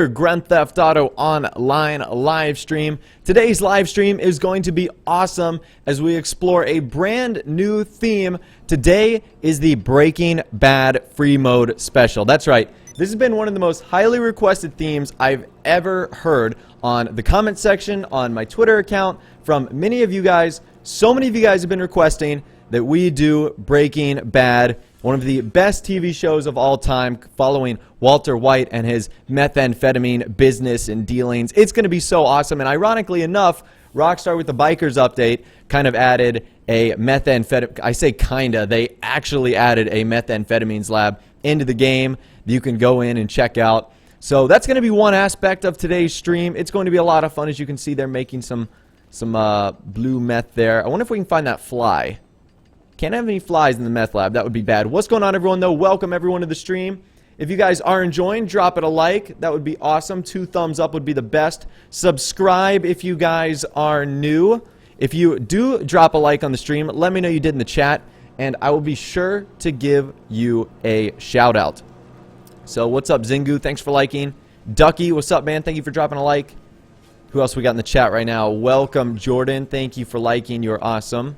Grand Theft Auto Online live stream. Today's live stream is going to be awesome as we explore a brand new theme. Today is the Breaking Bad free mode special. That's right. This has been one of the most highly requested themes I've ever heard on the comment section, on my Twitter account, from many of you guys. So many of you guys have been requesting that we do Breaking Bad, one of the best TV shows of all time, following Walter White and his methamphetamine business and dealings. It's going to be so awesome. And ironically enough, Rockstar with the Bikers update kind of added a methamphetamine. I say kinda. They actually added a methamphetamines lab into the game that you can go in and check out. So that's going to be one aspect of today's stream. It's going to be a lot of fun. As you can see, they're making some blue meth there. I wonder if we can find that fly. Can't have any flies in the meth lab. That would be bad. What's going on, everyone, though? Welcome, everyone, to the stream. If you guys are enjoying, drop it a like. That would be awesome. 2 thumbs up would be the best. Subscribe if you guys are new. If you do drop a like on the stream, let me know you did in the chat, and I will be sure to give you a shout-out. So what's up, Zingu? Thanks for liking. Ducky, what's up, man? Thank you for dropping a like. Who else we got in the chat right now? Welcome, Jordan. Thank you for liking. You're awesome.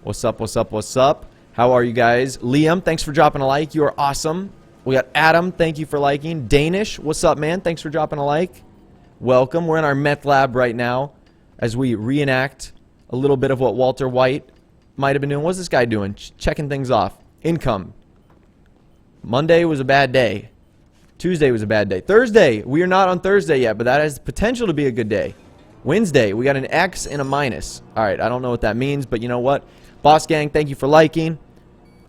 What's up, what's up, what's up? How are you guys? Liam, thanks for dropping a like. You are awesome. We got Adam, thank you for liking. Danish, what's up, man? Thanks for dropping a like. Welcome. We're in our meth lab right now as we reenact a little bit of what Walter White might have been doing. What's this guy doing? Checking things off. Income. Monday was a bad day. Tuesday was a bad day. Thursday, we are not on Thursday yet, but that has potential to be a good day. Wednesday, we got an X and a minus. All right, I don't know what that means, but you know what? Boss Gang, thank you for liking.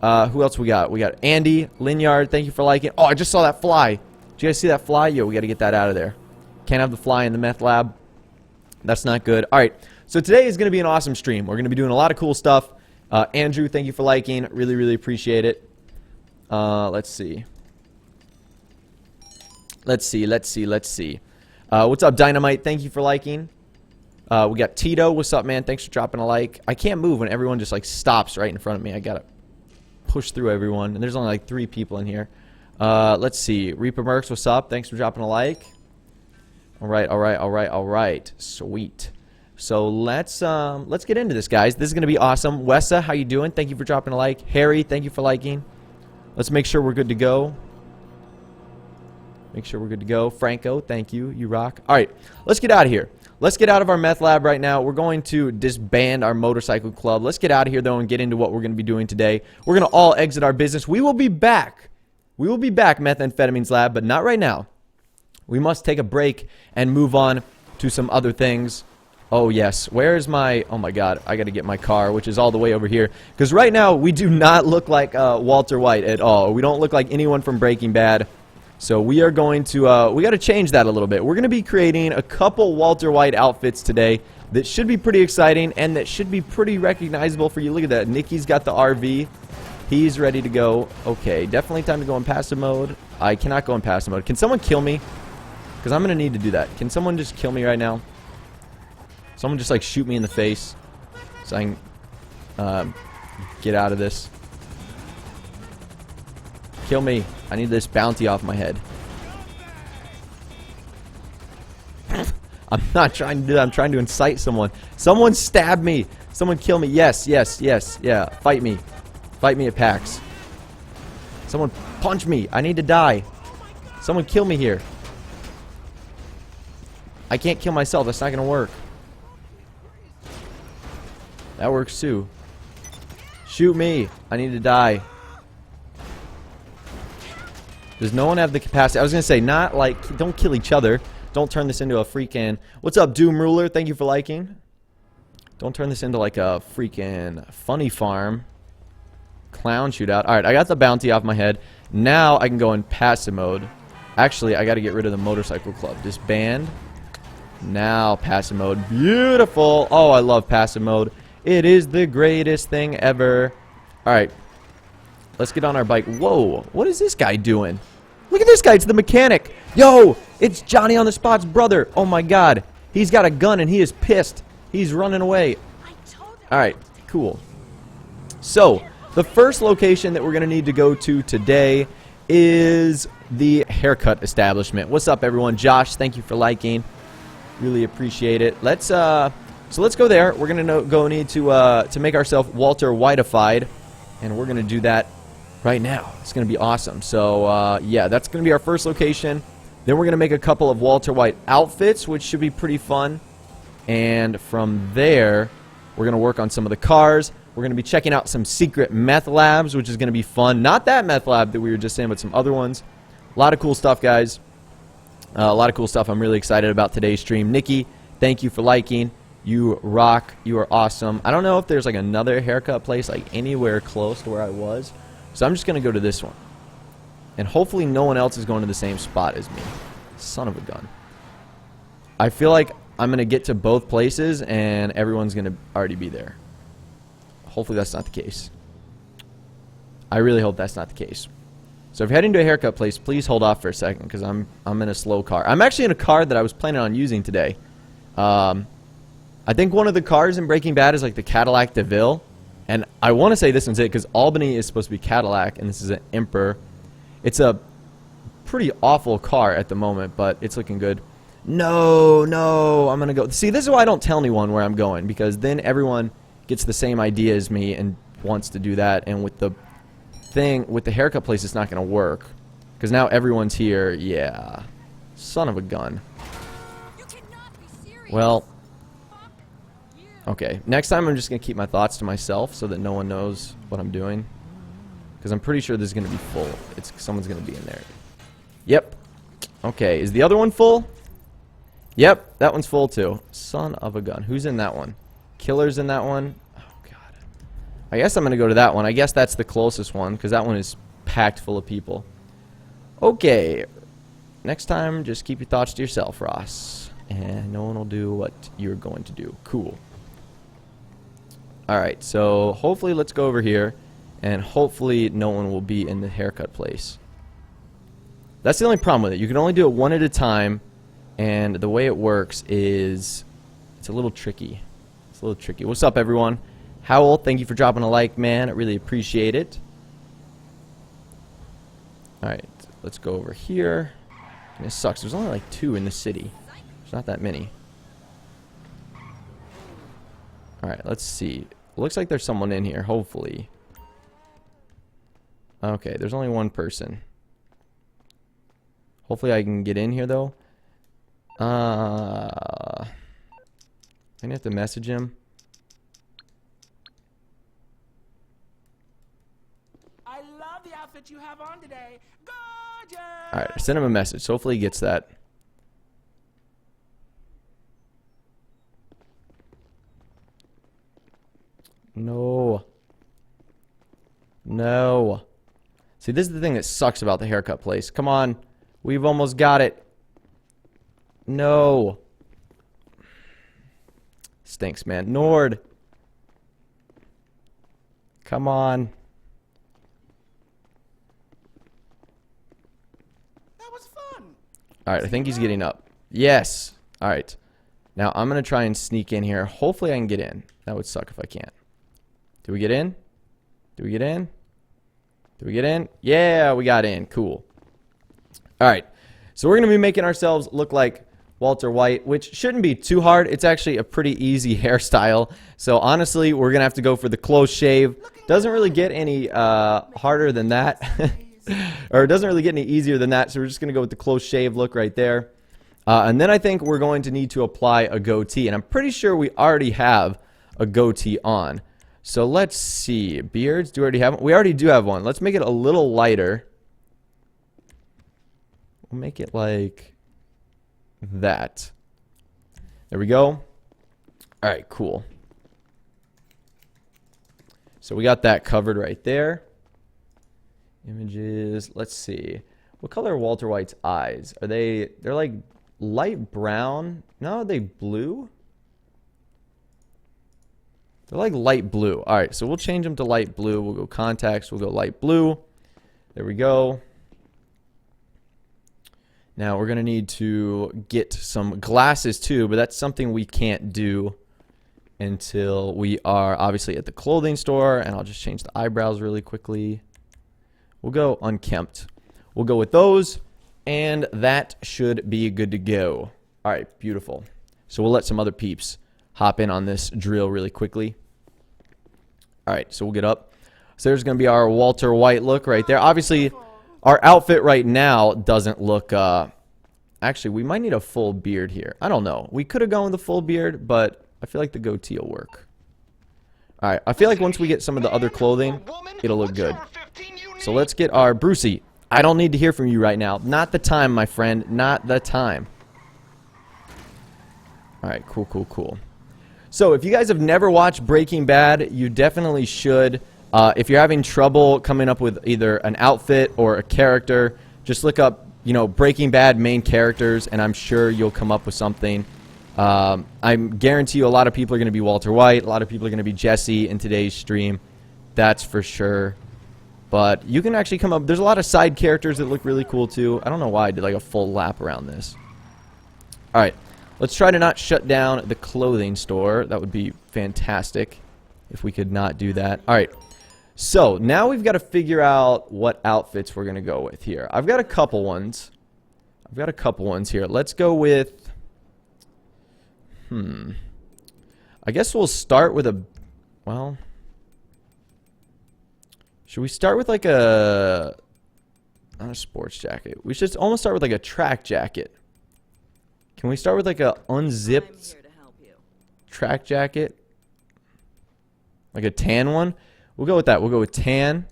Who else we got? We got Andy, Linyard, thank you for liking. Oh, I just saw that fly. Did you guys see that fly? Yo, we got to get that out of there. Can't have the fly in the meth lab. That's not good. All right, so today is going to be an awesome stream. We're going to be doing a lot of cool stuff. Andrew, thank you for liking. Really, really appreciate it. Let's see. Let's see. What's up, Dynamite? Thank you for liking. We got Tito. What's up, man? Thanks for dropping a like. I can't move when everyone just like stops right in front of me. I gotta push through everyone, and there's only like 3 people in here. Let's see. Reaper Mercs, what's up? Thanks for dropping a like. All right. Sweet. So let's get into this, guys. This is gonna be awesome. Wessa, how you doing? Thank you for dropping a like. Harry, thank you for liking. Let's make sure we're good to go. Franco, thank you. You rock. All right, let's get out of here. Let's get out of our meth lab right now. We're going to disband our motorcycle club. Let's get out of here, though, and get into what we're going to be doing today. We're going to all exit our business. We will be back. Methamphetamines lab, but not right now. We must take a break and move on to some other things. Oh, yes. Where is my... Oh, my God. I got to get my car, which is all the way over here. Because right now, we do not look like Walter White at all. We don't look like anyone from Breaking Bad. So we are going to, we got to change that a little bit. We're going to be creating a couple Walter White outfits today that should be pretty exciting and that should be pretty recognizable for you. Look at that. Nikki's got the RV. He's ready to go. Okay, definitely time to go in passive mode. I cannot go in passive mode. Can someone kill me? Because I'm going to need to do that. Can someone just kill me right now? Someone just like shoot me in the face so I can get out of this. Kill me. I need this bounty off my head. I'm not trying to do that. I'm trying to incite someone. Someone stab me. Someone kill me. Yes. Yeah. Fight me. Fight me at PAX. Someone punch me. I need to die. Someone kill me here. I can't kill myself. That's not going to work. That works too. Shoot me. I need to die. Does no one have the capacity? I was going to say, not like, don't kill each other. Don't turn this into a freaking... What's up, Doom Ruler? Thank you for liking. Don't turn this into like a freaking funny farm. Clown shootout. Alright, I got the bounty off my head. Now I can go in passive mode. Actually, I got to get rid of the motorcycle club. Disband. Now passive mode. Beautiful. Oh, I love passive mode. It is the greatest thing ever. Alright. Let's get on our bike. Whoa, what is this guy doing? Look at this guy. It's the mechanic. Yo, it's Johnny on the Spot's brother. Oh, my God. He's got a gun, and he is pissed. He's running away. All right, cool. So, the first location that we're going to need to go to today is the haircut establishment. What's up, everyone? Josh, thank you for liking. Really appreciate it. Let's so let's go there. We're gonna need to make ourselves Walter Whiteified, and we're gonna do that right now. It's gonna be awesome. So yeah, that's gonna be our first location. Then we're gonna make a couple of Walter White outfits, which should be pretty fun. And from there, we're gonna work on some of the cars. We're gonna be checking out some secret meth labs, which is gonna be fun. Not that meth lab that we were just saying, but some other ones. A lot of cool stuff, guys. A lot of cool stuff. I'm really excited about today's stream. Nikki, thank you for liking. You rock. You are awesome. I don't know if there's like another haircut place like anywhere close to where I was. So I'm just going to go to this one. And hopefully no one else is going to the same spot as me. Son of a gun. I feel like I'm going to get to both places and everyone's going to already be there. Hopefully that's not the case. I really hope that's not the case. So if you're heading to a haircut place, please hold off for a second because I'm in a slow car. I'm actually in a car that I was planning on using today. I think one of the cars in Breaking Bad is like the Cadillac DeVille. And I want to say this one's it because Albany is supposed to be Cadillac and this is an Emperor. It's a pretty awful car at the moment, but it's looking good. No, I'm going to go. See, this is why I don't tell anyone where I'm going because then everyone gets the same idea as me and wants to do that. And with the thing with the haircut place, it's not going to work because now everyone's here. Yeah, son of a gun. Well, okay, next time I'm just going to keep my thoughts to myself so that no one knows what I'm doing because I'm pretty sure this is going to be full. Someone's going to be in there. Yep. Okay, is the other one full? Yep, that one's full too. Son of a gun. Who's in that one? Killer's in that one. I guess I'm going to go to that one. I guess that's the closest one because that one is packed full of people. Okay. Next time, just keep your thoughts to yourself, Ross. And no one will do what you're going to do. Cool. Alright, so hopefully let's go over here. And hopefully no one will be in the haircut place. That's the only problem with it. You can only do it one at a time. And the way it works is it's a little tricky. It's a little tricky. What's up, everyone? Howell, thank you for dropping a like, man. I really appreciate it. Alright, let's go over here. And it sucks. There's only like 2 in the city. There's not that many. Alright, let's see. Looks like there's someone in here, hopefully. Okay, there's only one person. Hopefully I can get in here, though. I have to message him. That you have on today. Gorgeous. Alright, I sent him a message. So hopefully he gets that. No. See, this is the thing that sucks about the haircut place. Come on. We've almost got it. No. Stinks, man. Nord. Come on. Alright, I think he's getting up. Yes! Alright. Now, I'm going to try and sneak in here. Hopefully I can get in. That would suck if I can't. Did we get in? Did we get in? Did we get in? Yeah, we got in. Cool. Alright. So we're going to be making ourselves look like Walter White, which shouldn't be too hard. It's actually a pretty easy hairstyle. So honestly, we're going to have to go for the close shave. Doesn't really get any harder than that. Or it doesn't really get any easier than that, so we're just going to go with the close shave look right there. And then I think we're going to need to apply a goatee, and I'm pretty sure we already have a goatee on. So let's see. Beards, do we already have one? We already do have one. Let's make it a little lighter. We'll make it like that. There we go. Alright, cool. So we got that covered right there. Images, let's see. What color are Walter White's eyes? They're like light brown. No, are they blue? They're like light blue. Alright, so we'll change them to light blue. We'll go contacts, we'll go light blue. There we go. Now we're going to need to get some glasses too, but that's something we can't do until we are obviously at the clothing store. And I'll just change the eyebrows really quickly. We'll go unkempt. We'll go with those, and that should be good to go. All right, beautiful. So we'll let some other peeps hop in on this drill really quickly. All right, so we'll get up. So there's going to be our Walter White look right there. Obviously, our outfit right now doesn't look... actually, we might need a full beard here. I don't know. We could have gone with a full beard, but I feel like the goatee will work. All right, I feel like once we get some of the other clothing, it'll look good. So let's get our Brucey. I don't need to hear from you right now. Not the time, my friend. Not the time. All right, cool, cool, cool. So if you guys have never watched Breaking Bad, you definitely should. If you're having trouble coming up with either an outfit or a character, just look up, you know, Breaking Bad main characters, and I'm sure you'll come up with something. I guarantee you a lot of people are going to be Walter White. A lot of people are going to be Jesse in today's stream. That's for sure. But you can actually come up. There's a lot of side characters that look really cool too. I don't know why I did like a full lap around this. All right. Let's try to not shut down the clothing store. That would be fantastic if we could not do that. All right. So now we've got to figure out what outfits we're going to go with here. I've got a couple ones. Here. Let's go with... I guess we'll start with a... Well... Should we start with like a... Not a sports jacket. We should almost start with like a track jacket. Can we start with like a unzipped track jacket? Like a tan one? We'll go with that. We'll go with tan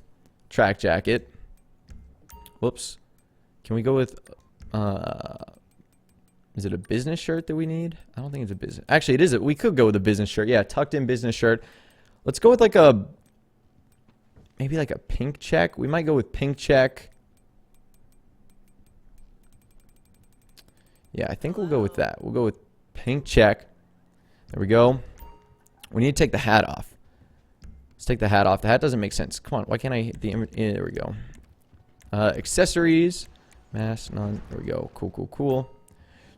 track jacket. Whoops. Can we go with... Is it a business shirt that we need? I don't think it's a business... Actually, it is. We could go with a business shirt. Yeah, tucked in business shirt. Let's go with like a... Maybe like a pink check. We might go with pink check. Yeah, I think we'll go with that. We'll go with pink check. There we go. We need to take the hat off. Let's take the hat off. The hat doesn't make sense. Come on. Why can't I hit the image? Yeah, there we go. Accessories. Mask. None. There we go. Cool, cool, cool.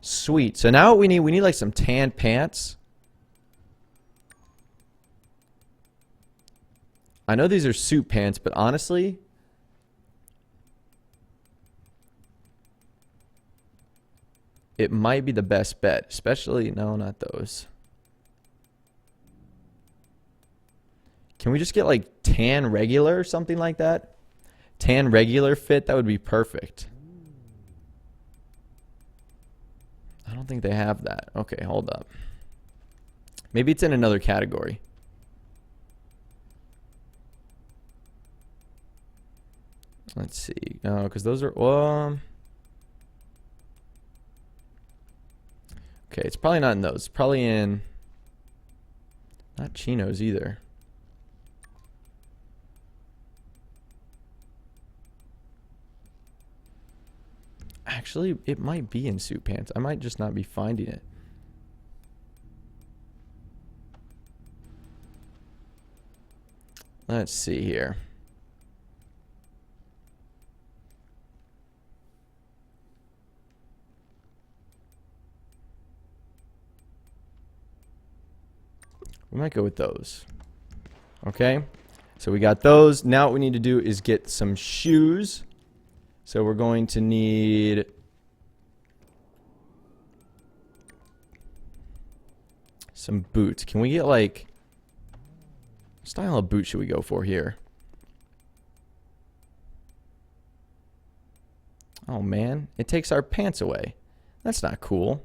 Sweet. So now what we need like some tan pants. I know these are suit pants, but honestly, it might be the best bet. Especially, no, not those. Can we just get like tan regular or something like that? Tan regular fit, that would be perfect. I don't think they have that. Okay, hold up. Maybe it's in another category. Let's see. No, because those are... okay, it's probably not in those. It's probably in... Not chinos either. Actually, it might be in suit pants. I might just not be finding it. Let's see here. We might go with those. Okay. So we got those. Now what we need to do is get some shoes. So we're going to need some boots. Can we get like... What style of boot should we go for here? Oh man, it takes our pants away. That's not cool.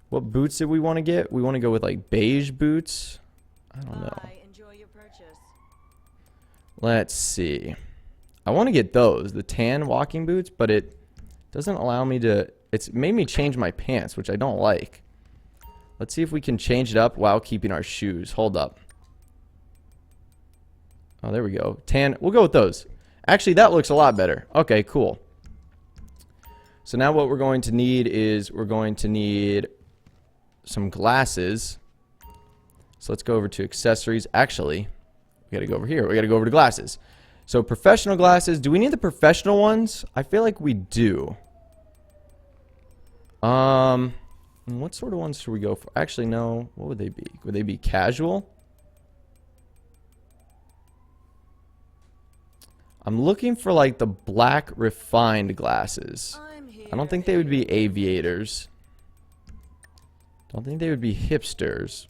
What boots did we want to get? We want to go with like beige boots. I don't know. Enjoy your purchase. Let's see. I want to get those, the tan walking boots, but it doesn't allow me to... It's made me change my pants, which I don't like. Let's see if we can change it up while keeping our shoes. Hold up. Oh, there we go. Tan. We'll go with those. Actually, that looks a lot better. Okay, cool. So now what we're going to need is we're going to need some glasses. So let's go over to accessories. Actually, we gotta go over here. We gotta go over to glasses. So professional glasses. Do we need the professional ones? I feel like we do. What sort of ones should we go for? Actually, no. What would they be? Would they be casual? I'm looking for like the black refined glasses. I don't think they would be aviators. Don't think they would be hipsters.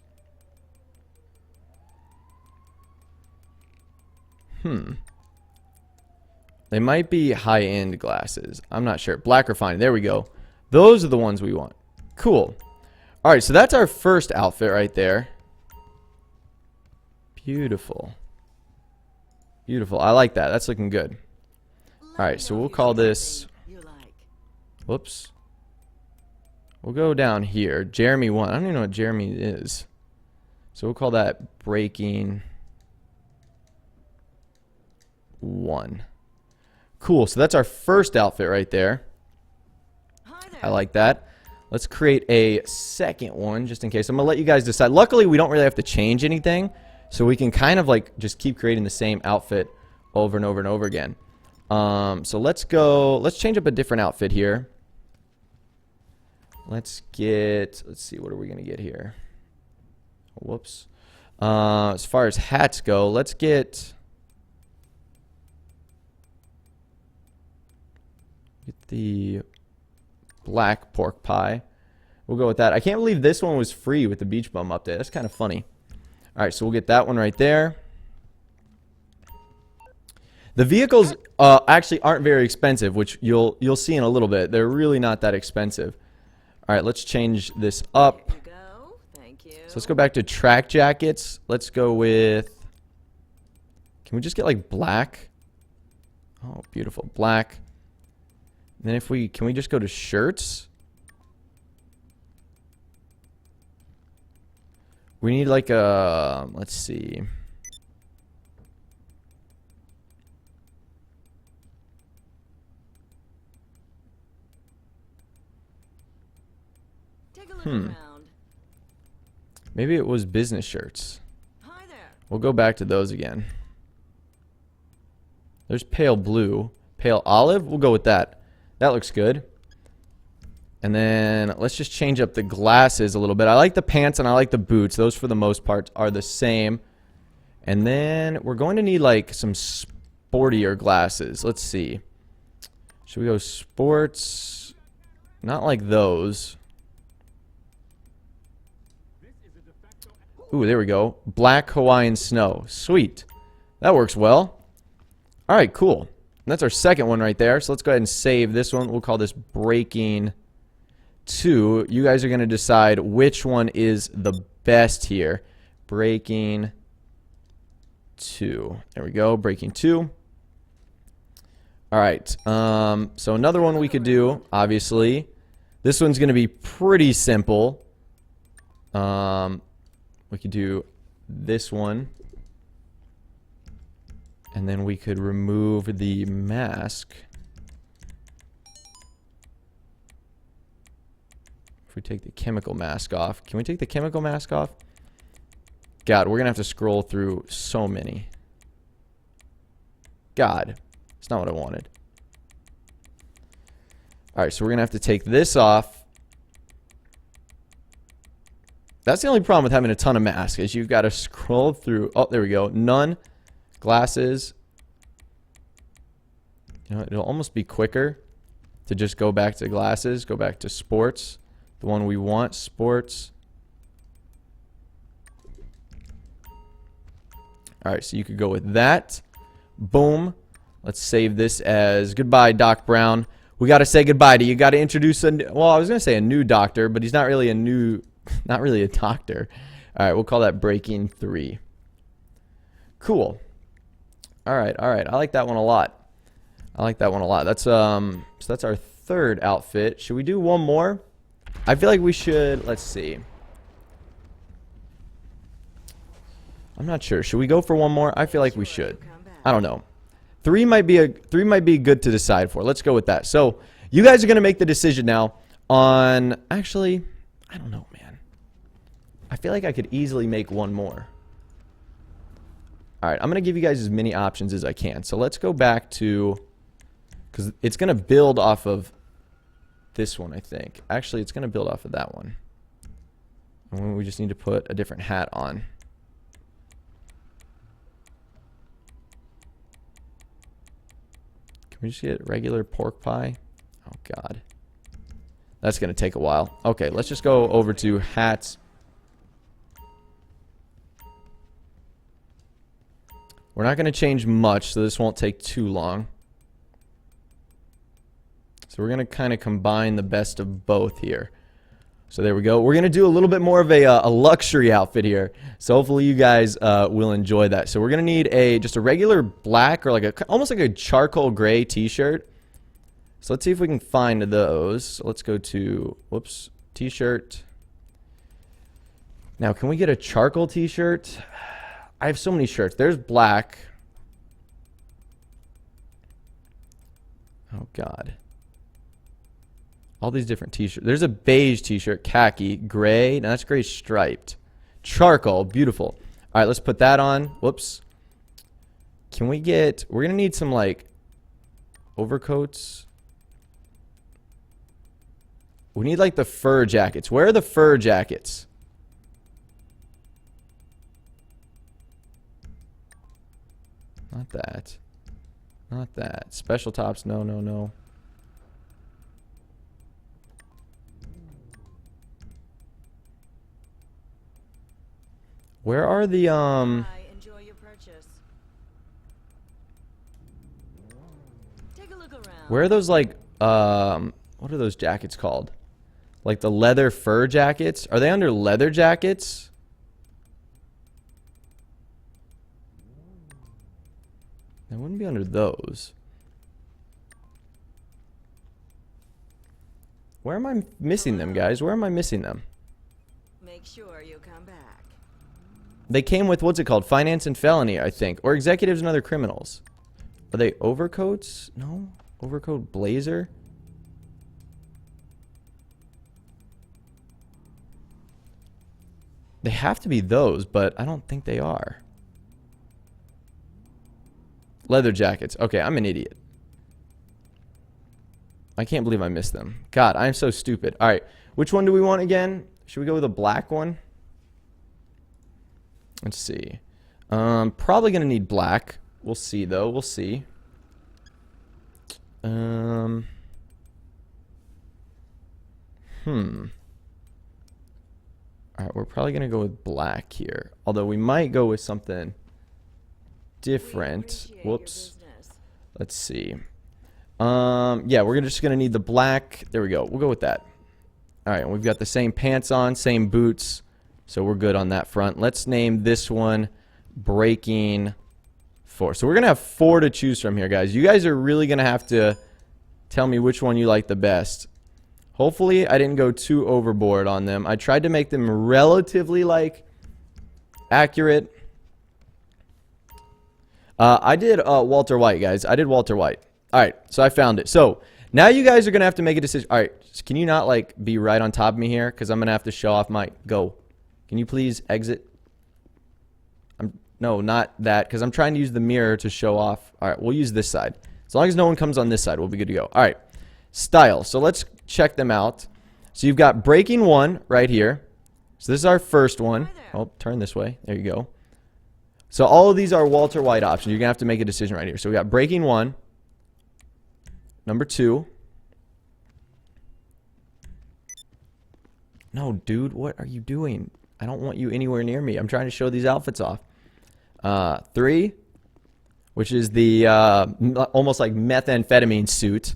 They might be high-end glasses. I'm not sure. Black refined. There we go. Those are the ones we want. Cool. All right, so that's our first outfit right there. Beautiful. Beautiful. I like that. That's looking good. All right, so we'll call this... Whoops. We'll go down here. Jeremy 1. I don't even know what Jeremy is. So we'll call that breaking 1. Cool. So that's our first outfit right there. I like that. Let's create a second one just in case. I'm going to let you guys decide. Luckily, we don't really have to change anything. So we can kind of like just keep creating the same outfit over and over and over again. So let's go. Let's change up a different outfit here. Let's see, what are we going to get here? Whoops. As far as hats go, let's get the black pork pie. We'll go with that. I can't believe this one was free with the beach bum update. That's kind of funny. All right, so we'll get that one right there. The vehicles actually aren't very expensive, which you'll see in a little bit. They're really not that expensive. All right, let's change this up. There you go. Thank you. So let's go back to track jackets. Let's go with... Can we just get like black? Oh, beautiful. Black. And then can we just go to shirts? We need like a, let's see. Take a look around. Maybe it was business shirts. Hi there. We'll go back to those again. There's pale blue. Pale olive? We'll go with that. That looks good. And then let's just change up the glasses a little bit. I like the pants and I like the boots. Those for the most part are the same. And then we're going to need like some sportier glasses. Let's see. Should we go sports? Not like those. Ooh, there we go. Black Hawaiian snow. Sweet. That works well. All right, cool. And that's our second one right there. So let's go ahead and save this one. We'll call this breaking 2. You guys are going to decide which one is the best here. Breaking 2. There we go. Breaking 2. All right. So another one we could do, obviously. This one's going to be pretty simple. We could do this one. And then we could remove the mask. If we take the chemical mask off. Can we take the chemical mask off? God, we're going to have to scroll through so many. God, it's not what I wanted. Alright, so we're going to have to take this off. That's the only problem with having a ton of masks, is you've got to scroll through. Oh, there we go. None. Glasses. You know, it'll almost be quicker to just go back to glasses, go back to sports, the one we want, sports. All right, so you could go with that. Boom. Let's save this as goodbye, Doc Brown. We got to say goodbye to you. Got to introduce well, I was going to say a new doctor, but he's not really a new, not really a doctor. All right, we'll call that breaking 3. Cool. All right. I like that one a lot. That's so that's our third outfit. Should we do one more? I feel like we should. Let's see. I'm not sure. Should we go for one more? I feel like we should. I don't know. 3 might be good to decide for. Let's go with that. So you guys are gonna make the decision now on. Actually, I don't know, man. I feel like I could easily make one more. All right, I'm going to give you guys as many options as I can. So let's go back to, because it's going to build off of this one, I think. Actually, it's going to build off of that one. And we just need to put a different hat on. we just get regular pork pie? Oh, God. That's going to take a while. Okay, let's just go over to hats. We're not going to change much, so this won't take too long. So we're going to kind of combine the best of both here. So there we go. We're going to do a little bit more of a luxury outfit here. So hopefully you guys will enjoy that. So we're going to need just a regular black or like almost like a charcoal gray t-shirt. So let's see if we can find those. So let's go to, whoops, t-shirt. Now, can we get a charcoal t-shirt? I have so many shirts. There's black. Oh, God. All these different t-shirts. There's a beige t-shirt, khaki, gray. Now that's gray striped. Charcoal, beautiful. All right, let's put that on. Whoops. Can we get, we're going to need some like overcoats. We need like the fur jackets. Where are the fur jackets? Not that. Not that. Special tops. No, no, no. Where are the I enjoy your purchase. Take a look around. where are those like what are those jackets called? Like the leather fur jackets? Are they under leather jackets? They wouldn't be under those. Where am I missing them, guys? Where am I missing them? Make sure you come back. They came with, what's it called? Finance and felony, I think. Or executives and other criminals. Are they overcoats? No? Overcoat blazer? They have to be those, but I don't think they are. Leather jackets. Okay, I'm an idiot. I can't believe I missed them. God, I'm so stupid. All right, which one do we want again? Should we go with a black one? Let's see. Probably going to need black. We'll see, though. We'll see. All right, we're probably going to go with black here. Although we might go with something different. Whoops. Let's see. Yeah, we're just going to need the black. There we go. We'll go with that. All right, and we've got the same pants on, same boots. So we're good on that front. Let's name this one Breaking 4. So we're going to have 4 to choose from here, guys. You guys are really going to have to tell me which one you like the best. Hopefully, I didn't go too overboard on them. I tried to make them relatively, like, accurate. I did Walter White, guys. I did Walter White. All right, so I found it. So now you guys are going to have to make a decision. All right, can you not, like, be right on top of me here? Because I'm going to have to show off my go. Can you please exit? No, not that, because I'm trying to use the mirror to show off. All right, we'll use this side. As long as no one comes on this side, we'll be good to go. All right, style. So let's check them out. So you've got Breaking 1 right here. So this is our first one. Oh, turn this way. There you go. So all of these are Walter White options. You're going to have to make a decision right here. So we got Breaking 1. Number 2. No, dude, what are you doing? I don't want you anywhere near me. I'm trying to show these outfits off. 3, which is the almost like methamphetamine suit.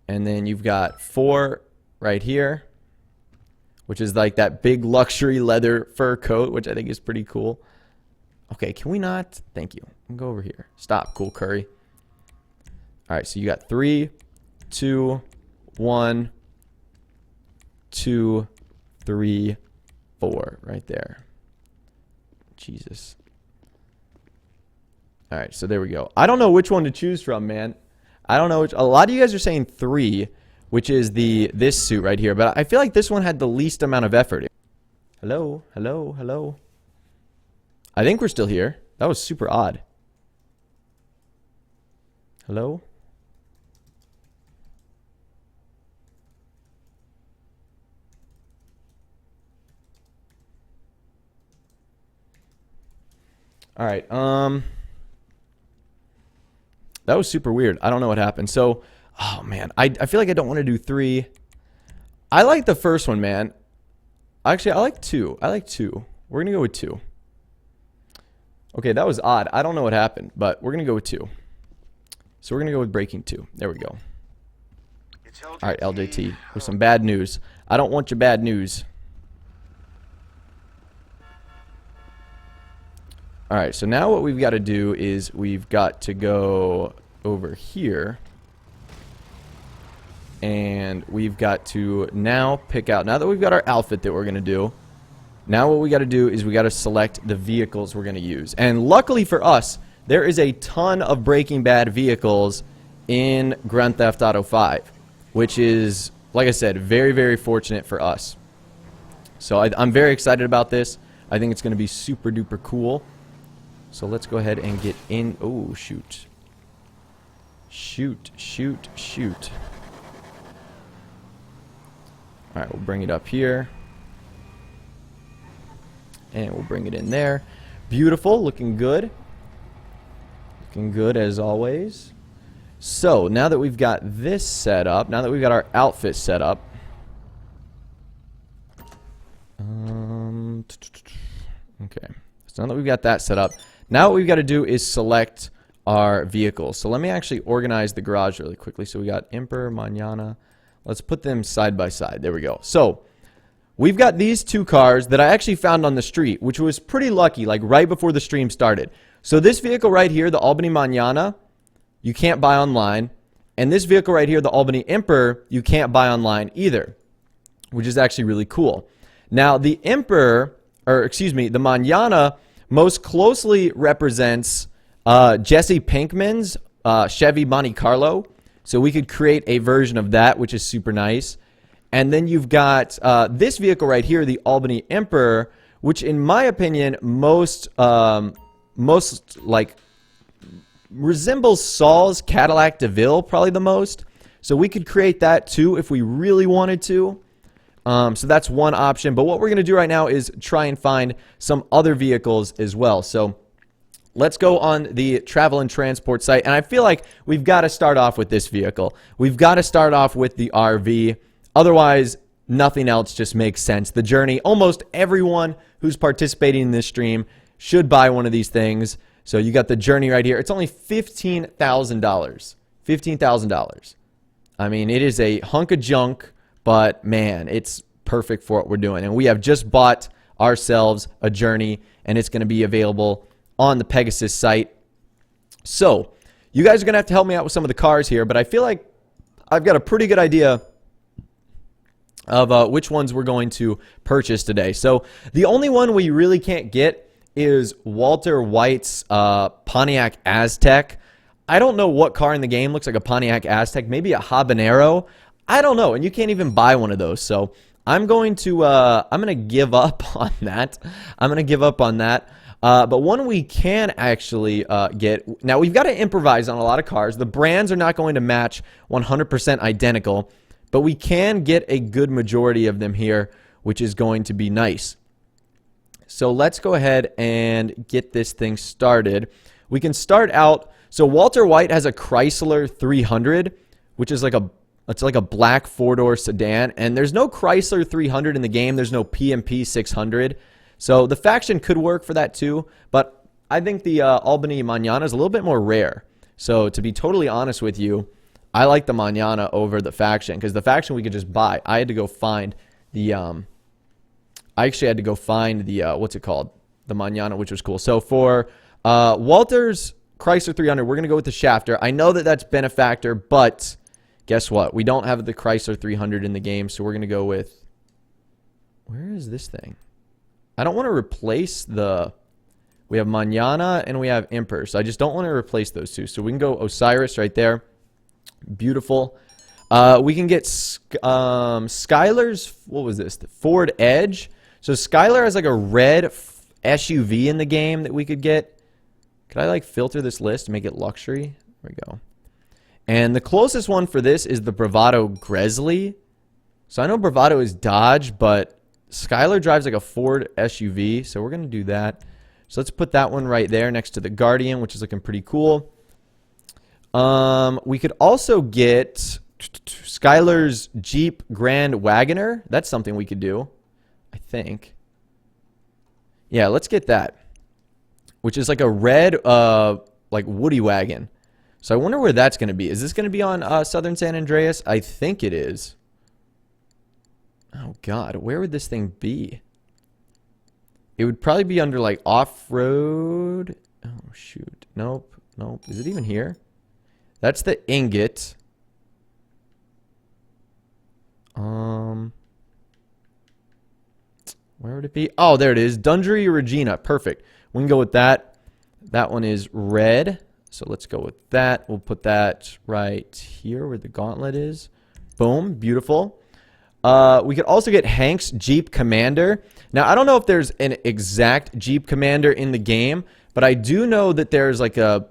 And then you've got 4 right here, which is like that big luxury leather fur coat, which I think is pretty cool. Okay, can we not? Thank you. I'm go over here. Stop, Cool Curry. All right, so you got 3, 2, 1, 2, 3, 4 right there. Jesus. All right, so there we go. I don't know which one to choose from, man. I don't know which. A lot of you guys are saying 3, which is this suit right here, but I feel like this one had the least amount of effort. Hello, hello, hello. I think we're still here. That was super odd. Hello? All right. That was super weird. I don't know what happened. So, oh man, I feel like I don't want to do 3. I like the first one, man. Actually, I like 2. I like 2. We're going to go with 2. Okay, that was odd. I don't know what happened, but we're going to go with 2. So we're going to go with breaking 2. There we go. All right, LJT, with some bad news. I don't want your bad news. All right, so now what we've got to do is we've got to go over here. And we've got to now pick out, now that we've got our outfit that we're going to do, now what we got to do is we got to select the vehicles we're going to use. And luckily for us, there is a ton of Breaking Bad vehicles in Grand Theft Auto 5, which is, like I said, very, very fortunate for us. So I'm very excited about this. I think it's going to be super duper cool. So let's go ahead and get in. Oh, shoot. Shoot, shoot, shoot. All right, we'll bring it up here. And we'll bring it in there. Beautiful, looking good. Looking good as always. So, now that we've got this set up, now that we've got our outfit set up. Okay. So now that we've got that set up, now what we've got to do is select our vehicles. So let me actually organize the garage really quickly. So we got Emperor, Mañana. Let's put them side by side. There we go. So we've got these 2 cars that I actually found on the street, which was pretty lucky, like right before the stream started. So this vehicle right here, the Albany Mañana, you can't buy online. And this vehicle right here, the Albany Emperor, you can't buy online either, which is actually really cool. Now the Emperor, or excuse me, the Mañana most closely represents Jesse Pinkman's Chevy Monte Carlo. So we could create a version of that, which is super nice. And then you've got this vehicle right here, the Albany Emperor, which in my opinion most like resembles Saul's Cadillac DeVille probably the most. So we could create that too if we really wanted to. So that's one option. But what we're going to do right now is try and find some other vehicles as well. So let's go on the travel and transport site. And I feel like we've got to start off with this vehicle. We've got to start off with the RV. Otherwise, nothing else just makes sense. The Journey, almost everyone who's participating in this stream should buy one of these things. So you got the Journey right here. It's only $15,000. $15,000. I mean, it is a hunk of junk, but man, it's perfect for what we're doing. And we have just bought ourselves a Journey, and it's going to be available on the Pegasus site. So you guys are going to have to help me out with some of the cars here, but I feel like I've got a pretty good idea of which ones we're going to purchase today. So the only one we really can't get is Walter White's Pontiac Aztek. I don't know what car in the game looks like a Pontiac Aztek. Maybe a Habanero. I don't know, and you can't even buy one of those. So I'm going to give up on that. I'm going to give up on that. But one we can actually get. Now, we've got to improvise on a lot of cars. The brands are not going to match 100% identical, but we can get a good majority of them here, which is going to be nice. So let's go ahead and get this thing started. We can start out. So Walter White has a Chrysler 300, which is like a black 4-door sedan, and there's no Chrysler 300 in the game. There's no PMP 600. So the faction could work for that too, but I think the Albany Mañana is a little bit more rare. So to be totally honest with you, I like the Mañana over the faction, because the faction we could just buy. I had to go find the I actually had to go find the what's it called? The Mañana, which was cool. So for Walter's Chrysler 300, we're going to go with the Shafter. I know that that's been a factor, but guess what? We don't have the Chrysler 300 in the game, so we're going to go with, where is this thing? I don't want to replace the, we have Mañana and we have Emperor, so I just don't want to replace those two. So we can go Osiris right there. Beautiful. We can get Skylar's, what was this? The Ford Edge. So Skylar has like a red SUV in the game that we could get. Could I like filter this list and make it luxury? There we go. And the closest one for this is the Bravado Grizzly. So I know Bravado is Dodge, but Skylar drives like a Ford SUV, so we're going to do that. So let's put that one right there next to the Guardian, which is looking pretty cool. We could also get Skylar's Jeep Grand Wagoner. That's something we could do, I think. Yeah, let's get that. Which is like a red, like Woody wagon. So I wonder where that's going to be. Is this going to be on Southern San Andreas? I think it is. Oh, God. Where would this thing be? It would probably be under, like, off-road. Oh, shoot. Nope. Nope. Is it even here? That's the ingot. Where would it be? Oh, there it is. Dundry Regina. Perfect. We can go with that. That one is red. So let's go with that. We'll put that right here where the gauntlet is. Boom. Beautiful. We could also get Hank's Jeep Commander. Now, I don't know if there's an exact Jeep Commander in the game, but I do know that there's like a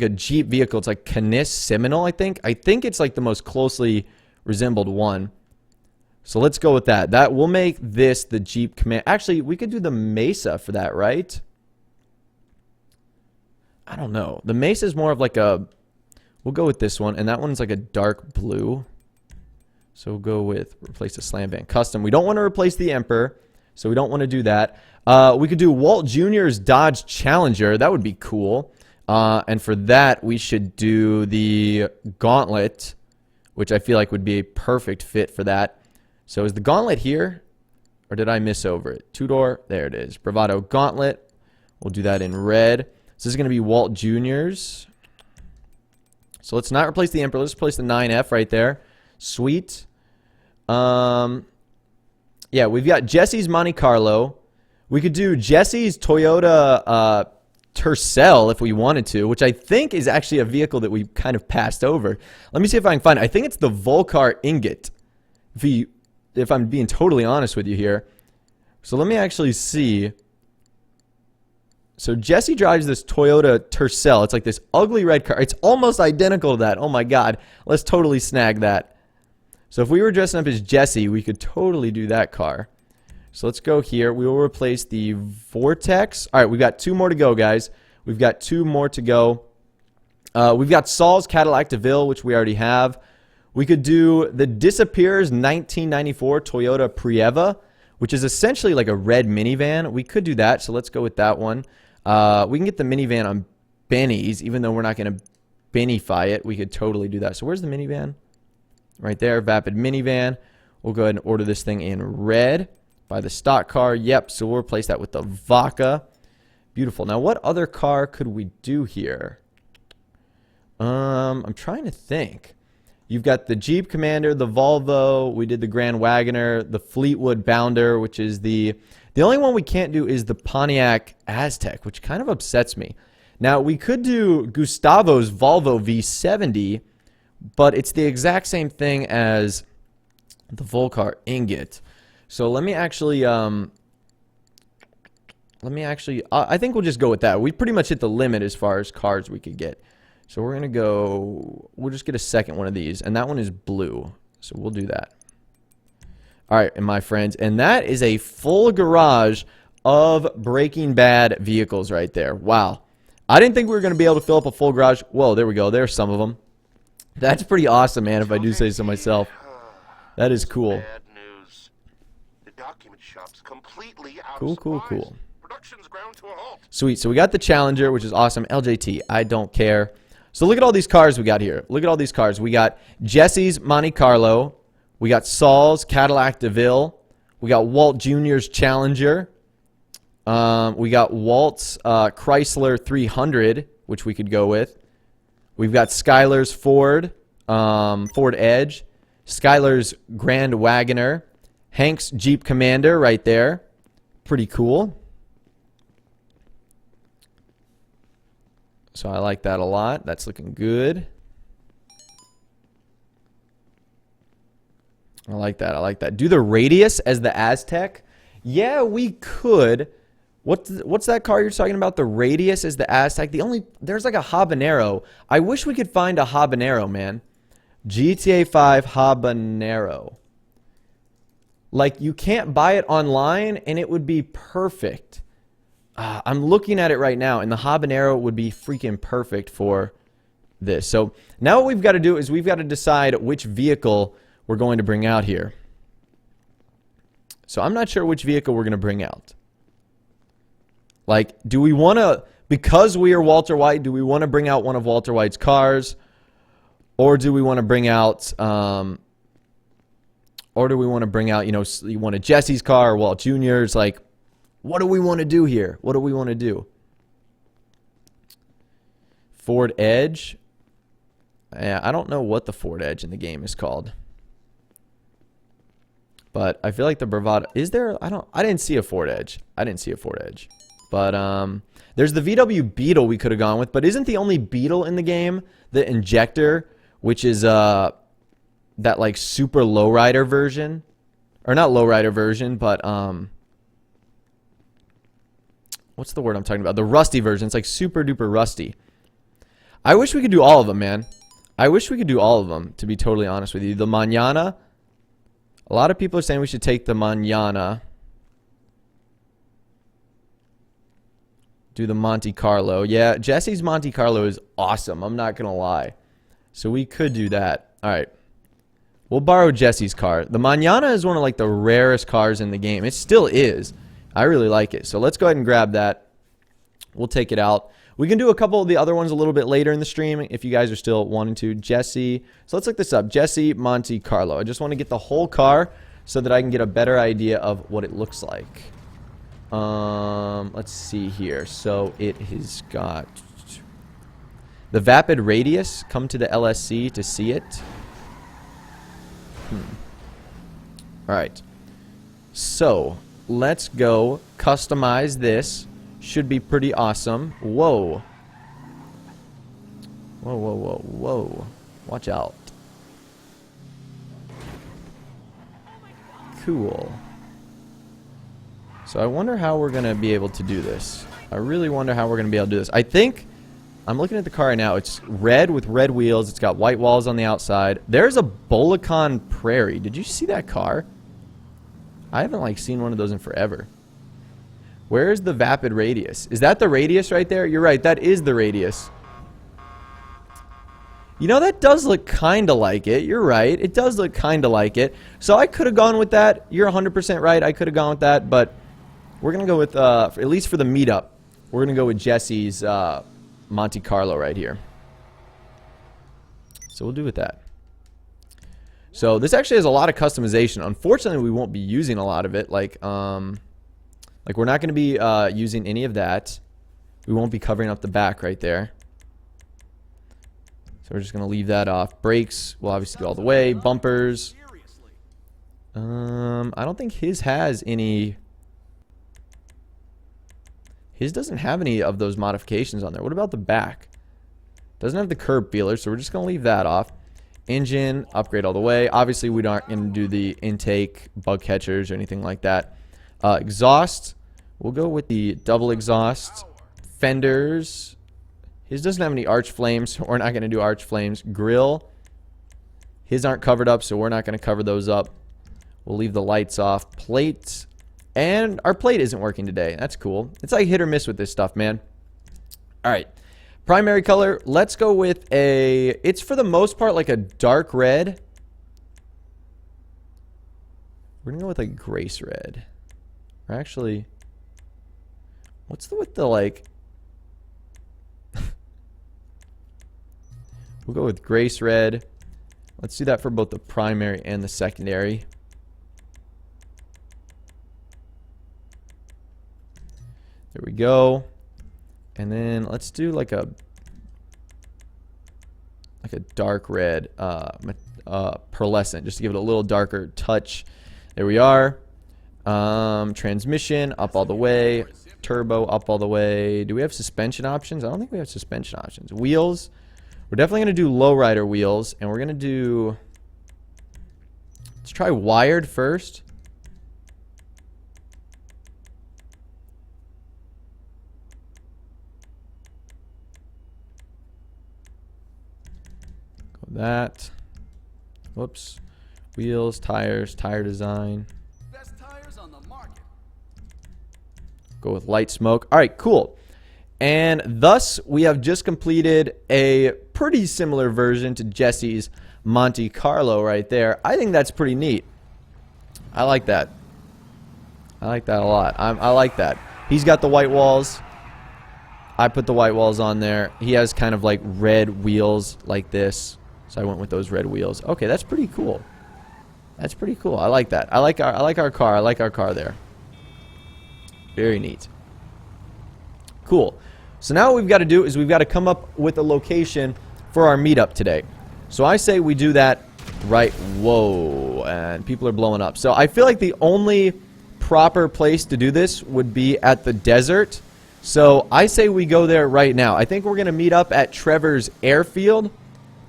Jeep vehicle. It's like Canis Seminole, I think. I think it's like the most closely resembled one. So let's go with that. That will make this the Jeep Commander. Actually, we could do the Mesa for that, right? I don't know. The Mesa is more of like a... We'll go with this one, and that one's like a dark blue. So we'll go with replace the Slam Van Custom. We don't want to replace the Emperor, so we don't want to do that. We could do Walt Jr.'s Dodge Challenger. That would be cool. And for that, we should do the Gauntlet, which I feel like would be a perfect fit for that. So is the Gauntlet here, or did I miss over it? Two-door, there it is. Bravado Gauntlet. We'll do that in red. So this is going to be Walt Jr.'s. So let's not replace the Emperor. Let's replace the 9F right there. Sweet. Yeah, we've got Jesse's Monte Carlo. We could do Jesse's Toyota Tercel if we wanted to, which I think is actually a vehicle that we kind of passed over. Let me see if I can find it. I think it's the Volcar Ingot, if I'm being totally honest with you here. So let me actually see. So Jesse drives this Toyota Tercel. It's like this ugly red car. It's almost identical to that. Oh my God. Let's totally snag that. So if we were dressing up as Jesse, we could totally do that car. So let's go here. We will replace the Vortex. All right, we've got two more to go, guys. We've got two more to go. We've got Saul's Cadillac DeVille, which we already have. We could do the Disappears 1994 Toyota Prieva, which is essentially like a red minivan. We could do that, so let's go with that one. We can get the minivan on Benny's, even though we're not going to Bennyfy it. We could totally do that. So where's the minivan? Right there, Vapid minivan. We'll go ahead and order this thing in red. Buy the stock car. Yep, so we'll replace that with the Vaca. Beautiful. Now, what other car could we do here? I'm trying to think. You've got the Jeep Commander, the Volvo. We did the Grand Wagoner, the Fleetwood Bounder, which is the only one we can't do is the Pontiac Aztec, which kind of upsets me. Now, we could do Gustavo's Volvo V70, but it's the exact same thing as the Volcar Ingot. So let me actually, I think we'll just go with that. We pretty much hit the limit as far as cars we could get. So we're going to go, we'll just get a second one of these, and that one is blue. So we'll do that. All right, and my friends, and that is a full garage of Breaking Bad vehicles right there. Wow. I didn't think we were going to be able to fill up a full garage. Whoa, there we go. There's some of them. That's pretty awesome, man, if I do say so myself. That is cool. Bad news. The document shop's completely out Cool, of cool, supplies. cool. Production's ground to a halt. Sweet. So we got the Challenger, which is awesome. LJT, I don't care. So look at all these cars we got here. Look at all these cars. We got Jesse's Monte Carlo. We got Saul's Cadillac DeVille. We got Walt Jr.'s Challenger. We got Walt's Chrysler 300, which we could go with. We've got Skylar's Ford, Ford Edge. Skylar's Grand Wagoner. Hank's Jeep Commander right there. Pretty cool. So I like that a lot. That's looking good. I like that. I like that. Do the Radius as the Aztec? Yeah, we could. What's that car you're talking about? The Radius as the Aztec? There's like a Habanero. I wish we could find a Habanero, man. GTA 5 Habanero. Like, you can't buy it online, and it would be perfect. I'm looking at it right now, and the Habanero would be freaking perfect for this. So now what we've got to do is we've got to decide which vehicle we're going to bring out here. So I'm not sure which vehicle we're going to bring out. Like, do we want to, because we are Walter White, do we want to bring out one of Walter White's cars? Or do we want to bring out, you know, you want a Jesse's car or Walt Jr.'s? Like, what do we want to do here? What do we want to do? Ford Edge. Yeah, I don't know what the Ford Edge in the game is called. But I feel like the Bravado, is there? I didn't see a Ford Edge. I didn't see a Ford Edge. But there's the VW Beetle we could have gone with, but isn't the only Beetle in the game the Injector, which is that like super lowrider version? Or not lowrider version, but what's the word I'm talking about? The rusty version. It's like super duper rusty. I wish we could do all of them, man. I wish we could do all of them, to be totally honest with you. The Mañana. A lot of people are saying we should take the Mañana. Do the Monte Carlo. Yeah, Jesse's Monte Carlo is awesome. I'm not going to lie. So we could do that. All right. We'll borrow Jesse's car. The Mañana is one of like the rarest cars in the game. It still is. I really like it. So let's go ahead and grab that. We'll take it out. We can do a couple of the other ones a little bit later in the stream if you guys are still wanting to. Jesse. So let's look this up. Jesse Monte Carlo. I just want to get the whole car so that I can get a better idea of what it looks like. Let's see here. So it has got the Vapid Radius. Come to the LSC to see it. Alright. So let's go customize this. Should be pretty awesome. Whoa. Whoa, whoa, whoa, whoa. Watch out. Cool. So I wonder how we're going to be able to do this. I really wonder how we're going to be able to do this. I think, I'm looking at the car right now. It's red with red wheels. It's got white walls on the outside. There's a Bolican Prairie. Did you see that car? I haven't like seen one of those in forever. Where's the Vapid Radius? Is that the Radius right there? You're right. That is the Radius. You know, that does look kind of like it. You're right. It does look kind of like it. So I could have gone with that. You're 100% right. I could have gone with that. But we're going to go with, at least for the meetup, we're going to go with Jesse's Monte Carlo right here. So we'll do with that. So this actually has a lot of customization. Unfortunately, we won't be using a lot of it. Like we're not going to be using any of that. We won't be covering up the back right there. So we're just going to leave that off. Brakes will obviously go all the way. Bumpers. I don't think his has any. His doesn't have any of those modifications on there. What about the back? Doesn't have the curb feeler, so we're just going to leave that off. Engine, upgrade all the way. Obviously, we aren't going to do the intake, bug catchers, or anything like that. Exhaust, we'll go with the double exhaust. Fenders, his doesn't have any arch flames, so we're not going to do arch flames. Grill, his aren't covered up, so we're not going to cover those up. We'll leave the lights off. Plate, and our plate isn't working today. That's cool. It's like hit or miss with this stuff, man. All right. Primary color, let's go with a, it's for the most part like a dark red. We're going to go with like Grace red. Or actually, what's with the like, we'll go with Grace red. Let's do that for both the primary and the secondary. There we go. And then let's do like a dark red pearlescent, just to give it a little darker touch. There we are. Transmission up all the way. Turbo up all the way. Do we have suspension options? I don't think we have suspension options. Wheels. We're definitely going to do lowrider wheels, and we're going to do, let's try wired first. That. Whoops. Wheels, tires, tire design. Best tires on the market. Go with light smoke. All right, cool. And thus, we have just completed a pretty similar version to Jesse's Monte Carlo right there. I think that's pretty neat. I like that. I like that a lot. I like that. He's got the white walls. I put the white walls on there. He has kind of like red wheels like this. So I went with those red wheels. Okay, that's pretty cool. That's pretty cool. I like that. I like our car. I like our car there. Very neat. Cool. So now what we've got to do is we've got to come up with a location for our meetup today. So I say we do that right. Whoa. And people are blowing up. So I feel like the only proper place to do this would be at the desert. So I say we go there right now. I think we're going to meet up at Trevor's Airfield.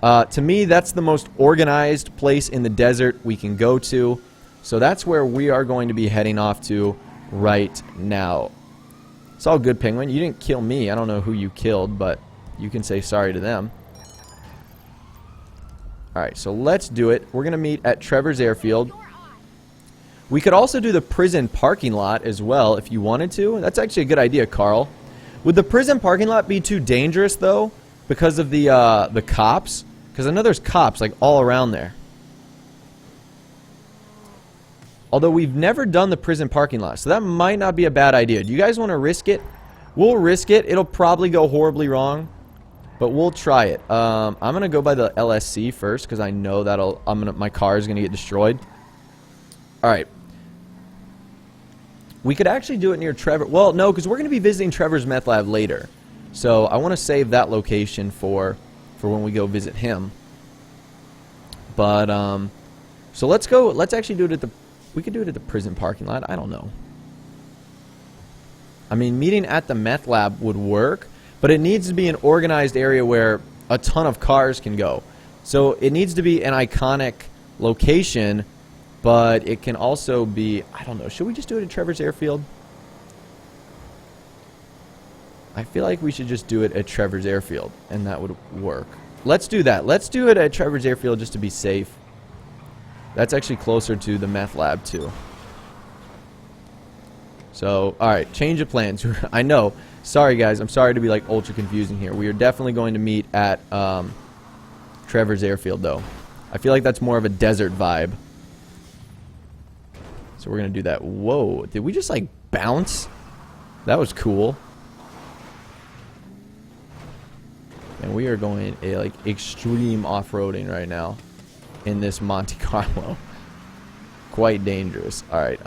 To me, that's the most organized place in the desert we can go to. So that's where we are going to be heading off to right now. It's all good, Penguin. You didn't kill me. I don't know who you killed, but you can say sorry to them. Alright, so let's do it. We're going to meet at Trevor's Airfield. We could also do the prison parking lot as well if you wanted to. That's actually a good idea, Carl. Would the prison parking lot be too dangerous, though, because of the cops? Because I know there's cops, like, all around there. Although we've never done the prison parking lot, so that might not be a bad idea. Do you guys want to risk it? We'll risk it. It'll probably go horribly wrong, but we'll try it. I'm gonna go by the LSC first because I know that'll. My car is gonna get destroyed. All right. We could actually do it near Trevor. Well, no, because we're gonna be visiting Trevor's meth lab later, so I want to save that location for when we go visit him. But so let's go. Let's actually do it at the. We could do it at the prison parking lot. I don't know. I mean, meeting at the meth lab would work, but it needs to be an organized area where a ton of cars can go. So it needs to be an iconic location, but it can also be, I don't know, should we just do it at Trevor's Airfield? I feel like we should just do it at Trevor's Airfield, and that would work. Let's do that. Let's do it at Trevor's Airfield just to be safe. That's actually closer to the meth lab, too. So, alright, change of plans. I know. Sorry, guys. I'm sorry to be, like, ultra confusing here. We are definitely going to meet at Trevor's Airfield, though. I feel like that's more of a desert vibe. So we're going to do that. Whoa. Did we just, like, bounce? That was cool. And we are going, like, extreme off-roading right now. In this Monte Carlo. Quite dangerous. Alright,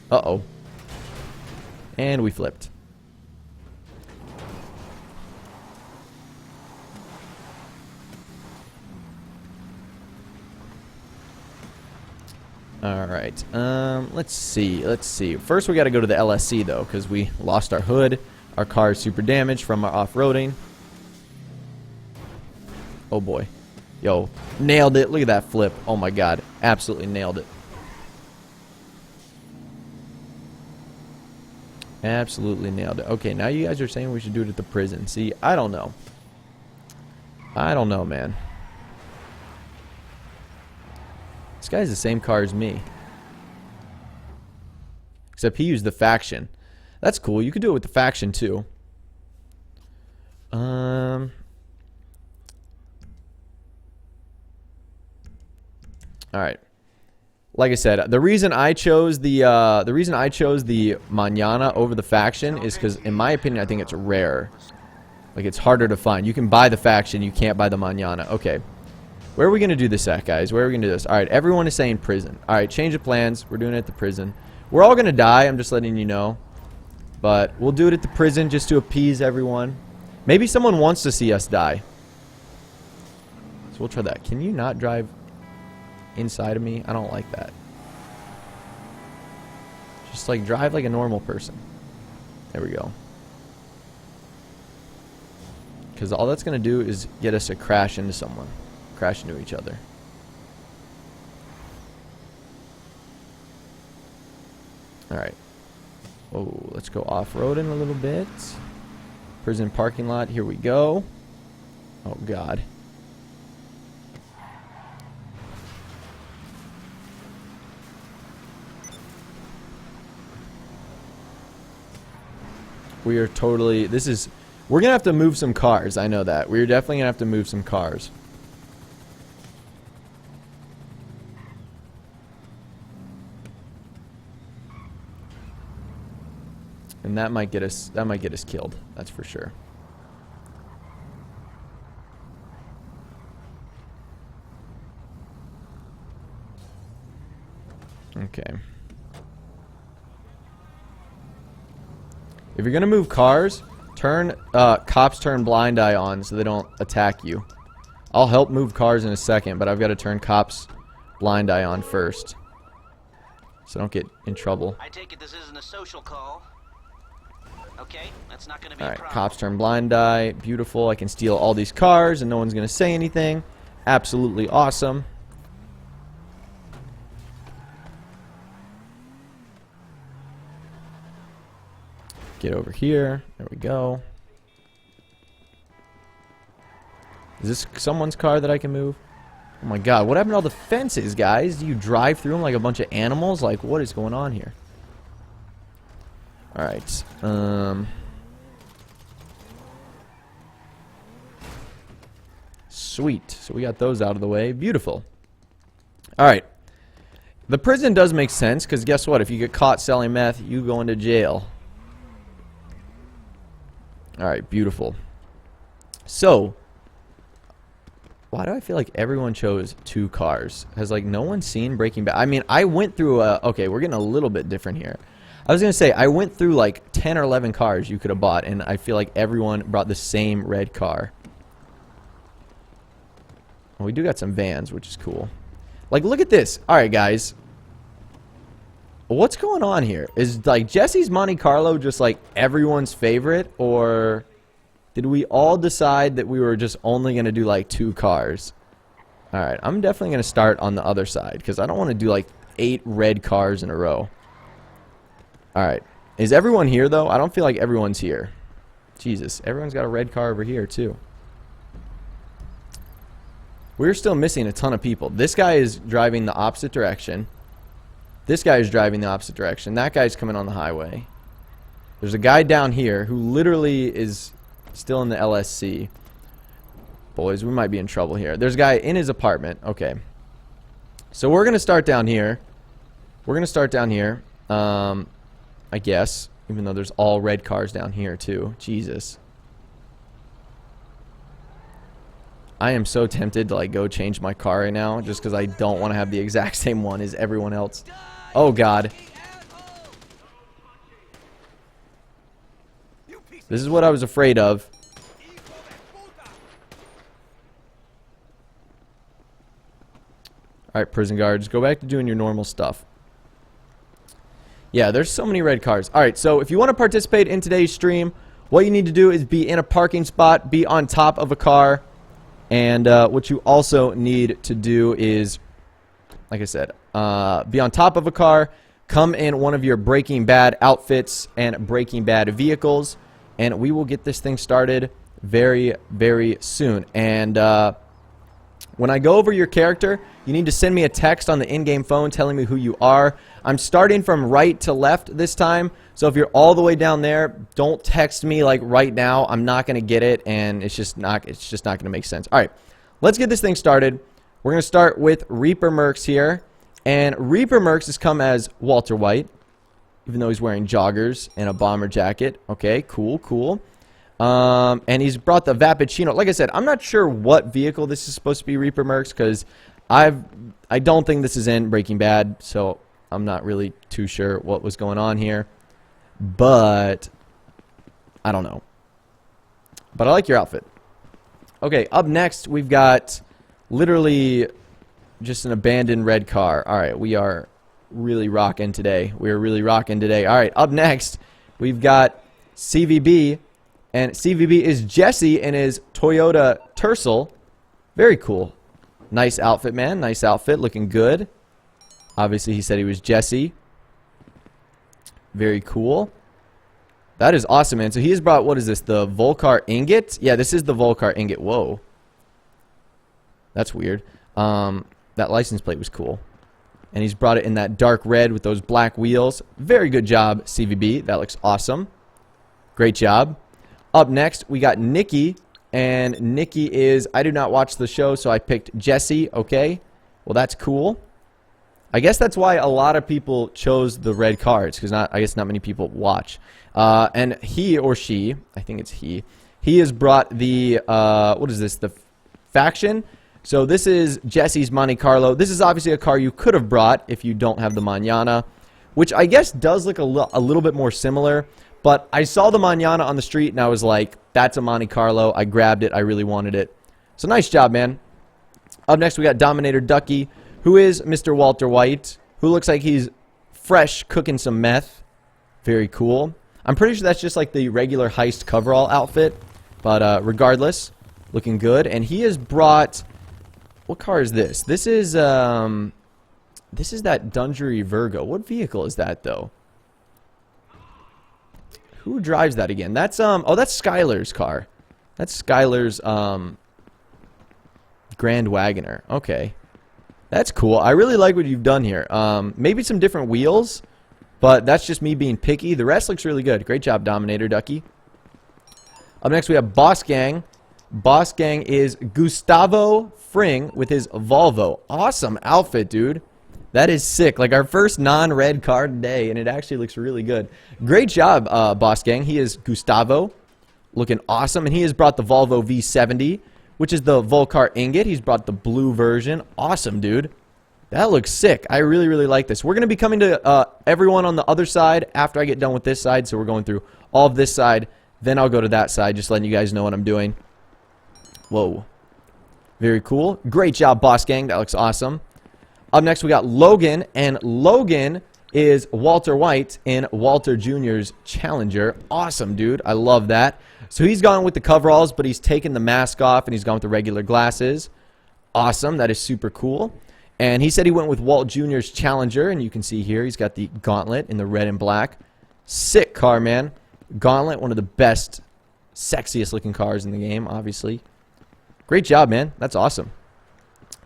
uh-oh. And we flipped. Alright, let's see. First we gotta go to the LSC, though, because we lost our hood. Our car is super damaged from our off-roading. Oh boy. Yo, nailed it. Look at that flip. Oh my god. Absolutely nailed it. Absolutely nailed it. Okay, now you guys are saying we should do it at the prison. See, I don't know. I don't know, man. This guy's the same car as me. Except he used the faction. That's cool. You could do it with the faction, too. Alright. Like I said, the reason I chose the Mañana over the faction is because, in my opinion, I think it's rare. Like, it's harder to find. You can buy the faction, you can't buy the Mañana. Okay. Where are we going to do this at, guys? Where are we going to do this? Alright, everyone is saying prison. Alright, change of plans. We're doing it at the prison. We're all going to die, I'm just letting you know. But we'll do it at the prison just to appease everyone. Maybe someone wants to see us die. So we'll try that. Can you not drive inside of me? I don't like that. Just like drive like a normal person. There we go. Because all that's going to do is get us to crash into someone. Crash into each other. Alright. Oh, let's go off-roading a little bit. Prison parking lot. Here we go. Oh, God. We are totally... We're going to have to move some cars. I know that. We're definitely going to have to move some cars. And that might get us killed. That's for sure. Okay. If you're gonna move cars, cops turn blind eye on so they don't attack you. I'll help move cars in a second, but I've got to turn cops blind eye on first, so don't get in trouble. I take it this isn't a social call. Okay, that's not gonna be a Alright, problem. cops turn blind eye. Beautiful. I can steal all these cars and no one's gonna say anything. Absolutely awesome. Get over here. There we go. Is this someone's car that I can move? Oh my god, what happened to all the fences, guys? Do you drive through them like a bunch of animals? Like, what is going on here? Alright. Sweet. So we got those out of the way. Beautiful. Alright. The prison does make sense, because guess what? If you get caught selling meth, you go into jail. Alright, beautiful. So, why do I feel like everyone chose 2 cars? Has, like, no one seen Breaking Bad? I mean, I went through okay, we're getting a little bit different here. I was going to say, I went through, like, 10 or 11 cars you could have bought, and I feel like everyone brought the same red car. Well, we do got some vans, which is cool. Like, look at this. Alright, guys. What's going on here? Is, like, Jesse's Monte Carlo just, like, everyone's favorite? Or did we all decide that we were just only going to do, like, 2 cars? Alright, I'm definitely going to start on the other side, because I don't want to do, like, 8 red cars in a row. Alright. Is everyone here, though? I don't feel like everyone's here. Jesus, everyone's got a red car over here, too. We're still missing a ton of people. This guy is driving the opposite direction. This guy is driving the opposite direction. That guy's coming on the highway. There's a guy down here who literally is still in the LSC. Boys, we might be in trouble here. There's a guy in his apartment. Okay. So we're going to start down here. We're going to start down here. I guess. Even though there's all red cars down here, too. Jesus. I am so tempted to, like, go change my car right now. Just because I don't want to have the exact same one as everyone else. Oh, God. This is what I was afraid of. Alright, prison guards. Go back to doing your normal stuff. Yeah, there's so many red cars. Alright, so if you want to participate in today's stream, what you need to do is be in a parking spot, be on top of a car, and what you also need to do is, like I said, be on top of a car, come in one of your Breaking Bad outfits and Breaking Bad vehicles, and we will get this thing started very, very soon. And when I go over your character, you need to send me a text on the in-game phone telling me who you are. I'm starting from right to left this time, so if you're all the way down there, don't text me like right now. I'm not going to get it, and it's just not going to make sense. All right, let's get this thing started. We're going to start with Reaper Mercs here, and Reaper Mercs has come as Walter White, even though he's wearing joggers and a bomber jacket. Okay, cool, cool. And he's brought the Vappuccino. Like I said, I'm not sure what vehicle this is supposed to be Reaper Mercs, because I don't think this is in Breaking Bad, so I'm not really too sure what was going on here. But I don't know. But I like your outfit. Okay, up next we've got literally just an abandoned red car. Alright, we are really rocking today. We are really rocking today. Alright, up next we've got CVB. And CVB is Jesse in his Toyota Tercel. Very cool. Nice outfit, man. Nice outfit. Looking good. Obviously, he said he was Jesse. Very cool. That is awesome, man. So he has brought, what is this? The Volcar ingot? Yeah, this is the Volcar ingot. Whoa. That's weird. That license plate was cool. And he's brought it in that dark red with those black wheels. Very good job, CVB. That looks awesome. Great job. Up next, we got Nikki. And Nikki is, I do not watch the show, so I picked Jesse. Okay. Well, that's cool. I guess that's why a lot of people chose the red cards, because I guess not many people watch. And he or she, I think it's he has brought the, what is this, the faction. So this is Jesse's Monte Carlo. This is obviously a car you could have brought if you don't have the Mañana, which I guess does look a little bit more similar. But I saw the Mañana on the street, and I was like, that's a Monte Carlo. I grabbed it. I really wanted it. So nice job, man. Up next, we got Dominator Ducky, who is Mr. Walter White, who looks like he's fresh cooking some meth. Very cool. I'm pretty sure that's just like the regular heist coverall outfit. But regardless, looking good. And he has brought... What car is this? This is that Dungery Virgo. What vehicle is that, though? Who drives that again? That's oh, that's Skylar's car. That's Skylar's Grand Wagoner. Okay. That's cool. I really like what you've done here. Maybe some different wheels, but that's just me being picky. The rest looks really good. Great job, Dominator Ducky. Up next, we have Boss Gang. Boss Gang is Gustavo Fring with his Volvo. Awesome outfit, dude. That is sick. Like our first non-red card today, and it actually looks really good. Great job, Boss Gang. He is Gustavo. Looking awesome. And he has brought the Volvo V70, which is the Volcar ingot. He's brought the blue version. Awesome, dude. That looks sick. I really, really like this. We're going to be coming to everyone on the other side after I get done with this side. So we're going through all of this side. Then I'll go to that side, just letting you guys know what I'm doing. Whoa. Very cool. Great job, Boss Gang. That looks awesome. Up next, we got Logan. And Logan is Walter White in Walter Jr.'s Challenger. Awesome, dude. I love that. So he's gone with the coveralls, but he's taken the mask off, and he's gone with the regular glasses. Awesome. That is super cool. And he said he went with Walt Jr.'s Challenger, and you can see here he's got the Gauntlet in the red and black. Sick car, man. Gauntlet, one of the best, sexiest looking cars in the game, obviously. Great job, man. That's awesome.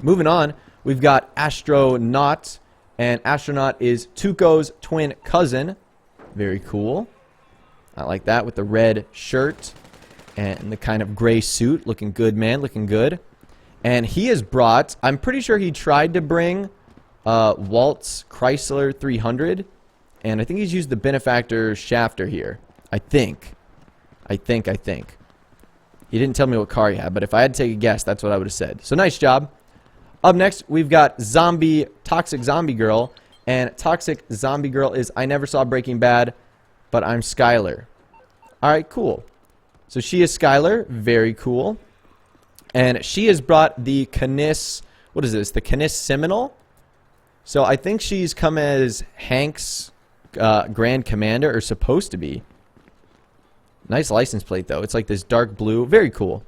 Moving on, we've got Astronaut, and Astronaut is Tuco's twin cousin. Very cool. I like that with the red shirt and the kind of gray suit. Looking good, man. Looking good. And he has brought, I'm pretty sure he tried to bring Walt's Chrysler 300. And I think he's used the Benefactor shafter here. I think. He didn't tell me what car he had, but if I had to take a guess, that's what I would have said. So nice job. Up next, we've got Toxic Zombie Girl. And Toxic Zombie Girl is, I never saw Breaking Bad, but I'm Skylar. Alright, cool. So she is Skylar. Very cool. And she has brought the Canis, what is this? The Canis Seminole. So I think she's come as Hank's Grand Commander, or supposed to be. Nice license plate, though. It's like this dark blue. Very cool.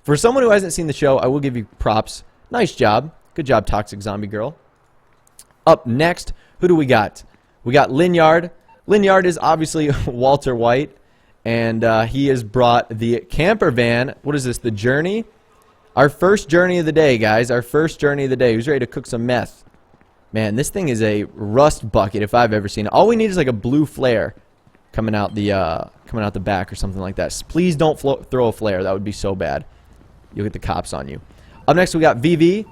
For someone who hasn't seen the show, I will give you props. Nice job. Good job, Toxic Zombie Girl. Up next, who do we got? We got Linyard. Linyard is obviously Walter White. And he has brought the camper van. What is this? The Journey? Our first journey of the day, guys. Our first journey of the day. Who's ready to cook some meth? Man, this thing is a rust bucket if I've ever seen it. All we need is like a blue flare coming out the back or something like that. Please don't throw a flare. That would be so bad. You'll get the cops on you. Up next, we got VV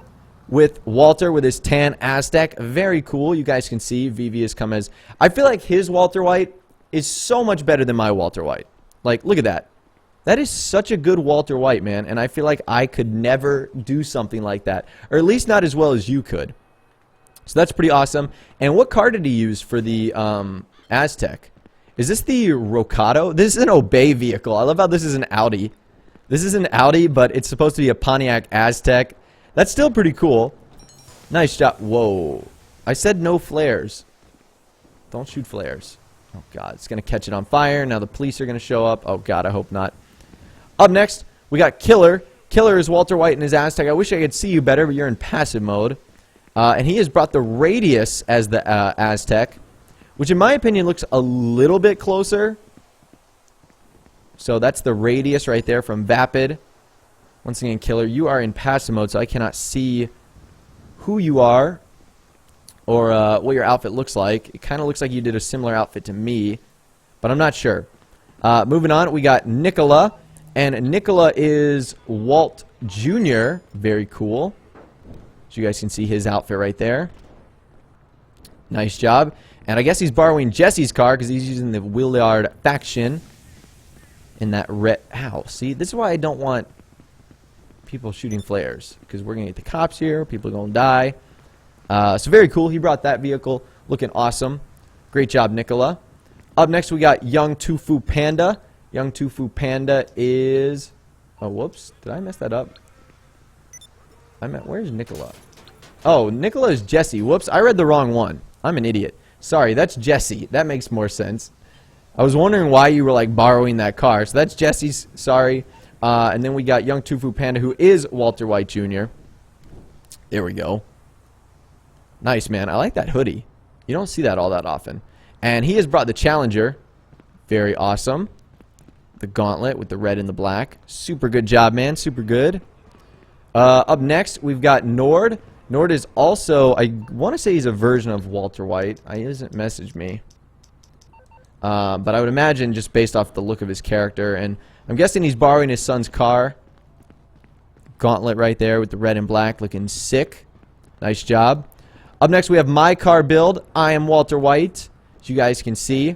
with Walter with his tan Aztec. Very cool. You guys can see VV has come as... I feel like his Walter White is so much better than my Walter White. Like, look at that. That is such a good Walter White, man. And I feel like I could never do something like that. Or at least not as well as you could. So that's pretty awesome. And what car did he use for the Aztec? Is this the Rocado? This is an Obey vehicle. I love how this is an Audi. This is an Audi, but it's supposed to be a Pontiac Aztec. That's still pretty cool. Nice job. Whoa. I said no flares. Don't shoot flares. Oh, God. It's going to catch it on fire. Now the police are going to show up. Oh, God. I hope not. Up next, we got Killer. Killer is Walter White in his Aztec. I wish I could see you better, but you're in passive mode. And he has brought the Radius as the Aztec, which in my opinion looks a little bit closer. So that's the Radius right there from Vapid. Once again, Killer, you are in passive mode, so I cannot see who you are or what your outfit looks like. It kind of looks like you did a similar outfit to me, but I'm not sure. Moving on, we got Nicola. And Nicola is Walt Jr. Very cool. So you guys can see his outfit right there. Nice job. And I guess he's borrowing Jesse's car because he's using the Willard faction in that red... Ow, see? This is why I don't want people shooting flares. Because we're going to get the cops here. People are going to die. So very cool. He brought that vehicle looking awesome. Great job, Nicola. Up next, we got Young Tofu Panda. Young Tofu Panda is... Oh, whoops. Did I mess that up? Where's Nicola? Oh, Nicola is Jesse. Whoops, I read the wrong one. I'm an idiot. Sorry, that's Jesse. That makes more sense. I was wondering why you were, like, borrowing that car. So that's Jesse's. Sorry. And then we got Young Tofu Panda, who is Walter White Jr. There we go. Nice, man. I like that hoodie. You don't see that all that often. And he has brought the Challenger. Very awesome. The gauntlet with the red and the black. Super good job, man. Super good. Up next, we've got Nord. Nord is also, I want to say he's a version of Walter White. He hasn't messaged me. But I would imagine just based off the look of his character. And I'm guessing he's borrowing his son's car. Gauntlet right there with the red and black. Looking sick. Nice job. Up next, we have my car build. I am Walter White. As you guys can see.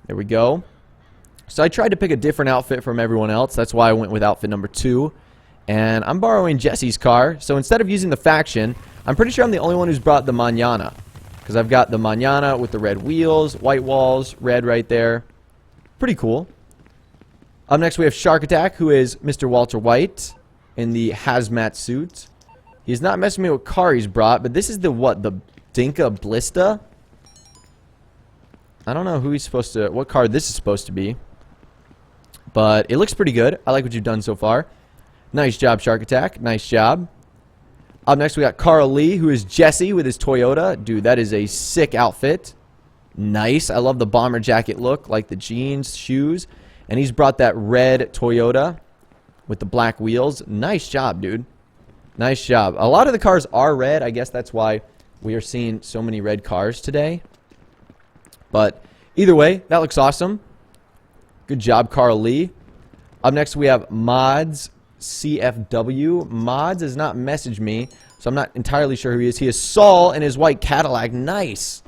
There we go. So I tried to pick a different outfit from everyone else. That's why I went with outfit number 2. And I'm borrowing Jesse's car. So instead of using the faction, I'm pretty sure I'm the only one who's brought the Mañana. Because I've got the Mañana with the red wheels, white walls, red right there. Pretty cool. Up next we have Shark Attack, who is Mr. Walter White in the hazmat suit. He's not messing me with what car he's brought, but this is the what? The Dinka Blista? I don't know who he's supposed to... what car this is supposed to be. But it looks pretty good. I like what you've done so far. Nice job, Shark Attack. Nice job. Up next, we got Carl Lee, who is Jesse with his Toyota. Dude, that is a sick outfit. Nice. I love the bomber jacket look, like the jeans, shoes. And he's brought that red Toyota with the black wheels. Nice job, dude. Nice job. A lot of the cars are red. I guess that's why we are seeing so many red cars today. But either way, that looks awesome. Good job, Carl Lee. Up next, we have Mods CFW. Mods has not messaged me, so I'm not entirely sure who he is. He is Saul in his white Cadillac. Nice.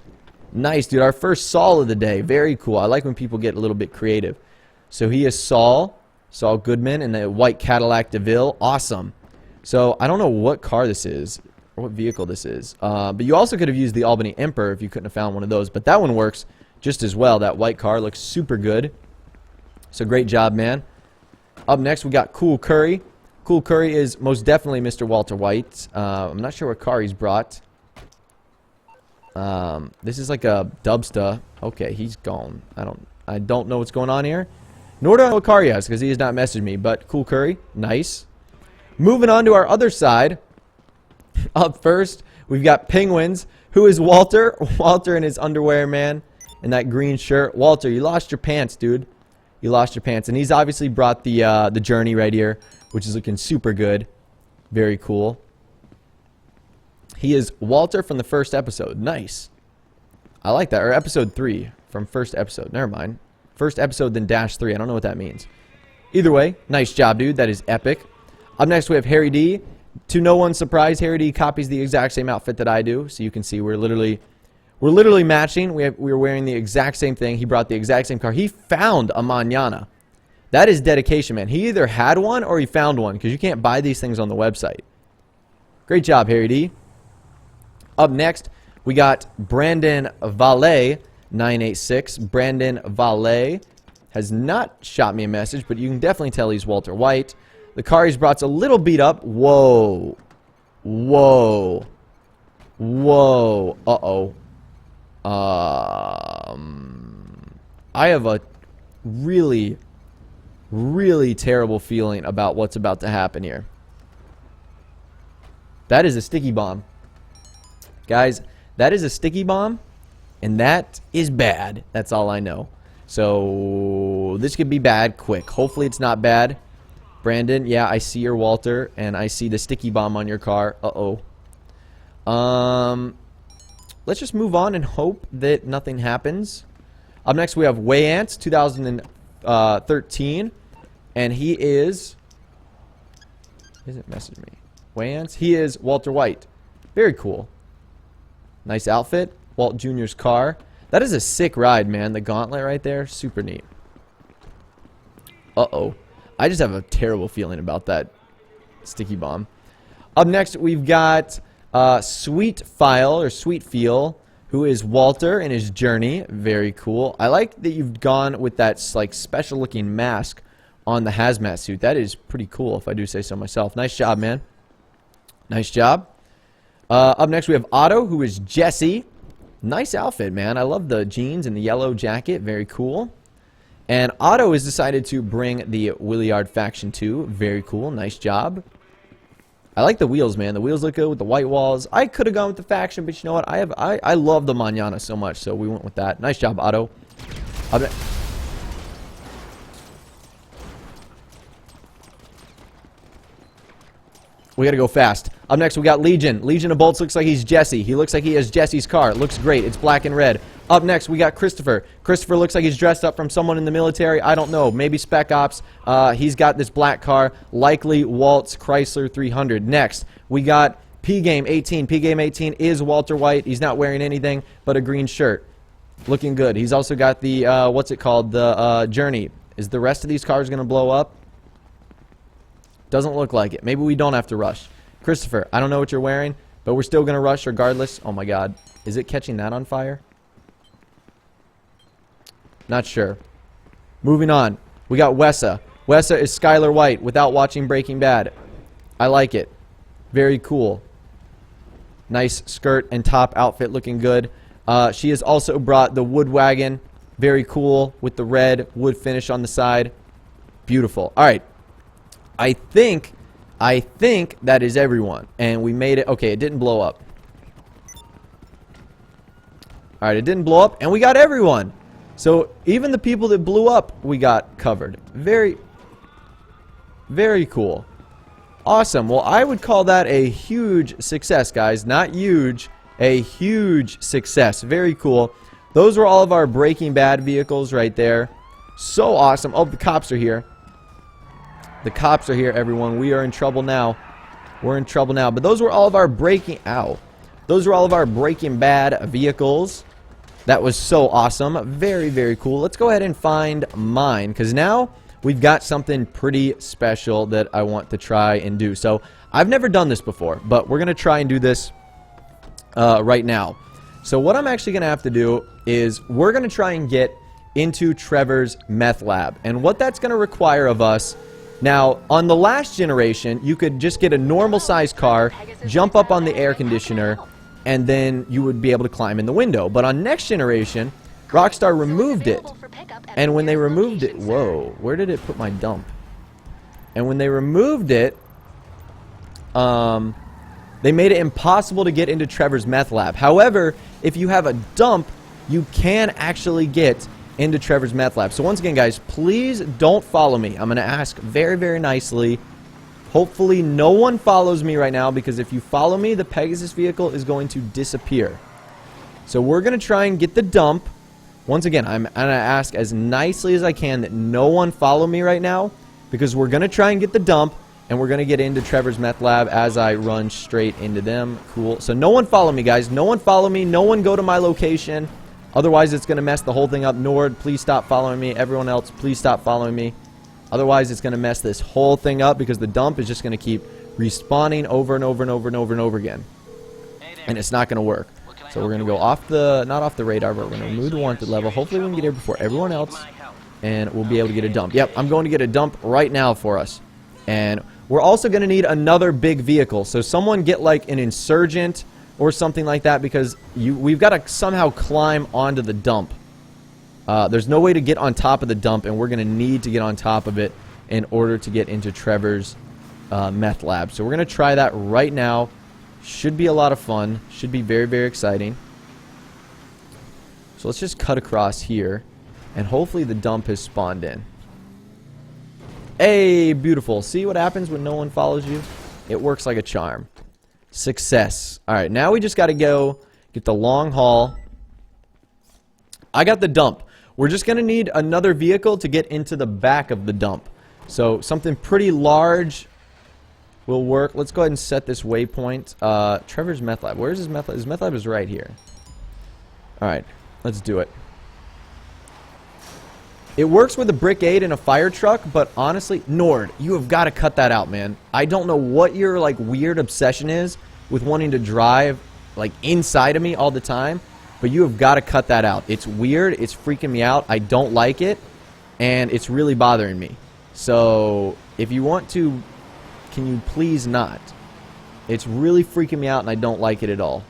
Nice, dude. Our first Saul of the day. Very cool. I like when people get a little bit creative. So he is Saul Goodman in the white Cadillac DeVille. Awesome. So I don't know what car this is or what vehicle this is. But you also could have used the Albany Emperor if you couldn't have found one of those. But that one works just as well. That white car looks super good. So great job, man. Up next, we got Cool Curry. Cool Curry is most definitely Mr. Walter White. I'm not sure what car he's brought. This is like a Dubsta. Okay, he's gone. I don't know what's going on here. Nor do I know what car he has because he has not messaged me. But Cool Curry, nice. Moving on to our other side. Up first, we've got Penguins. Who is Walter? Walter in his underwear, man. In that green shirt. Walter, you lost your pants, dude. You lost your pants. And he's obviously brought the journey right here, which is looking super good. Very cool. He is Walter from the first episode. Nice. I like that. Or episode 3 from first episode. Never mind. First episode, then -3. I don't know what that means. Either way, nice job, dude. That is epic. Up next, we have Harry D. To no one's surprise, Harry D copies the exact same outfit that I do. So you can see we're literally matching. We're wearing the exact same thing. He brought the exact same car. He found a Mañana. That is dedication, man. He either had one or he found one because you can't buy these things on the website. Great job, Harry D. Up next, we got Brandon Valet 986. Brandon Valet has not shot me a message, but you can definitely tell he's Walter White. The car he's brought's a little beat up. Whoa. Whoa. Whoa. Uh-oh. I have a really, really terrible feeling about what's about to happen here. That is a sticky bomb. Guys, that is a sticky bomb, and that is bad. That's all I know. So, this could be bad quick. Hopefully it's not bad. Brandon, yeah, I see your Walter, and I see the sticky bomb on your car. Uh-oh. Let's just move on and hope that nothing happens. Up next, we have Way Ants 2000 13. And he is... He doesn't message me. Wayans? He is Walter White. Very cool. Nice outfit. Walt Jr.'s car. That is a sick ride, man. The gauntlet right there. Super neat. Uh-oh. I just have a terrible feeling about that sticky bomb. Up next, we've got Sweet File, or Sweet Feel, who is Walter in his journey. Very cool. I like that you've gone with that, like, special-looking mask on the hazmat suit. That is pretty cool, if I do say so myself. Nice job, man. Nice job. Up next, we have Otto, who is Jesse. Nice outfit, man. I love the jeans and the yellow jacket. Very cool. And Otto has decided to bring the Williard faction too. Very cool. Nice job. I like the wheels, man. The wheels look good with the white walls. I could have gone with the faction, but you know what? I love the Manana so much, so we went with that. Nice job, Otto. We gotta go fast. Up next, we got Legion. Legion of Bolts looks like he's Jesse. He looks like he has Jesse's car. It looks great. It's black and red. Up next, we got Christopher. Christopher looks like he's dressed up from someone in the military. I don't know. Maybe Spec Ops. He's got this black car. Likely Walt's Chrysler 300. Next, we got P-Game 18. P-Game 18 is Walter White. He's not wearing anything but a green shirt. Looking good. He's also got the, what's it called? The Journey. Is the rest of these cars going to blow up? Doesn't look like it. Maybe we don't have to rush. Christopher, I don't know what you're wearing, but we're still going to rush regardless. Oh my god. Is it catching that on fire? Not sure. Moving on. We got Wessa. Wessa is Skylar White without watching Breaking Bad. I like it. Very cool. Nice skirt and top outfit looking good. She has also brought the wood wagon. Very cool with the red wood finish on the side. Beautiful. Alright. I think that is everyone. And we made it. Okay, it didn't blow up. Alright, it didn't blow up. And we got everyone. So, even the people that blew up, we got covered. Very, very cool. Awesome. Well, I would call that a huge success, guys. Not huge. A huge success. Very cool. Those were all of our Breaking Bad vehicles right there. So awesome. Oh, the cops are here. The cops are here, everyone. We are in trouble now. We're in trouble now. But those were all of our Breaking... Ow. Those were all of our Breaking Bad vehicles. That was so awesome. Very, very cool. Let's go ahead and find mine. Because now we've got something pretty special that I want to try and do. So, I've never done this before. But we're going to try and do this right now. So, what I'm actually going to have to do is we're going to try and get into Trevor's meth lab. And what that's going to require of us... Now, on the last generation, you could just get a normal size car, jump up on the air conditioner, and then you would be able to climb in the window. But on next generation, Rockstar removed it. And when they removed it... Whoa, where did it put my dump? And when they removed it, they made it impossible to get into Trevor's meth lab. However, if you have a dump, you can actually get into Trevor's meth lab. So once again, guys, please don't follow me. I'm going to ask very, very nicely. Hopefully no one follows me right now, because if you follow me, the Pegasus vehicle is going to disappear. So we're going to try and get the dump. Once again, I'm going to ask as nicely as I can that no one follow me right now, because we're going to try and get the dump, and we're going to get into Trevor's meth lab as I run straight into them. Cool. So no one follow me, guys. No one follow me. No one go to my location. Otherwise, it's going to mess the whole thing up. Nord, please stop following me. Everyone else, please stop following me. Otherwise, it's going to mess this whole thing up, because the dump is just going to keep respawning over and over and over and over and over again. And it's not going to work. So we're going to go off the, not off the radar, but we're going to remove the wanted level. Hopefully we can get here before everyone else, and we'll be able to get a dump. Yep, I'm going to get a dump right now for us. And we're also going to need another big vehicle. So someone get like an insurgent or something like that, because we've got to somehow climb onto the dump. There's no way to get on top of the dump, and we're going to need to get on top of it in order to get into Trevor's meth lab. So we're going to try that right now. Should be a lot of fun. Should be very, very exciting. So let's just cut across here, and hopefully the dump has spawned in. Hey, beautiful. See what happens when no one follows you? It works like a charm. Success. Alright, now we just got to go get the long haul. I got the dump. we're just going to need another vehicle to get into the back of the dump. So something pretty large will work. Let's go ahead and set this waypoint. Trevor's Meth Lab. Where's his Meth Lab? His Meth Lab is right here. Alright, let's do it. It works with a Brickade and a fire truck, but honestly, Nord, you have got to cut that out, man. I don't know what your, like, weird obsession is with wanting to drive, like, inside of me all the time, but you have got to cut that out. It's weird. It's freaking me out. I don't like it, and it's really bothering me. So, if you want to, can you please not? It's really freaking me out, and I don't like it at all.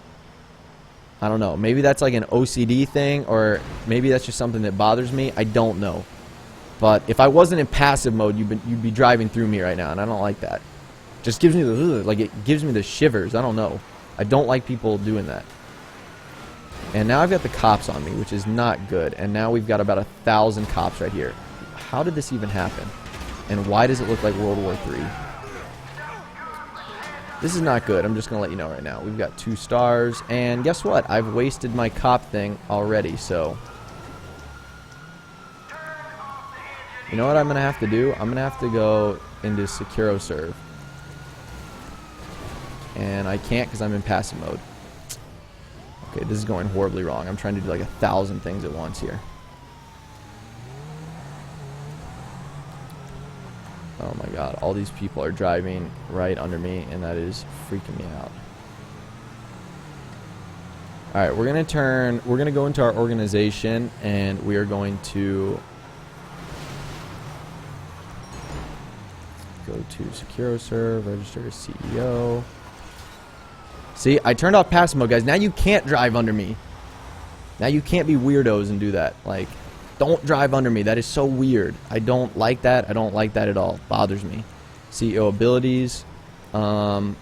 I don't know. Maybe that's like an OCD thing, or maybe that's just something that bothers me. I don't know. But if I wasn't in passive mode, you'd be driving through me right now, and I don't like that. Just gives me the, like, it gives me the shivers. I don't know. I don't like people doing that. And now I've got the cops on me, which is not good. And now we've got about 1,000 cops right here. How did this even happen? And why does it look like World War III? This is not good. I'm just going to let you know right now. We've got 2 stars. And guess what? I've wasted my cop thing already, so. You know what I'm going to have to do? I'm going to have to go into SecuroServe. And I can't because I'm in passive mode. Okay, this is going horribly wrong. I'm trying to do like 1,000 things at once here. Oh my god, all these people are driving right under me, and that is freaking me out. Alright, we're going to go into our organization, and we are going to go to SecuroServe, register as CEO. See, I turned off passive mode, guys. Now you can't drive under me. Now you can't be weirdos and do that. Like, don't drive under me. That is so weird. I don't like that. I don't like that at all. It bothers me. CEO abilities. Brandon,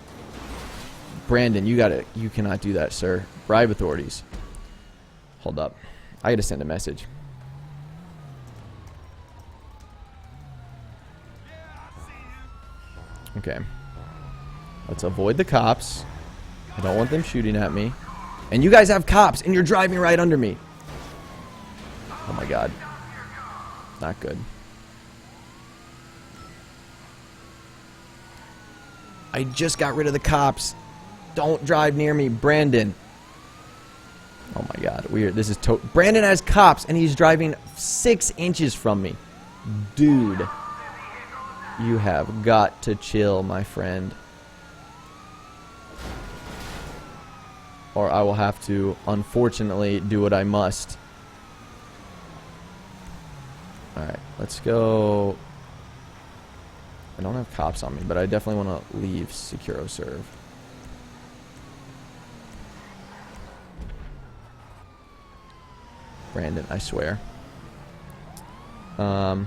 you cannot do that, sir. Bribe authorities. Hold up. I gotta send a message. Okay. Let's avoid the cops. I don't want them shooting at me. And you guys have cops, and you're driving right under me. Oh my god. Not good. I just got rid of the cops. Don't drive near me, Brandon. Oh my god. Weird. This is Brandon has cops, and he's driving 6 inches from me. Dude. You have got to chill, my friend. Or I will have to, unfortunately, do what I must. Alright, let's go. I don't have cops on me, but I definitely want to leave SecuroServe. Brandon, I swear. Oh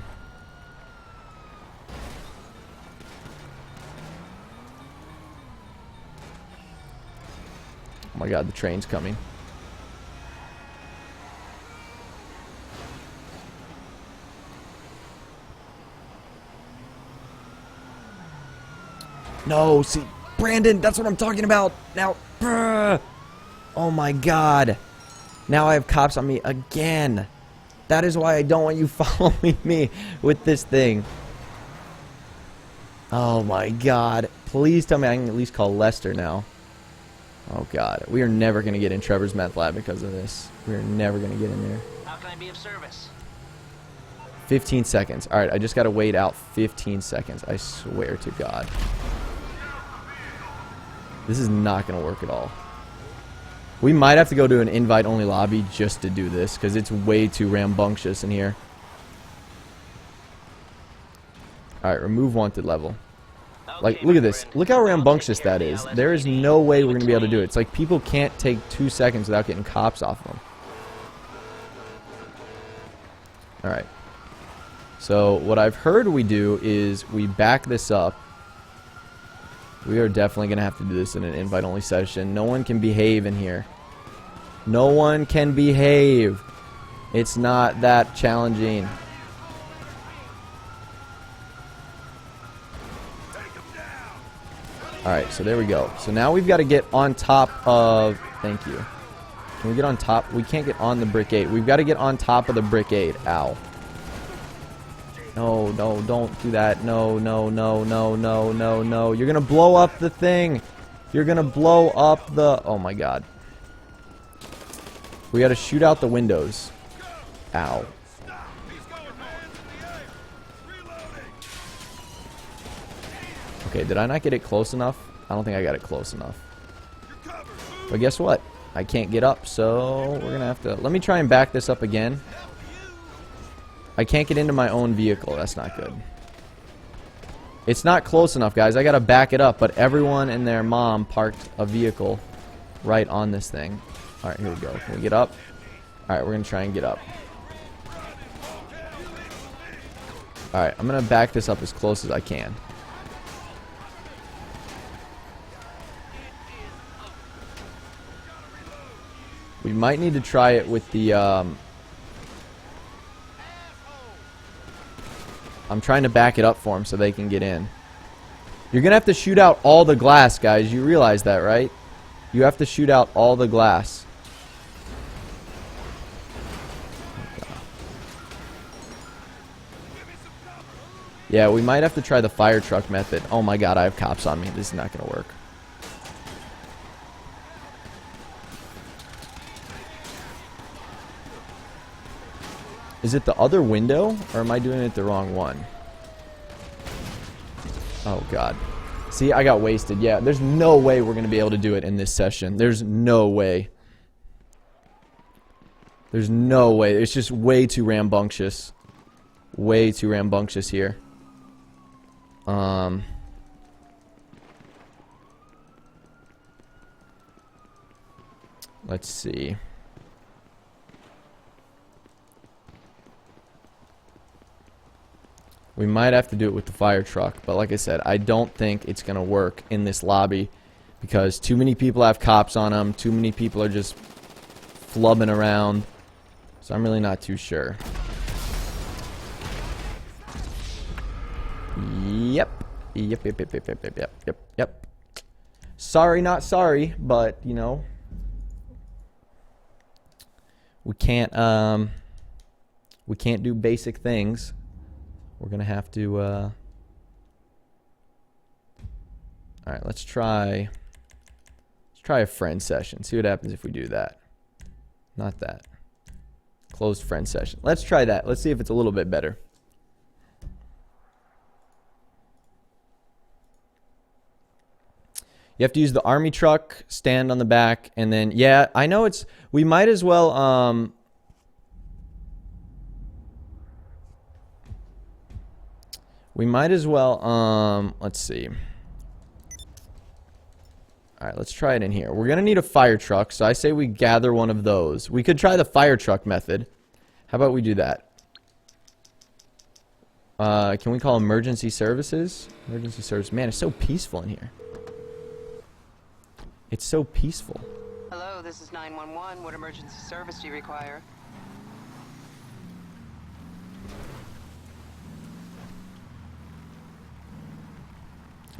my god, the train's coming. No, see, Brandon, that's what I'm talking about. Now, oh my god. Now I have cops on me again. That is why I don't want you following me with this thing. Oh my god. Please tell me I can at least call Lester now. Oh god. We are never going to get in Trevor's Meth Lab because of this. We are never going to get in there. How can I be of service? 15 seconds. Alright, I just got to wait out 15 seconds. I swear to god. This is not going to work at all. We might have to go to an invite-only lobby just to do this, because it's way too rambunctious in here. Alright, remove wanted level. Like, look at this. Look how rambunctious that is. There is no way we're going to be able to do it. It's like people can't take 2 seconds without getting cops off them. Alright. So, what I've heard we do is we back this up. We are definitely going to have to do this in an invite-only session. No one can behave in here. No one can behave. It's not that challenging. Alright, so there we go. So now we've got to get on top of... Thank you. Can we get on top? We can't get on the brickade. We've got to get on top of the brickade. Ow. No, no, don't do that. No, no, no, no, no, no, no. You're going to blow up the thing. You're going to blow up the... Oh, my God. We got to shoot out the windows. Ow. Okay, did I not get it close enough? I don't think I got it close enough. But guess what? I can't get up, so we're going to have to... Let me try and back this up again. I can't get into my own vehicle. That's not good. It's not close enough, guys. I got to back it up, but everyone and their mom parked a vehicle right on this thing. All right, here we go. Can we get up? All right, we're going to try and get up. All right, I'm going to back this up as close as I can. We might need to try it with the, I'm trying to back it up for them so they can get in. You're going to have to shoot out all the glass, guys. You realize that, right? You have to shoot out all the glass. Yeah, we might have to try the fire truck method. Oh my God, I have cops on me. This is not going to work. Is it the other window, or am I doing it the wrong one? Oh, God. See, I got wasted. Yeah, there's no way we're going to be able to do it in this session. There's no way. There's no way. It's just way too rambunctious. Way too rambunctious here. Let's see. We might have to do it with the fire truck, but like I said, I don't think it's going to work in this lobby because too many people have cops on them, too many people are just flubbing around, so I'm really not too sure. Yep. Sorry, not sorry, but, you know, we can't do basic things. We're going to have to, alright, let's try a friend session. See what happens if we do that. Not that. Closed friend session. Let's try that. Let's see if it's a little bit better. You have to use the army truck, stand on the back, and then, yeah, I know it's, we might as well, let's see. Alright, let's try it in here. We're going to need a fire truck, so I say we gather one of those. We could try the fire truck method. How about we do that? Can we call emergency services? Emergency service. Man, it's so peaceful in here. It's so peaceful. Hello, this is 911. What emergency service do you require?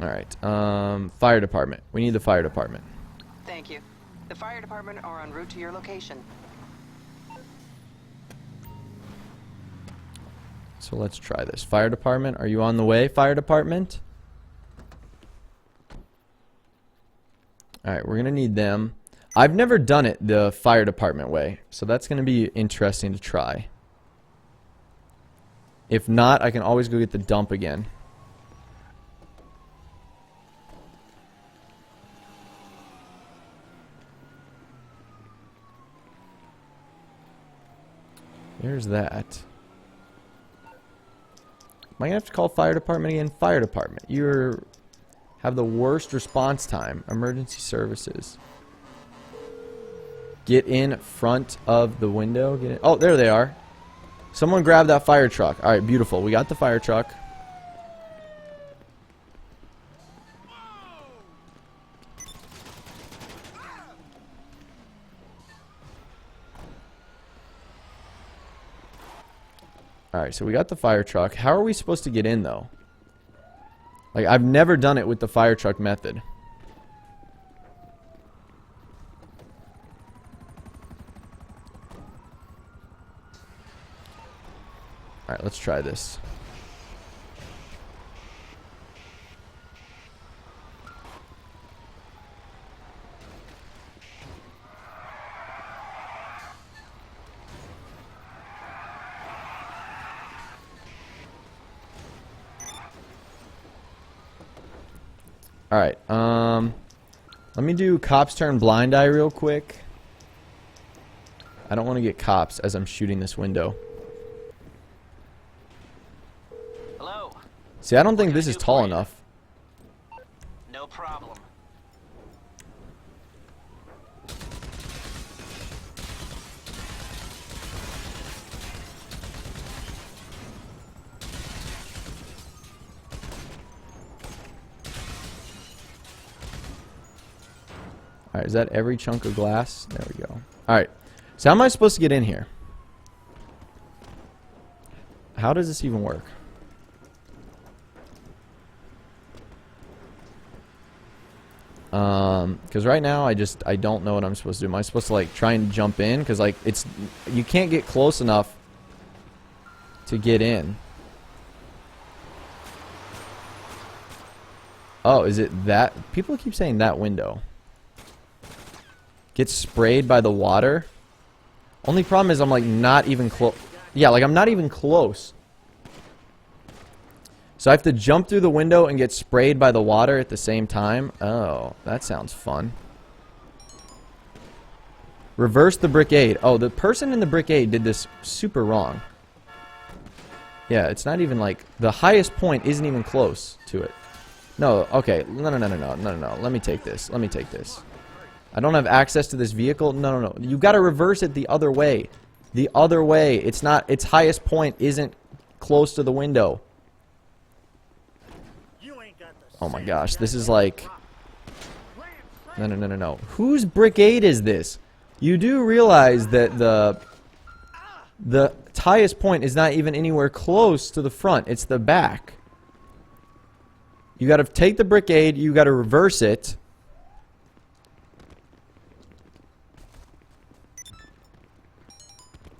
Alright, fire department. We need the fire department. Thank you. The fire department are en route to your location. So let's try this. Fire department, are you on the way, fire department? Alright, we're going to need them. I've never done it the fire department way, so that's going to be interesting to try. If not, I can always go get the dump again. There's that. Am I going to have to call fire department again? Fire department. You have the worst response time. Emergency services. Get in front of the window. Get in. Oh, there they are. Someone grab that fire truck. Alright, beautiful. We got the fire truck. Alright, so we got the fire truck. How are we supposed to get in, though? Like, I've never done it with the fire truck method. Alright, let's try this. Alright, let me do cops turn blind eye real quick. I don't want to get cops as I'm shooting this window. Hello. See, I don't think this is tall enough. No problem. Alright, is that every chunk of glass? There we go. Alright, so how am I supposed to get in here? How does this even work? Because right now I don't know what I'm supposed to do. Am I supposed to like try and jump in? Because like you can't get close enough to get in. Oh, is it that? People keep saying that window. Get sprayed by the water. Only problem is I'm like not even close. Yeah, like I'm not even close. So I have to jump through the window and get sprayed by the water at the same time. Oh, that sounds fun. Reverse the brickade. Oh, the person in the brickade did this super wrong. Yeah, it's not even like the highest point isn't even close to it. No, okay. No. Let me take this. Let me take this. I don't have access to this vehicle. No. You got to reverse it the other way. The other way. It's not. Its highest point isn't close to the window. Oh my gosh, this is like. No. Whose brigade is this? You do realize that the highest point is not even anywhere close to the front. It's the back. You got to take the brigade. You got to reverse it.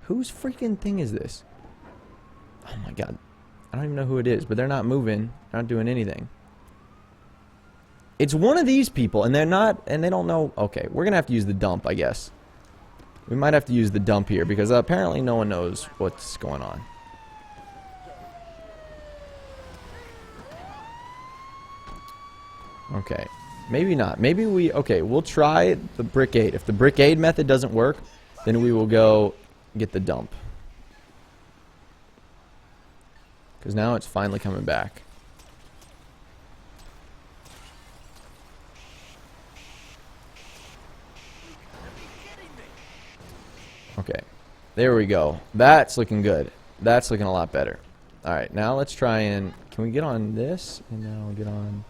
Whose freaking thing is this? Oh my god. I don't even know who it is, but they're not moving. They're not doing anything. It's one of these people, and they're not, and they don't know. Okay, we're going to have to use the dump, I guess. We might have to use the dump here, because apparently no one knows what's going on. Okay. Maybe not. Maybe we... Okay, we'll try the brickade. If the brickade method doesn't work, then we will go get the dump. Because now it's finally coming back. Okay. There we go. That's looking good. That's looking a lot better. Alright, now let's try and... Can we get on this? And now we'll get on...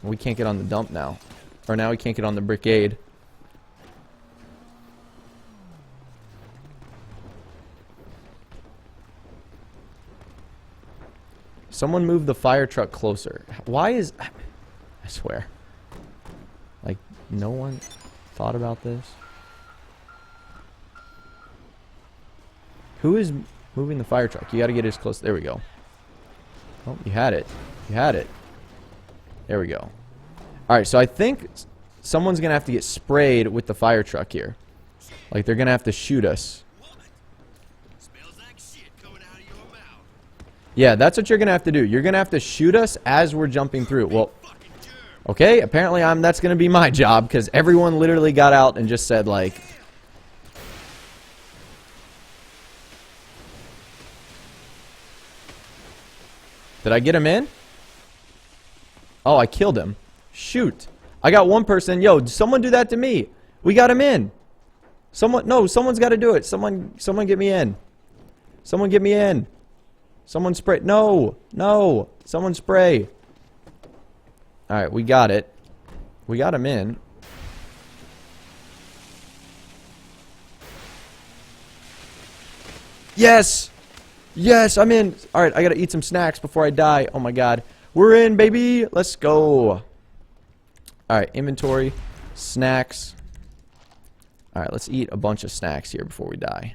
We can't get on the dump now. Or now we can't get on the brickade. Someone move the fire truck closer. Why is... I swear. Like, no one thought about this? Who is moving the fire truck? You gotta get as close... There we go. Oh, you had it. You had it. There we go. Alright, so I think someone's gonna have to get sprayed with the fire truck here. Like, they're gonna have to shoot us. Yeah, that's what you're gonna have to do. You're gonna have to shoot us as we're jumping through. Well, okay, apparently that's gonna be my job, because everyone literally got out and just said, like... Did I get him in? Oh, I killed him. Shoot. I got one person. Yo, someone do that to me. We got him in. Someone's got to do it. Someone get me in. Someone get me in. Someone spray. No. Someone spray. Alright, we got it. We got him in. Yes! Yes, I'm in. Alright, I gotta eat some snacks before I die. Oh my god. We're in, baby. Let's go. Alright, inventory. Snacks. Alright, let's eat a bunch of snacks here before we die.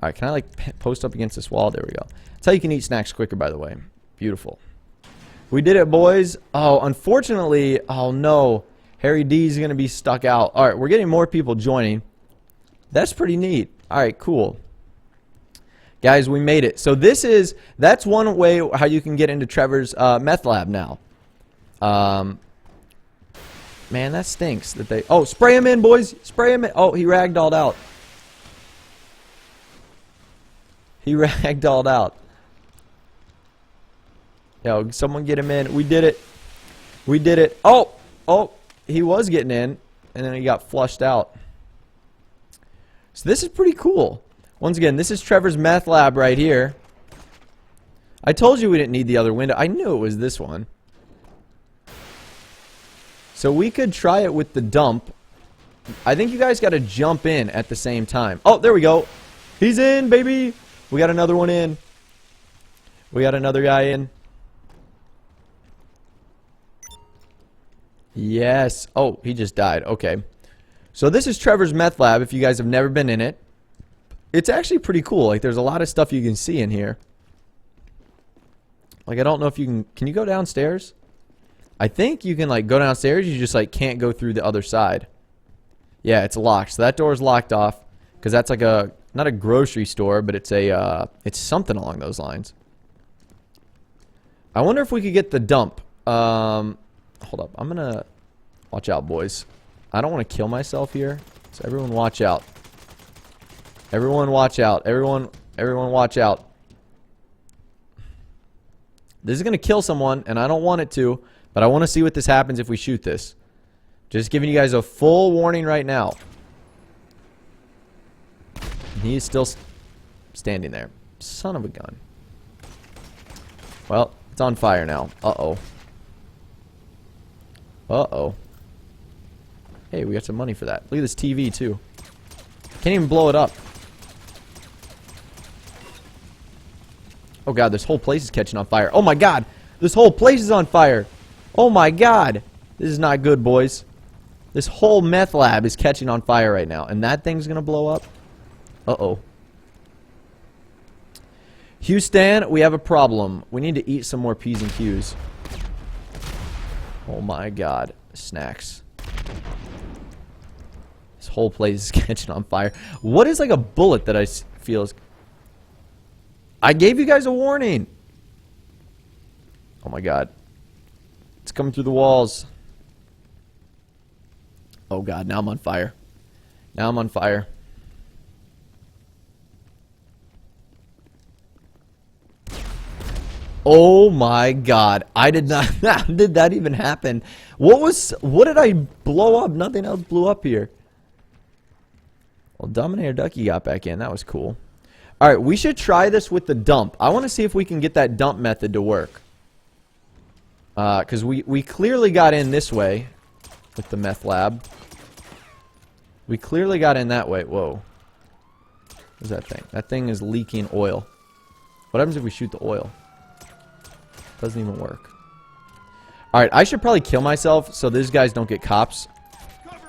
Alright, can I like post up against this wall? There we go. That's how you can eat snacks quicker, by the way. Beautiful. We did it, boys. Oh, unfortunately, oh no. Harry D's going to be stuck out. Alright, we're getting more people joining. That's pretty neat. Alright, cool. Guys, we made it. So that's one way how you can get into Trevor's meth lab now. Man, that stinks that they... Oh, spray him in, boys. Spray him in. Oh, he ragdolled out. He ragdolled out. Yo, someone get him in. We did it. We did it. Oh, he was getting in, and then he got flushed out. So this is pretty cool. Once again, this is Trevor's meth lab right here. I told you we didn't need the other window. I knew it was this one. So we could try it with the dump. I think you guys got to jump in at the same time. Oh, there we go. He's in, baby. We got another one in. We got another guy in. Yes. Oh, he just died. Okay. So this is Trevor's meth lab if you guys have never been in it. It's actually pretty cool. Like, there's a lot of stuff you can see in here. Like, I don't know if you can you go downstairs? I think you can, like, go downstairs. You just, like, can't go through the other side. Yeah, it's locked. So that door's locked off. Because that's like a, not a grocery store, but it's a, it's something along those lines. I wonder if we could get the dump. Hold up. I'm gonna, watch out, boys. I don't want to kill myself here. So everyone watch out. Everyone watch out. Everyone watch out. This is going to kill someone, and I don't want it to, but I want to see what this happens if we shoot this. Just giving you guys a full warning right now. And he is still standing there. Son of a gun. Well, it's on fire now. Uh-oh. Uh-oh. Hey, we got some money for that. Look at this TV, too. Can't even blow it up. Oh god, this whole place is catching on fire. Oh my god! This whole place is on fire! Oh my god! This is not good, boys. This whole meth lab is catching on fire right now. And that thing's gonna blow up? Uh-oh. Houston, we have a problem. We need to eat some more P's and Q's. Oh my god. Snacks. This whole place is catching on fire. What is like a bullet that I feel is... I gave you guys a warning. Oh my god. It's coming through the walls. Oh god, now I'm on fire. Now I'm on fire. Oh my god. I did not... How did that even happen? What did I blow up? Nothing else blew up here. Well, Dominator Ducky got back in. That was cool. Alright, we should try this with the dump. I want to see if we can get that dump method to work. Because we clearly got in this way with the meth lab. We clearly got in that way. Whoa. What's that thing? That thing is leaking oil. What happens if we shoot the oil? Doesn't even work. Alright, I should probably kill myself so these guys don't get cops.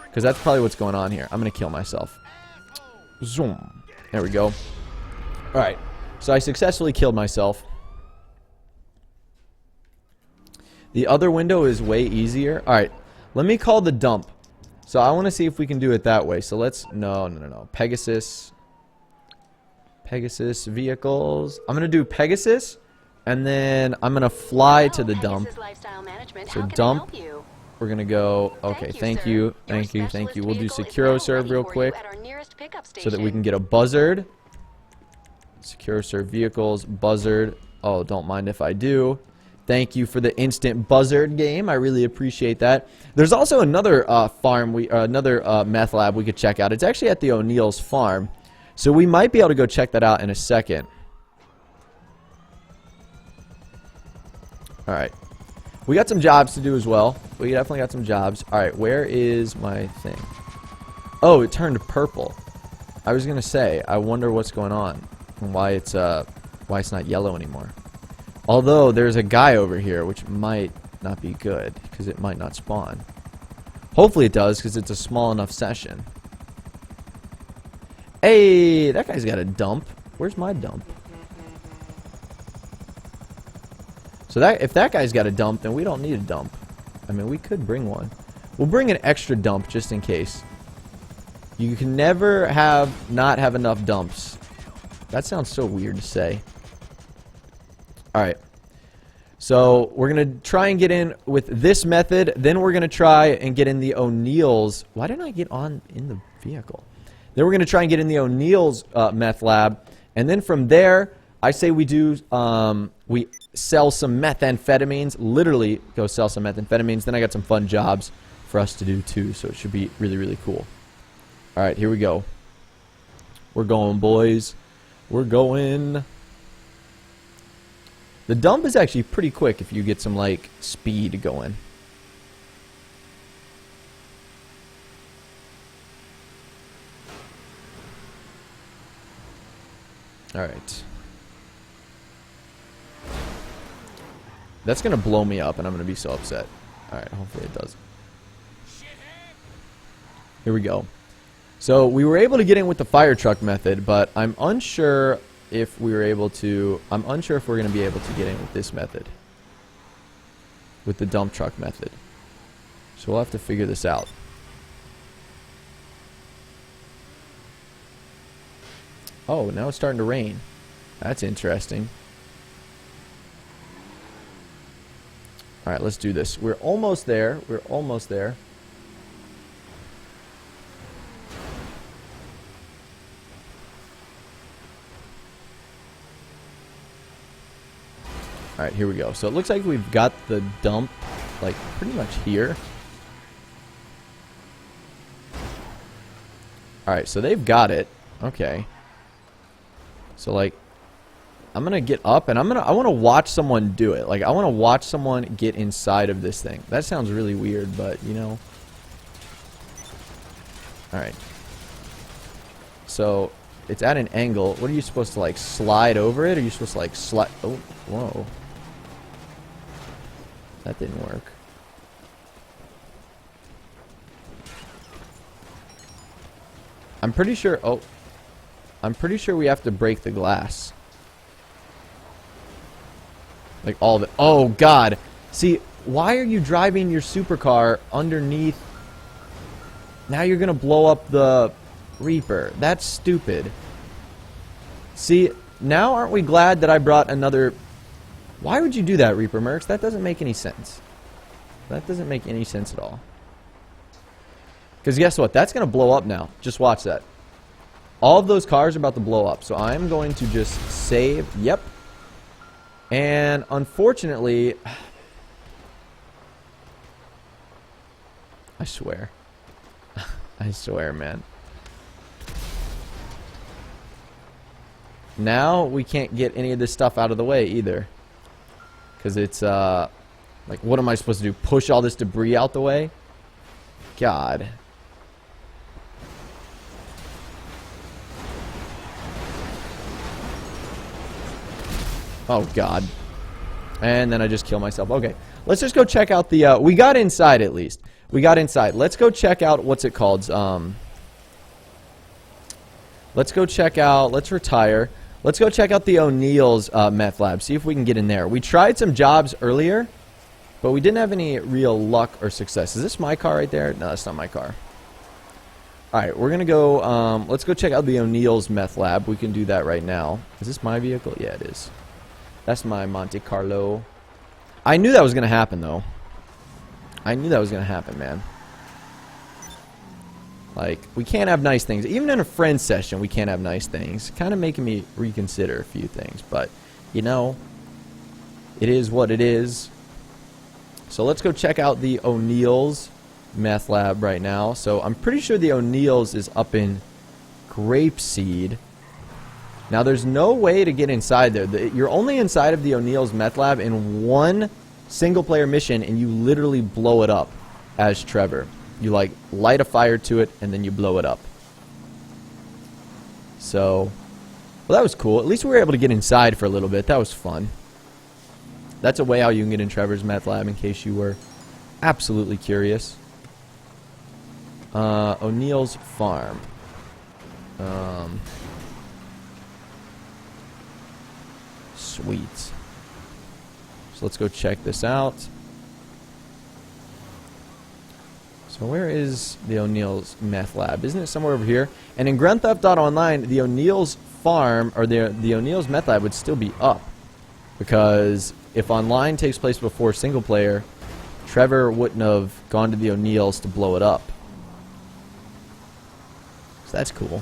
Because that's probably what's going on here. I'm going to kill myself. Zoom. There we go. Alright, so I successfully killed myself. The other window is way easier. Alright, let me call the dump. So I want to see if we can do it that way. So let's... No. Pegasus. Pegasus vehicles. I'm going to do Pegasus. And then I'm going to fly to the dump. So dump. We're going to go... Okay, thank you. Thank you. We'll do Securo Serve real quick. So that we can get a buzzard. Secure Serve vehicles, buzzard. Oh, don't mind if I do. Thank you for the instant buzzard game. I really appreciate that. There's also another farm, another meth lab we could check out. It's actually at the O'Neill's farm. So we might be able to go check that out in a second. Alright. We got some jobs to do as well. We definitely got some jobs. Alright, where is my thing? Oh, it turned purple. I was going to say, I wonder what's going on. And why it's not yellow anymore. Although there's a guy over here which might not be good because it might not spawn. Hopefully it does because it's a small enough session. Hey, that guy's got a dump. Where's my dump? So that if that guy's got a dump, then we don't need a dump. I mean, we could bring one. We'll bring an extra dump just in case. You can never not have enough dumps. That sounds so weird to say. Alright. So we're going to try and get in with this method. Then we're going to try and get in the O'Neill's. Why didn't I get on in the vehicle? Then we're going to try and get in the O'Neill's meth lab. And then from there, I say we do, we sell some methamphetamines. Literally go sell some methamphetamines. Then I got some fun jobs for us to do too. So it should be really, really cool. Alright, here we go. We're going, boys. We're going. The dump is actually pretty quick if you get some, like, speed going. Alright. That's going to blow me up, and I'm going to be so upset. Alright, hopefully it does. Here we go. So, we were able to get in with the fire truck method, but I'm unsure if we were able to... I'm unsure if we're going to be able to get in with this method. With the dump truck method. So, we'll have to figure this out. Oh, now it's starting to rain. That's interesting. Alright, let's do this. We're almost there. We're almost there. Alright, here we go. So it looks like we've got the dump, like, pretty much here. Alright, so they've got it. Okay. So, like, I'm gonna get up and I want to watch someone do it. Like, I want to watch someone get inside of this thing. That sounds really weird, but, you know. Alright. So, it's at an angle. What are you supposed to, like, slide over it? Or are you supposed to, like, slide... Oh, whoa. That didn't work. I'm pretty sure... Oh. I'm pretty sure we have to break the glass. Like, all of it. Oh, God. See, why are you driving your supercar underneath... Now you're going to blow up the Reaper. That's stupid. See, now aren't we glad that I brought another... Why would you do that, Reaper Mercs? That doesn't make any sense. That doesn't make any sense at all. Because guess what? That's going to blow up now. Just watch that. All of those cars are about to blow up. So I'm going to just save. Yep. And unfortunately... I swear. I swear, man. Now we can't get any of this stuff out of the way either. Because it's, like, what am I supposed to do? Push all this debris out the way? God. Oh, God. And then I just kill myself. Okay. Let's just go check out the, we got inside at least. We got inside. Let's go check out, what's it called? Let's go check out, let's retire. Let's go check out the O'Neill's meth lab. See if we can get in there. We tried some jobs earlier, but we didn't have any real luck or success. Is this my car right there? No, that's not my car. Alright, we're going to go, let's go check out the O'Neill's meth lab. We can do that right now. Is this my vehicle? Yeah, it is. That's my Monte Carlo. I knew that was going to happen, though. I knew that was going to happen, man. Like, we can't have nice things. Even in a friend session, we can't have nice things. Kind of making me reconsider a few things. But, you know, it is what it is. So let's go check out the O'Neill's meth lab right now. So I'm pretty sure the O'Neill's is up in Grapeseed. Now, there's no way to get inside there. You're only inside of the O'Neill's meth lab in one single-player mission, and you literally blow it up as Trevor. You, like, light a fire to it, and then you blow it up. So, well, that was cool. At least we were able to get inside for a little bit. That was fun. That's a way how you can get in Trevor's meth lab, in case you were absolutely curious. O'Neill's farm. Sweet. So let's go check this out. So where is the O'Neill's meth lab? Isn't it somewhere over here? And in Grand Theft Auto Online, the O'Neill's farm, or the O'Neill's meth lab would still be up. Because if online takes place before single player, Trevor wouldn't have gone to the O'Neill's to blow it up. So that's cool.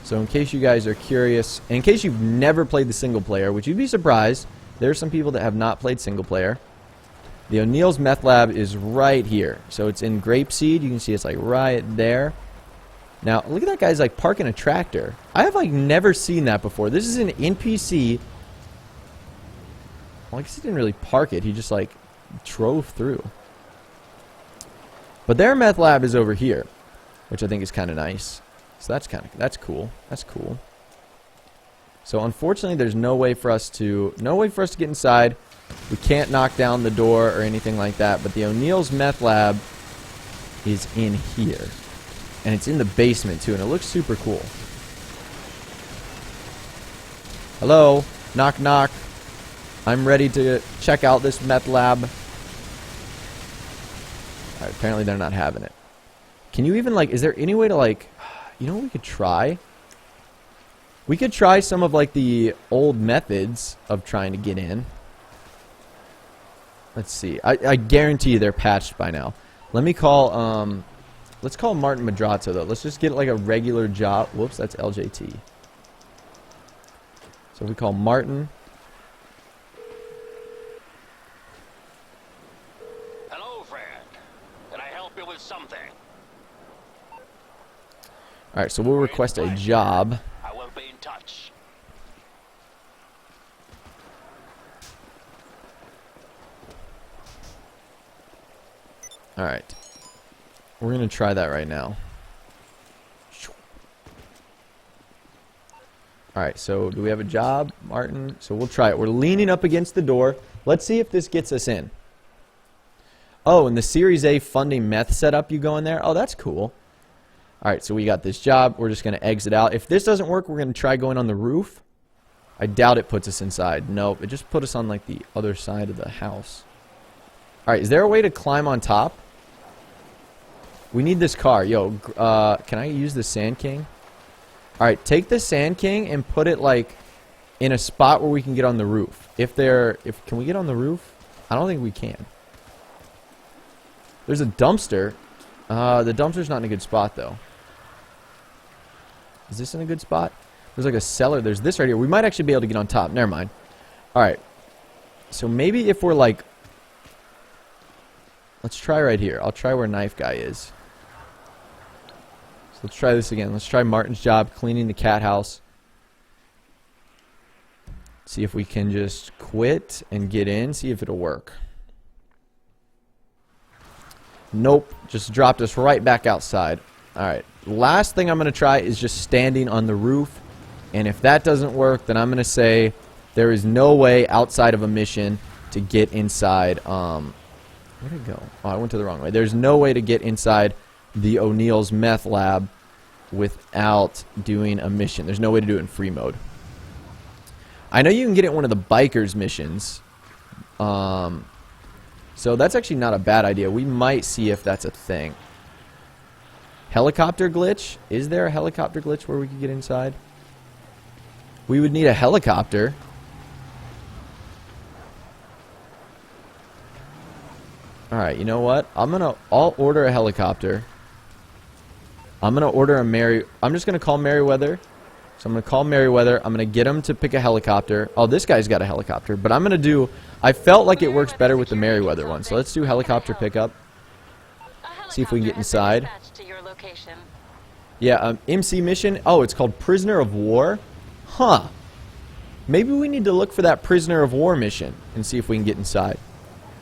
So in case you guys are curious, in case you've never played the single player, which you'd be surprised, there are some people that have not played single player. The O'Neill's meth lab is right here. So it's in Grapeseed. You can see it's like right there. Now, look at that guy's like parking a tractor. I have like never seen that before. This is an NPC. Well, I guess he didn't really park it. He just like drove through. But their meth lab is over here, which I think is kind of nice. So that's cool. That's cool. So unfortunately, there's no way for us to get inside. We can't knock down the door or anything like that, but the O'Neill's meth lab is in here. And it's in the basement too, and it looks super cool. Hello? Knock knock. I'm ready to check out this meth lab. Alright, apparently they're not having it. Can you even like, is there any way to like, you know what we could try? We could try some of like the old methods of trying to get in. Let's see. I guarantee you they're patched by now. Let me call, let's call Martin Madrazo, though. Let's just get, like, a regular job. Whoops, that's LJT. So if we call Martin. Hello, friend. Can I help you with something? Alright, so we'll request a job. I will be in touch. Alright. We're going to try that right now. Alright, so do we have a job, Martin? So we'll try it. We're leaning up against the door. Let's see if this gets us in. Oh, and the Series A funding meth setup, you go in there? Oh, that's cool. Alright, so we got this job. We're just going to exit out. If this doesn't work, we're going to try going on the roof. I doubt it puts us inside. Nope, it just put us on like the other side of the house. Alright, is there a way to climb on top? We need this car. Yo, can I use the Sand King? Alright, take the Sand King and put it, like, in a spot where we can get on the roof. Can we get on the roof? I don't think we can. There's a dumpster. The dumpster's not in a good spot, though. Is this in a good spot? There's, like, a cellar. There's this right here. We might actually be able to get on top. Never mind. Alright. So maybe if we're, like... Let's try right here. I'll try where Knife Guy is. So let's try this again. Let's try Martin's job, cleaning the cat house. See if we can just quit and get in. See if it'll work. Nope. Just dropped us right back outside. Alright. Last thing I'm going to try is just standing on the roof. And if that doesn't work, then I'm going to say there is no way outside of a mission to get inside. Where'd it go? Oh, I went to the wrong way. There's no way to get inside the O'Neill's meth lab without doing a mission. There's no way to do it in free mode. I know you can get it in one of the bikers missions. So that's actually not a bad idea. We might see if that's a thing. Helicopter glitch? Is there a helicopter glitch where we could get inside? We would need a helicopter. Alright, you know what? I'll order a helicopter. I'm just gonna call Merriweather. So I'm gonna call Merriweather. I'm gonna get him to pick a helicopter. Oh, this guy's got a helicopter. But I felt like it works better with the Merriweather one. So let's do helicopter pickup. See if we can get inside. Yeah, MC mission. Oh, it's called Prisoner of War? Huh. Maybe we need to look for that Prisoner of War mission and see if we can get inside.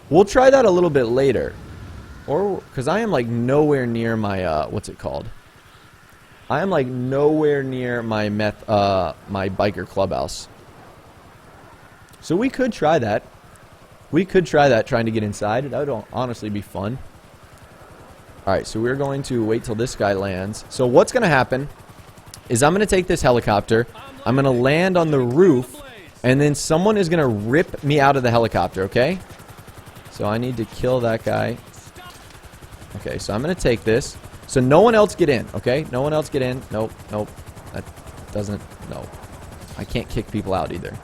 We'll try that a little bit later. Because I am like nowhere near my, what's it called? I am like nowhere near my my biker clubhouse. So we could try that. We could try that, trying to get inside. That would honestly be fun. Alright, so we're going to wait till this guy lands. So what's going to happen is I'm going to take this helicopter. I'm going to land on the roof, and then someone is going to rip me out of the helicopter, okay? So I need to kill that guy. Okay, so I'm going to take this. So no one else get in, okay? No one else get in. Nope, nope. That doesn't, no. I can't kick people out either.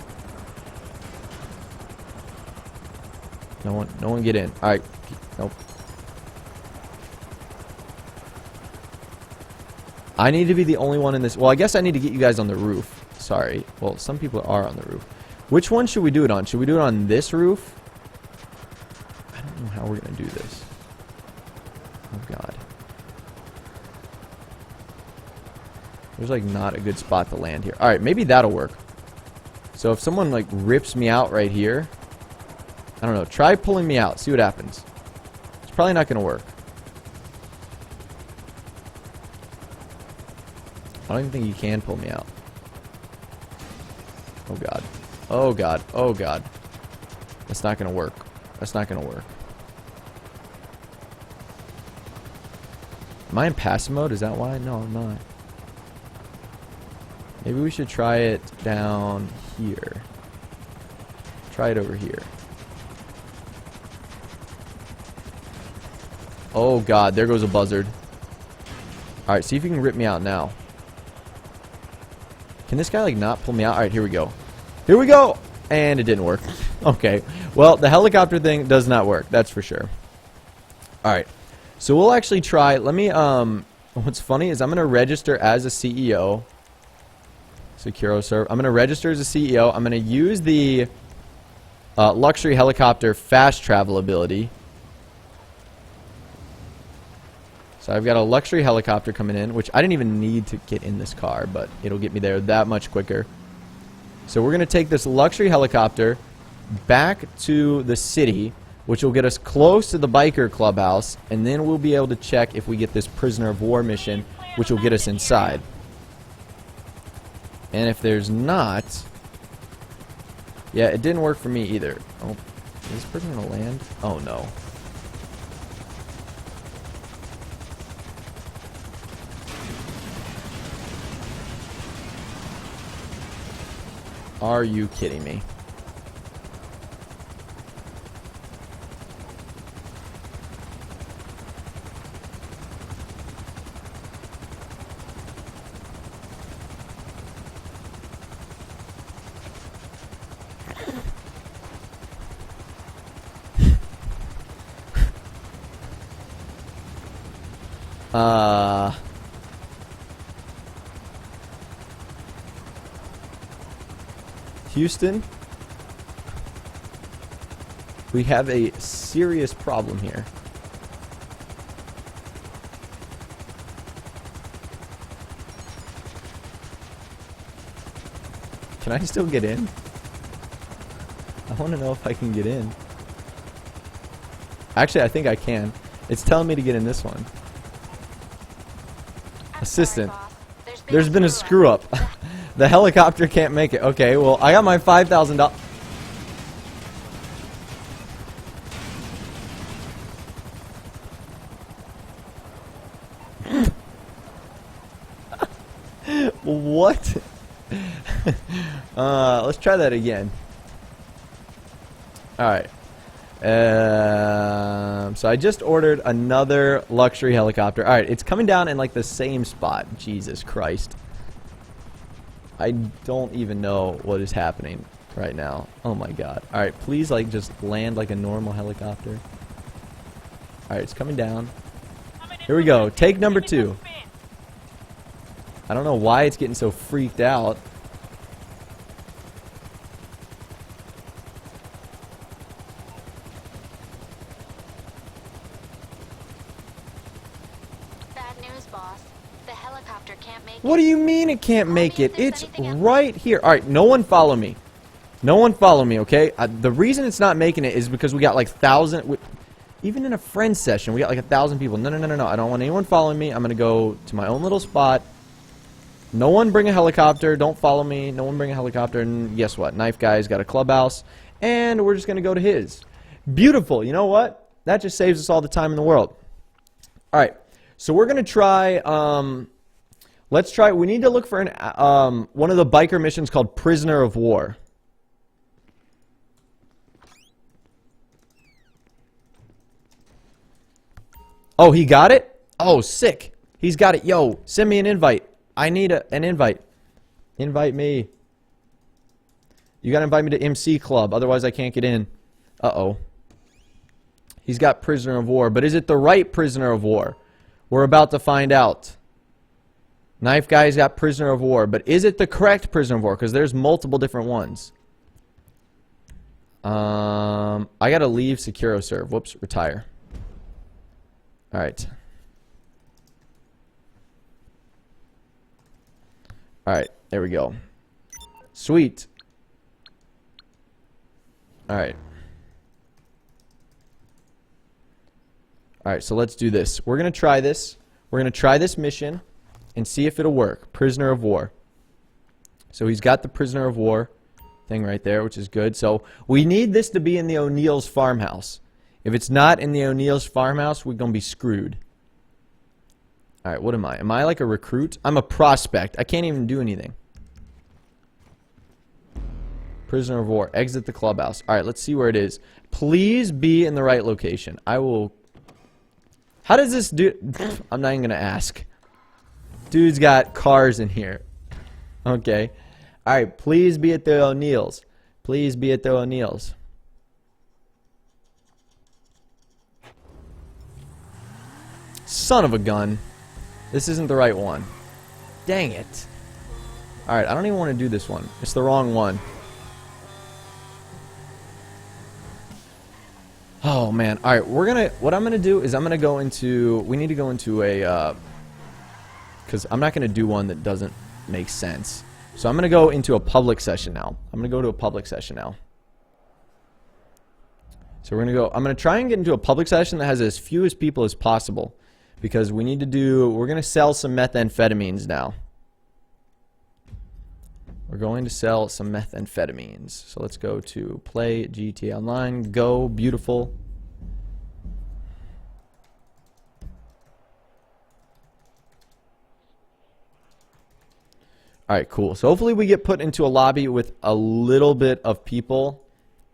No one get in. Alright, nope. I need to be the only one in this. Well, I guess I need to get you guys on the roof. Sorry. Well, some people are on the roof. Which one should we do it on? Should we do it on this roof? I don't know how we're going to do this. Oh, God. There's, like, not a good spot to land here. Alright, maybe that'll work. So if someone, like, rips me out right here, I don't know. Try pulling me out. See what happens. It's probably not going to work. I don't even think you can pull me out. Oh, God. Oh, God. Oh, God. That's not going to work. That's not going to work. Am I in passive mode? Is that why? No, I'm not. Maybe we should try it down here. Try it over here. Oh, God. There goes a buzzard. Alright, see if you can rip me out now. Can this guy, like, not pull me out? Alright, here we go. Here we go! And it didn't work. Okay. Well, the helicopter thing does not work. That's for sure. Alright. So we'll actually try. Let me, what's funny is I'm going to register as a CEO. Securo serve. I'm going to register as a CEO. I'm going to use the luxury helicopter fast travel ability. So I've got a luxury helicopter coming in, which I didn't even need to get in this car, but it'll get me there that much quicker. So we're going to take this luxury helicopter back to the city, which will get us close to the biker clubhouse, and then we'll be able to check if we get this prisoner of war mission, which will get us inside. And if there's not... Yeah, it didn't work for me either. Oh, is this person going to land? Oh, no. Are you kidding me? Houston, we have a serious problem here. Can I still get in? I want to know if I can get in. Actually, I think I can. It's telling me to get in this one. Assistant. There's been a screw up. The helicopter can't make it. Okay, well, I got my $5,000. What? Let's try that again. Alright. So I just ordered another luxury helicopter. Alright, it's coming down in like the same spot. Jesus Christ. I don't even know what is happening right now. Oh my god. Alright, please like just land like a normal helicopter. Alright, it's coming down. Here we go. Take number 2. I don't know why it's getting so freaked out. What do you mean it can't make it? It's right here. Alright, no one follow me. No one follow me, okay? The reason it's not making it is because we got like 1,000... Even in a friend session, we got like 1,000 people. No, no, no, no, no. I don't want anyone following me. I'm going to go to my own little spot. No one bring a helicopter. Don't follow me. No one bring a helicopter. And guess what? Knife Guy's got a clubhouse. And we're just going to go to his. Beautiful. You know what? That just saves us all the time in the world. Alright. So we're going to try... Let's try. We need to look for an one of the biker missions called Prisoner of War. Oh, he got it? Oh, sick. He's got it. Yo, send me an invite. I need an invite. Invite me. You gotta invite me to MC Club, otherwise I can't get in. Uh-oh. He's got Prisoner of War, but is it the right Prisoner of War? We're about to find out. Knife Guy's got Prisoner of War, but is it the correct Prisoner of War? Because there's multiple different ones. I gotta leave SecuroServe. Whoops, retire. Alright. Alright, there we go. Sweet. Alright. Alright, so let's do this. We're going to try this. We're going to try this mission and see if it'll work. Prisoner of War. So he's got the Prisoner of War thing right there, which is good. So we need this to be in the O'Neill's farmhouse. If it's not in the O'Neill's farmhouse, we're going to be screwed. Alright, what am I? Am I like a recruit? I'm a prospect. I can't even do anything. Prisoner of War. Exit the clubhouse. Alright, let's see where it is. Please be in the right location. I will... How does this do... I'm not even going to ask. Dude's got cars in here. Okay. Alright, please be at the O'Neill's. Please be at the O'Neill's. Son of a gun. This isn't the right one. Dang it. Alright, I don't even want to do this one. It's the wrong one. Oh, man. Alright, what I'm gonna do is I'm gonna go into... We need to go into a... Because I'm not gonna do one that doesn't make sense. So I'm gonna go into a public session now. I'm gonna go to a public session now. So we're gonna go... I'm gonna try and get into a public session that has as few as people as possible. Because we need to do... We're going to sell some methamphetamines now. We're going to sell some methamphetamines. So let's go to play GTA Online. Go. Beautiful. Alright, cool. So hopefully we get put into a lobby with a little bit of people.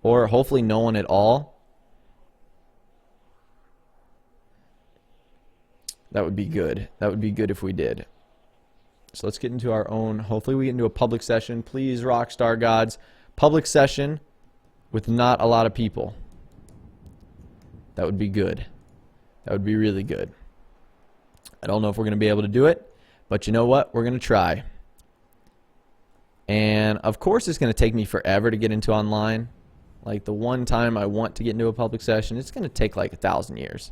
Or hopefully no one at all. That would be good. That would be good if we did. So let's get into our own. Hopefully we get into a public session. Please, Rockstar Gods. Public session with not a lot of people. That would be good. That would be really good. I don't know if we're going to be able to do it. But you know what? We're going to try. And of course it's going to take me forever to get into online. Like the one time I want to get into a public session, it's going to take like 1,000 years.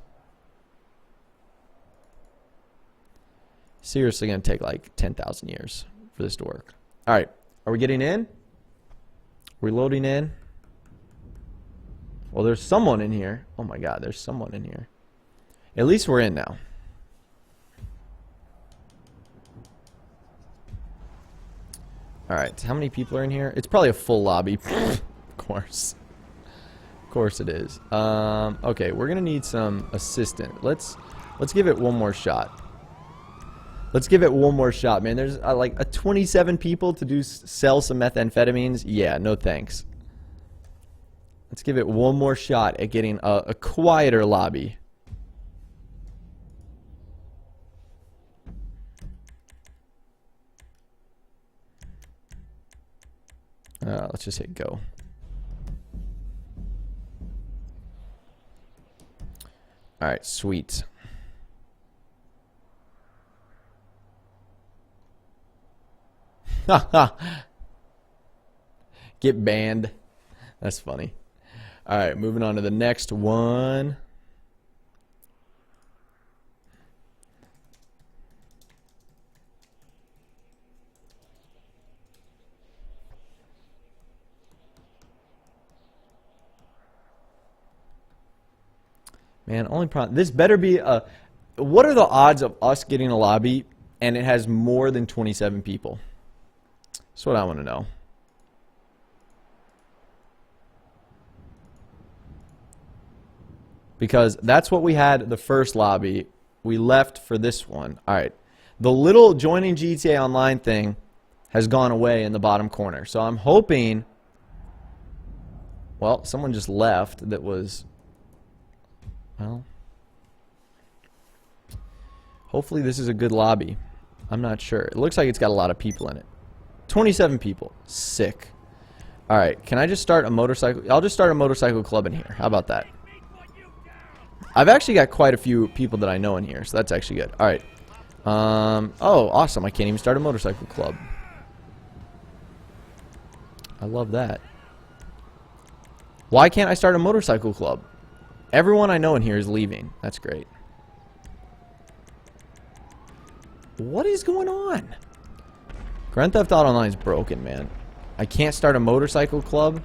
Seriously going to take like 10,000 years for this to work. Alright, are we getting in? We're loading in. Well, there's someone in here. Oh my god, there's someone in here. At least we're in now. Alright, how many people are in here? It's probably a full lobby. Of course. Of course it is. Okay, we're going to need some assistant. Let's give it one more shot. Let's give it one more shot, man. There's like 27 people to sell some methamphetamines. Yeah, no thanks. Let's give it one more shot at getting a quieter lobby. Let's just hit go. Alright, sweet. Get banned. That's funny. Alright, moving on to the next one. Man, only problem. This better be a... What are the odds of us getting a lobby and it has more than 27 people? That's what I want to know. Because that's what we had the first lobby. We left for this one. Alright. The little joining GTA Online thing has gone away in the bottom corner. So I'm hoping... Well, someone just left that was... Well... Hopefully this is a good lobby. I'm not sure. It looks like it's got a lot of people in it. 27 people. Sick. Alright, can I just start a motorcycle? I'll just start a motorcycle club in here. How about that? I've actually got quite a few people that I know in here, so that's actually good. Alright. Oh, awesome. I can't even start a motorcycle club. I love that. Why can't I start a motorcycle club? Everyone I know in here is leaving. That's great. What is going on? Grand Theft Auto Online is broken, man. I can't start a motorcycle club.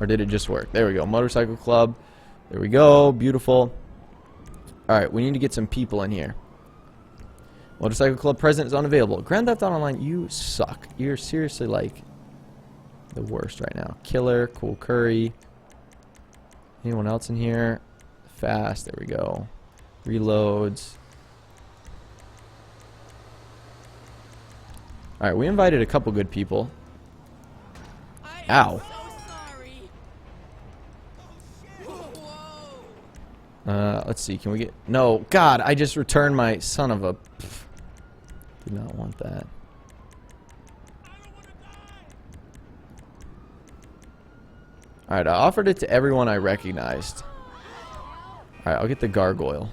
Or did it just work? There we go. Motorcycle club. There we go. Beautiful. Alright, we need to get some people in here. Motorcycle club president is unavailable. Grand Theft Auto Online, you suck. You're seriously like the worst right now. Killer, Cool Curry. Anyone else in here? Fast. There we go. Reloads. Alright, we invited a couple good people. Ow. Let's see, can we get... No, God, I just returned my son of a... Pff, did not want that. Alright, I offered it to everyone I recognized. Alright, I'll get the gargoyle.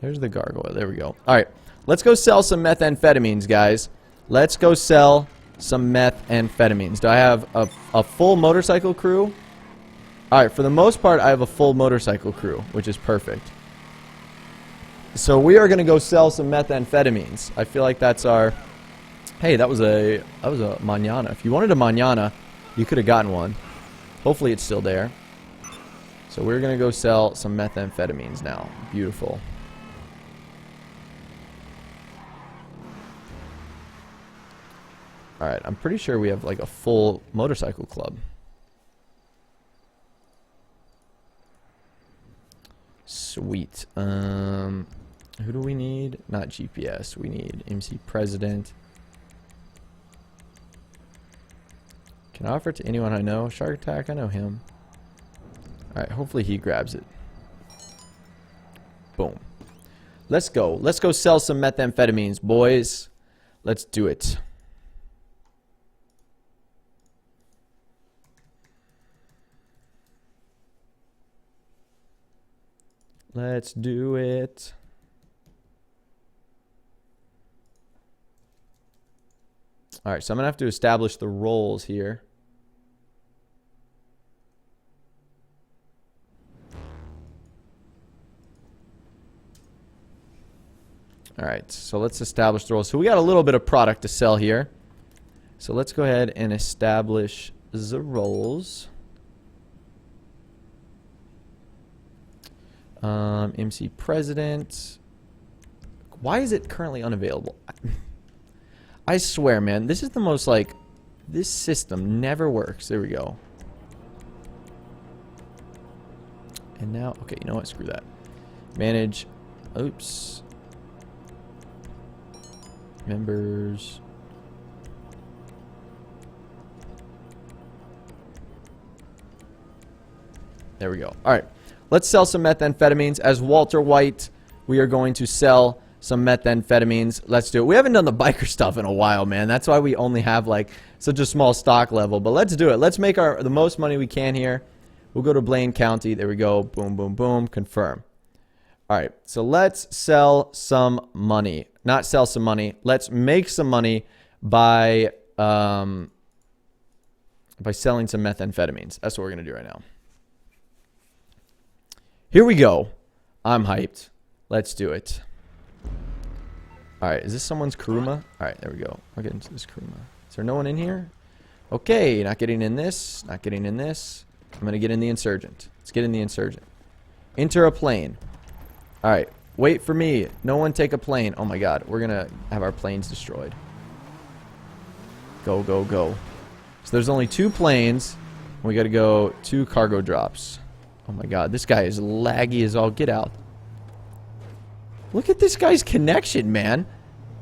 There's the gargoyle, there we go. Alright. Let's go sell some methamphetamines, guys. Let's go sell some methamphetamines. Do I have a full motorcycle crew? Alright, for the most part, I have a full motorcycle crew, which is perfect. So we are going to go sell some methamphetamines. I feel like that's our... Hey, that was a mañana. If you wanted a mañana, you could have gotten one. Hopefully it's still there. So we're going to go sell some methamphetamines now. Beautiful. Alright, I'm pretty sure we have like a full motorcycle club. Sweet. Who do we need? Not GPS. We need MC President. Can I offer it to anyone I know? Shark Attack, I know him. Alright, hopefully he grabs it. Boom. Let's go. Let's go sell some methamphetamines, boys. Let's do it. Let's do it. Alright, so I'm going to have to establish the roles here. Alright, so let's establish the roles. So we got a little bit of product to sell here. So let's go ahead and establish the roles. MC President. Why is it currently unavailable? I swear, man, this is the most like... This system never works. There we go. And now... Okay, you know what? Screw that. Manage... Oops. Members... There we go. Alright. Let's sell some methamphetamines. As Walter White, we are going to sell some methamphetamines. Let's do it. We haven't done the biker stuff in a while, man. That's why we only have like such a small stock level. But let's do it. Let's make the most money we can here. We'll go to Blaine County. There we go. Boom, boom, boom. Confirm. All right. So let's sell some money. Not sell some money. Let's make some money by selling some methamphetamines. That's what we're going to do right now. Here we go. I'm hyped. Let's do it. Alright, is this someone's Kuruma? Alright, there we go. I'll get into this Kuruma. Is there no one in here? Okay, not getting in this. Not getting in this. I'm going to get in the Insurgent. Let's get in the Insurgent. Enter a plane. Alright, wait for me. No one take a plane. Oh my god, we're going to have our planes destroyed. Go, go, go. So there's only 2 planes. We got to go 2 cargo drops. Oh my god, this guy is laggy as all get out. Look at this guy's connection, man.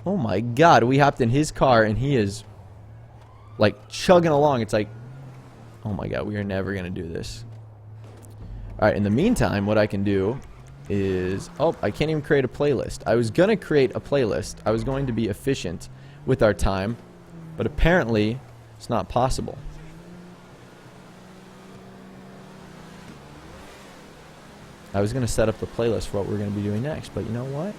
Oh my god, we hopped in his car and he is like chugging along. It's like, oh my god, we are never gonna do this. Alright, in the meantime, what I can do is, oh, I can't even create a playlist. I was gonna create a playlist. I was going to be efficient with our time, but apparently it's not possible. I was gonna set up the playlist for what we're gonna be doing next, but you know what?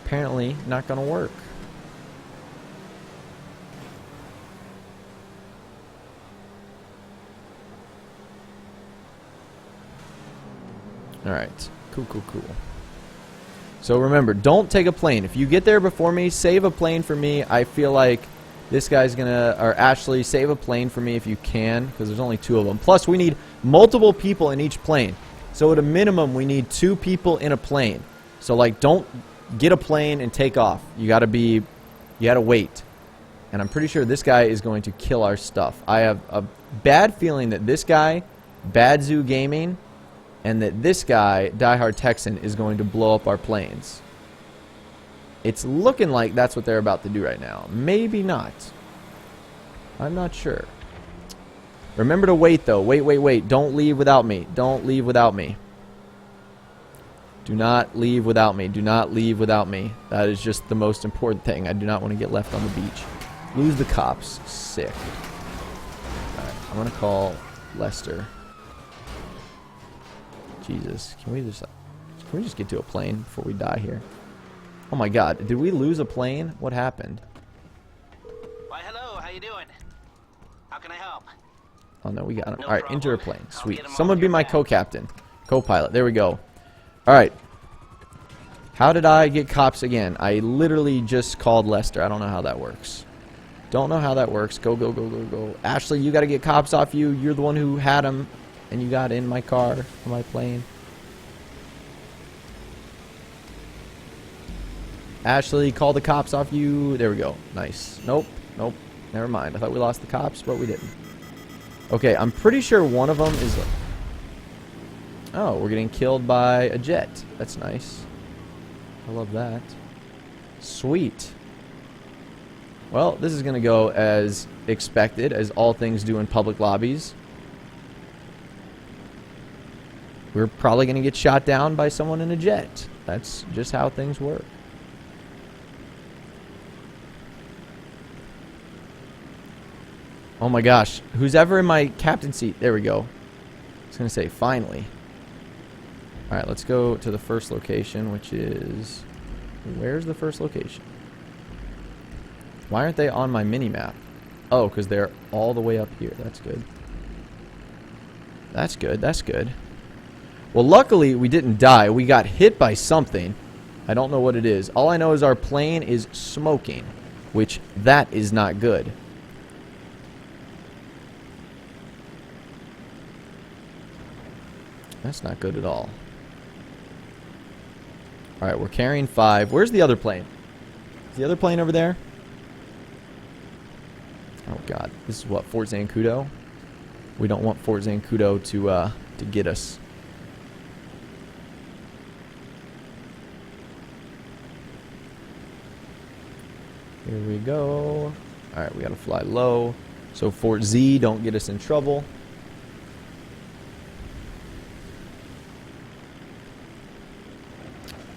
Apparently not gonna work. Alright, cool. So remember, don't take a plane. If you get there before me, save a plane for me. I feel like this guy's gonna, or Ashley, save a plane for me if you can, because there's only 2 of them. Plus, we need multiple people in each plane. So at a minimum, we need 2 people in a plane. So like, don't get a plane and take off. You gotta wait. And I'm pretty sure this guy is going to kill our stuff. I have a bad feeling that this guy, Bad Zoo Gaming, and that this guy, Die Hard Texan, is going to blow up our planes. It's looking like that's what they're about to do right now. Maybe not. I'm not sure. Remember to wait, though. Wait. Don't leave without me. Don't leave without me. Do not leave without me. Do not leave without me. That is just the most important thing. I do not want to get left on the beach. Lose the cops. Sick. Alright, I'm going to call Lester. Jesus. Can we just get to a plane before we die here? Oh my god. Did we lose a plane? What happened? Why, hello. How you doing? How can I help? Oh no, we got him. No Alright, problem. enter a plane. I'll Sweet. get him Someone off be your my back. co-captain. Co-pilot. There we go. Alright. How did I get cops again? I literally just called Lester. I don't know how that works. Don't know how that works. Go. Ashley, you gotta get cops off you. You're the one who had them. And you got in my car, on my plane. Ashley, call the cops off you. There we go. Nice. Nope. Never mind. I thought we lost the cops, but we didn't. Okay, I'm pretty sure one of them is... Oh, we're getting killed by a jet. That's nice. I love that. Sweet. Well, this is going to go as expected, as all things do in public lobbies. We're probably going to get shot down by someone in a jet. That's just how things work. Oh my gosh. Who's ever in my captain seat? There we go. I was going to say, finally. Alright, let's go to the first location, which is... Where's the first location? Why aren't they on my mini-map? Oh, because they're all the way up here. That's good. That's good. Well, luckily, we didn't die. We got hit by something. I don't know what it is. All I know is our plane is smoking, which that is not good. That's not good at all. Alright, we're carrying 5. Where's the other plane? Is the other plane over there? Oh, God. This is what, Fort Zancudo? We don't want Fort Zancudo to get us. Here we go. Alright, we gotta fly low. So Fort Z, don't get us in trouble.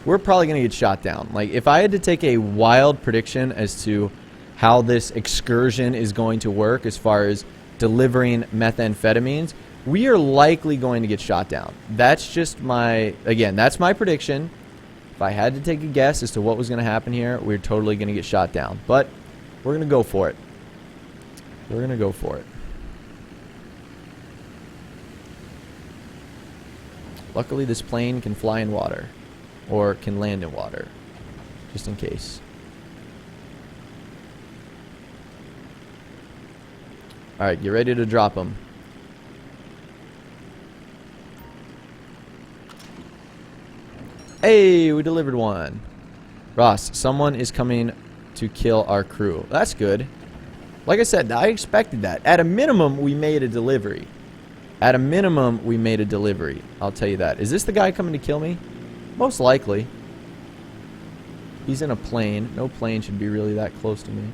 We're probably gonna get shot down. Like, if I had to take a wild prediction as to how this excursion is going to work as far as delivering methamphetamines, we are likely going to get shot down. That's just my, again, that's my prediction. If I had to take a guess as to what was going to happen here, we're totally going to get shot down. But we're going to go for it. We're going to go for it. Luckily, this plane can fly in water. Or can land in water. Just in case. Alright, get ready to drop them. Hey, we delivered one. Ross, someone is coming to kill our crew. That's good. Like I said, I expected that. At a minimum, we made a delivery. At a minimum, we made a delivery. I'll tell you that. Is this the guy coming to kill me? Most likely. He's in a plane. No plane should be really that close to me.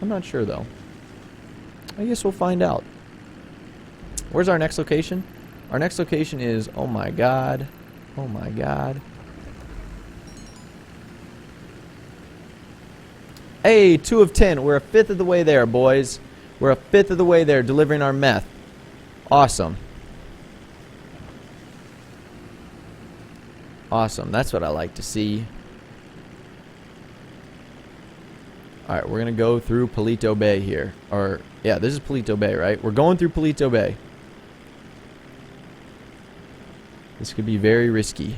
I'm not sure, though. I guess we'll find out. Where's our next location? Our next location is... Oh, my God. Oh, my God. Hey, 2 of 10. We're a fifth of the way there, boys. We're a fifth of the way there, delivering our meth. Awesome. Awesome. That's what I like to see. Alright, we're going to go through Palito Bay here. Or, yeah, this is Palito Bay, right? We're going through Palito Bay. This could be very risky.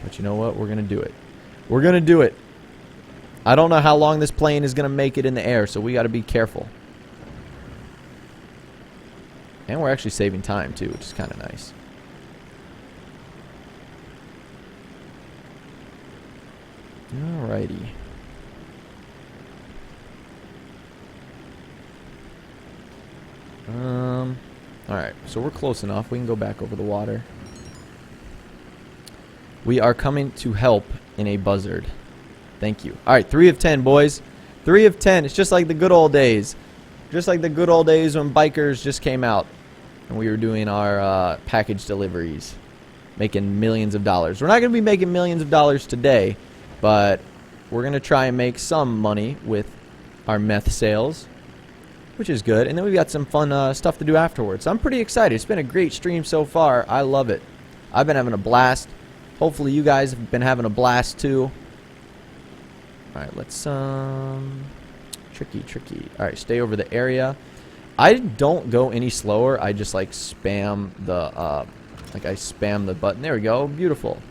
But you know what? We're going to do it. We're going to do it. I don't know how long this plane is going to make it in the air, so we got to be careful. And we're actually saving time, too, which is kind of nice. Alrighty. Alright, so we're close enough. We can go back over the water. We are coming to help in a buzzard. Thank you. Alright, 3 of 10, boys. 3 of 10. It's just like the good old days. Just like the good old days when bikers just came out. And we were doing our package deliveries. Making millions of dollars. We're not going to be making millions of dollars today. But we're going to try and make some money with our meth sales. Which is good. And then we've got some fun stuff to do afterwards. So I'm pretty excited. It's been a great stream so far. I love it. I've been having a blast. Hopefully you guys have been having a blast too. Alright, let's tricky. Alright, stay over the area. I don't go any slower. I just like spam the button. There we go. Beautiful.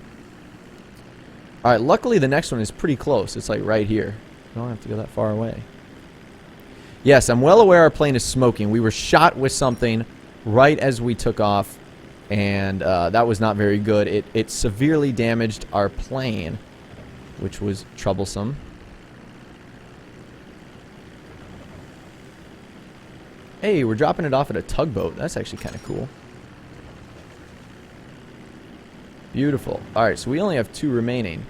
Alright, luckily the next one is pretty close. It's like right here. I don't have to go that far away. Yes, I'm well aware our plane is smoking. We were shot with something right as we took off, and that was not very good. It severely damaged our plane, which was troublesome. Hey, we're dropping it off at a tugboat. That's actually kind of cool. Beautiful. Alright, so we only have 2 remaining,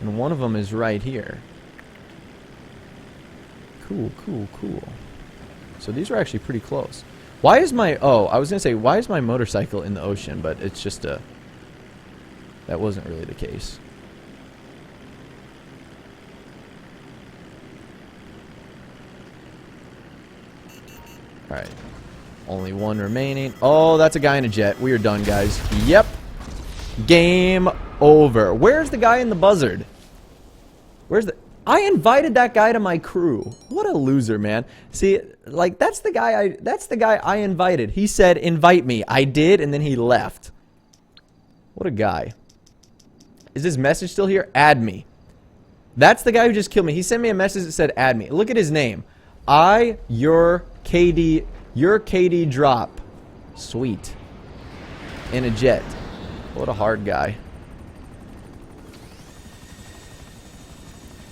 and one of them is right here. Cool. So these are actually pretty close. Why is my... Oh, I was going to say, why is my motorcycle in the ocean? But it's just a... That wasn't really the case. Alright. Only 1 remaining. Oh, that's a guy in a jet. We are done, guys. Yep. Game over. Where's the guy in the buzzard? Where's the... I invited that guy to my crew. What a loser, man. See, like that's the guy I invited. He said, "Invite me." I did, and then he left. What a guy. Is this message still here? Add me. That's the guy who just killed me. He sent me a message that said, "Add me." Look at his name. Your KD drop. Sweet. In a jet. What a hard guy.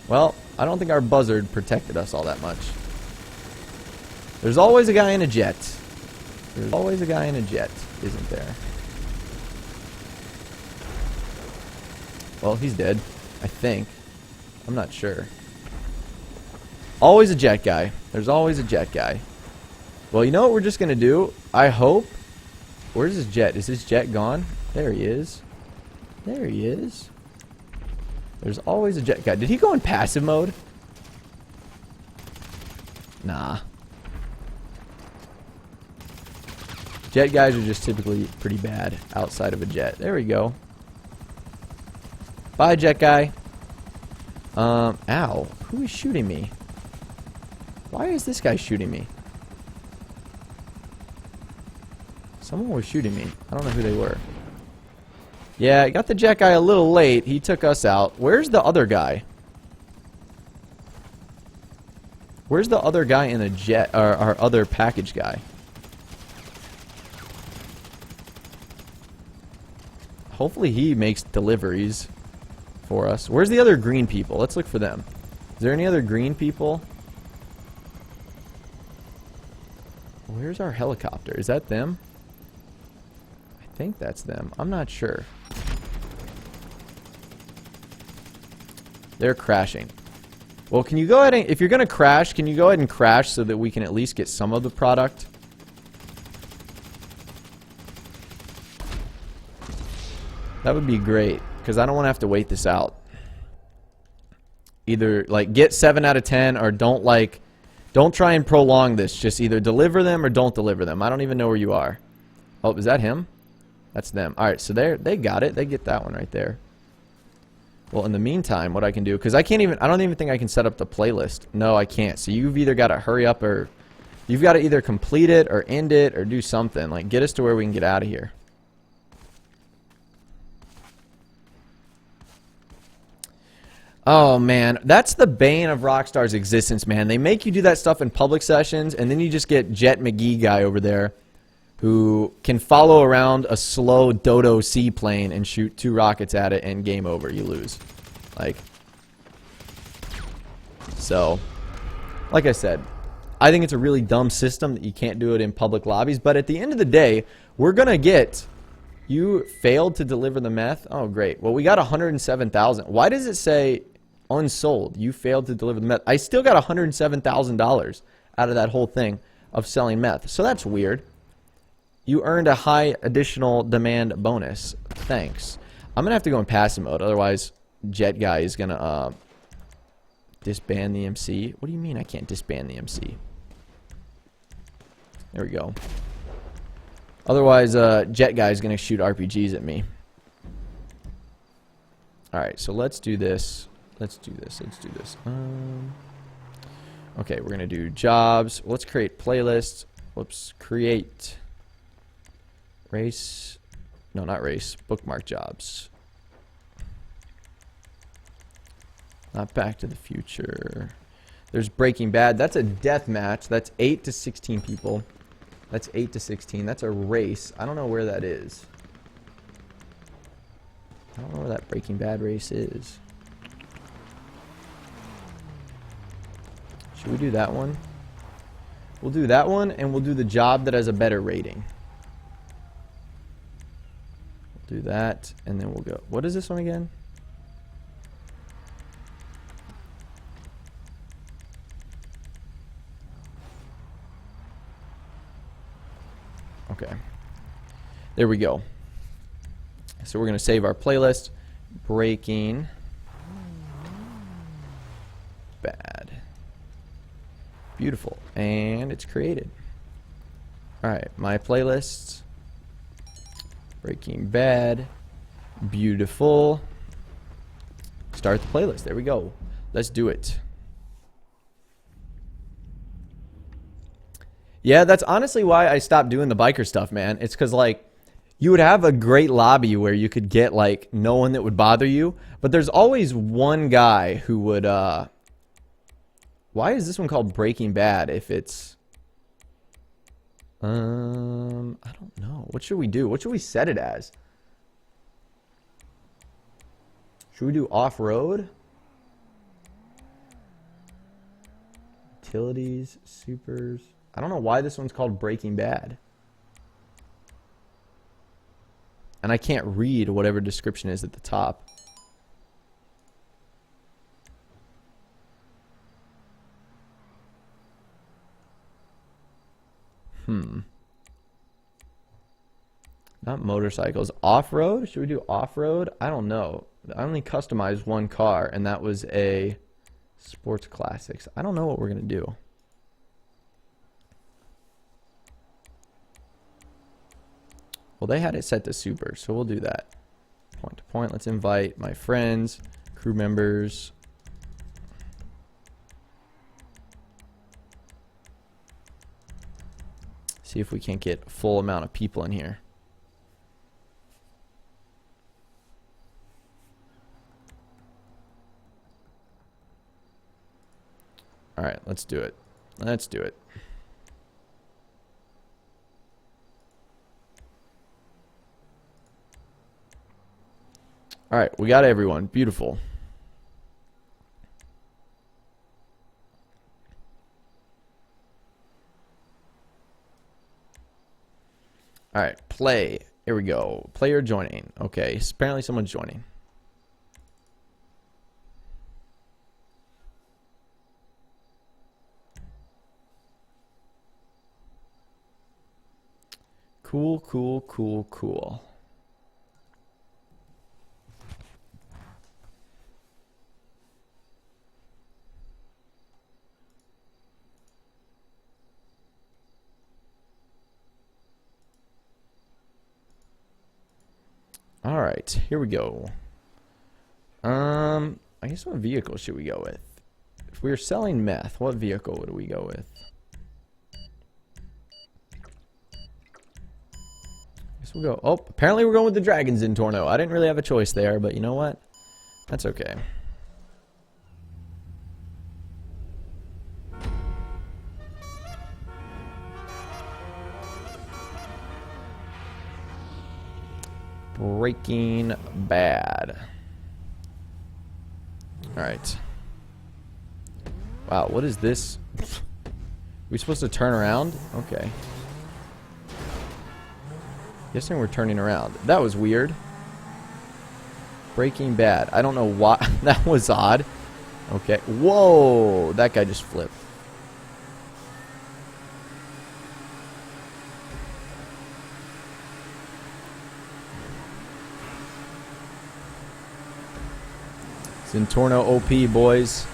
Well, I don't think our buzzard protected us all that much. There's always a guy in a jet. There's always a guy in a jet, isn't there? Well, he's dead, I think. I'm not sure. Always a jet guy. There's always a jet guy. Well, you know what we're just going to do? I hope... Where's his jet? Is his jet gone? There he is. There he is. There's always a jet guy. Did he go in passive mode? Nah. Jet guys are just typically pretty bad outside of a jet. There we go. Bye, jet guy. Ow. Who is shooting me? Why is this guy shooting me? Someone was shooting me. I don't know who they were. Yeah, I got the jet guy a little late. He took us out. Where's the other guy? Where's the other guy in a jet? Or our other package guy? Hopefully he makes deliveries for us. Where's the other green people? Let's look for them. Is there any other green people? Where's our helicopter? Is that them? I think that's them. I'm not sure. They're crashing. Well, can you go ahead and, if you're going to crash, can you go ahead and crash so that we can at least get some of the product? That would be great, because I don't want to have to wait this out. Either, like, get 7 out of 10, or don't try and prolong this. Just either deliver them or don't deliver them. I don't even know where you are. Oh, is that him? That's them. Alright, so they got it. They get that one right there. Well, in the meantime, what I can do, because I don't even think I can set up the playlist. No, I can't. So you've either got to hurry up, or you've got to either complete it or end it or do something. Like, get us to where we can get out of here. Oh, man. That's the bane of Rockstar's existence, man. They make you do that stuff in public sessions, and then you just get Jet McGee guy over there who can follow around a slow Dodo seaplane and shoot 2 rockets at it, and game over. You lose. Like, so, like I said, I think it's a really dumb system that you can't do it in public lobbies, but at the end of the day, we're going to get... You failed to deliver the meth? Oh, great. Well, we got 107,000. Why does it say unsold? You failed to deliver the meth. I still got $107,000 out of that whole thing of selling meth. So that's weird. You earned a high additional demand bonus. Thanks. I'm going to have to go in passive mode. Otherwise, Jet Guy is going to disband the MC. What do you mean I can't disband the MC? There we go. Otherwise, Jet Guy is going to shoot RPGs at me. Alright, so let's do this. Let's do this. Okay, we're going to do jobs. Let's create playlists. Whoops. Create race. No, not race. Bookmark jobs. Not Back to the Future. There's Breaking Bad. That's a death match. That's 8 to 16 people. That's 8 to 16. That's a race. I don't know where that is. I don't know where that Breaking Bad race is. Should we do that one? We'll do that one, and we'll do the job that has a better rating. We'll do that, and then we'll go. What is this one again? Okay. There we go. So we're going to save our playlist. Breaking Bad. Beautiful. And it's created. Alright, my playlists. Breaking Bad. Beautiful. Start the playlist. There we go. Let's do it. Yeah, that's honestly why I stopped doing the biker stuff, man. It's because, like, you would have a great lobby where you could get, like, no one that would bother you. But there's always one guy who would, Why is this one called Breaking Bad if it's... I don't know. What should we do? What should we set it as? Should we do off-road? Utilities, supers... I don't know why this one's called Breaking Bad. And I can't read whatever description is at the top. Not motorcycles. Off-road? Should we do off-road? I don't know. I only customized one car, and that was a Sports Classics. I don't know what we're going to do. Well, they had it set to super, so we'll do that. Point to point. Let's invite my friends, crew members. See if we can't get a full amount of people in here. All right, let's do it. Let's do it. All right, we got everyone. Beautiful. All right, play. Here we go. Player joining. Okay, apparently someone's joining. Cool, cool, cool, cool. All right, here we go. I guess what vehicle should we go with? If we were selling meth, what vehicle would we go with? Guess we'll go. Oh, apparently we're going with the Dragons in Torno. I didn't really have a choice there, but you know what? That's okay. Breaking Bad. Alright. Wow, what is this? We supposed to turn around? Okay. Guessing we're turning around. That was weird. Breaking Bad. I don't know why. That was odd. Okay. Whoa! That guy just flipped. Zentorno OP, boys.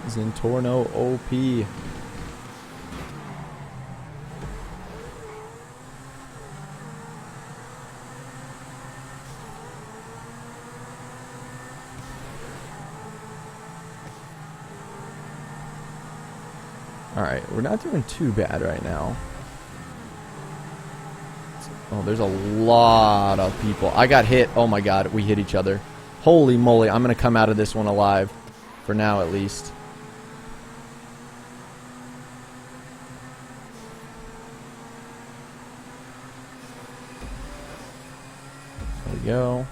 Zentorno OP. Alright, we're not doing too bad right now. Oh, there's a lot of people. I got hit. Oh my god, we hit each other. Holy moly, I'm going to come out of this one alive. For now, at least. There we go.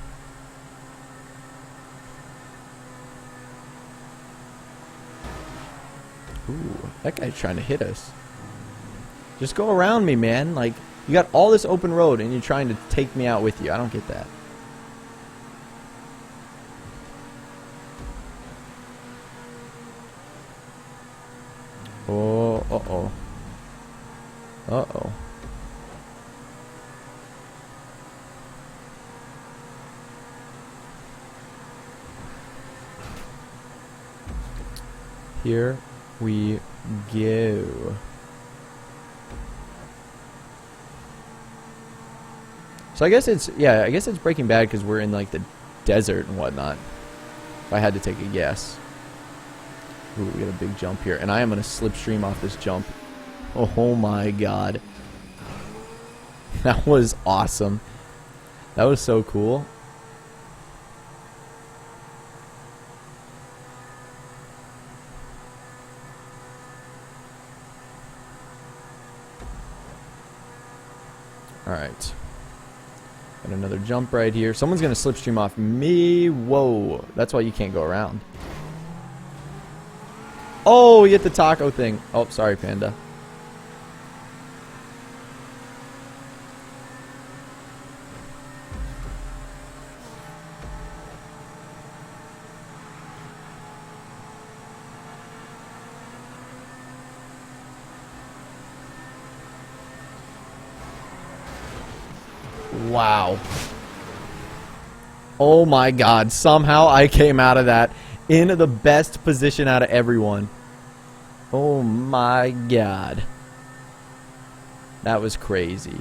Ooh, that guy's trying to hit us. Just go around me, man. Like, you got all this open road and you're trying to take me out with you. I don't get that. Oh, uh-oh. Uh-oh. Here we go. So I guess it's, yeah, I guess it's Breaking Bad because we're in like the desert and whatnot. If I had to take a guess. Ooh, we got a big jump here. And I am going to slipstream off this jump. Oh my god. That was awesome. That was so cool. Alright. Got another jump right here. Someone's going to slipstream off me. Whoa. That's why you can't go around. Oh, you hit the taco thing. Oh, sorry, Panda. Wow. Oh my god. Somehow I came out of that in the best position out of everyone. Oh my god. That was crazy.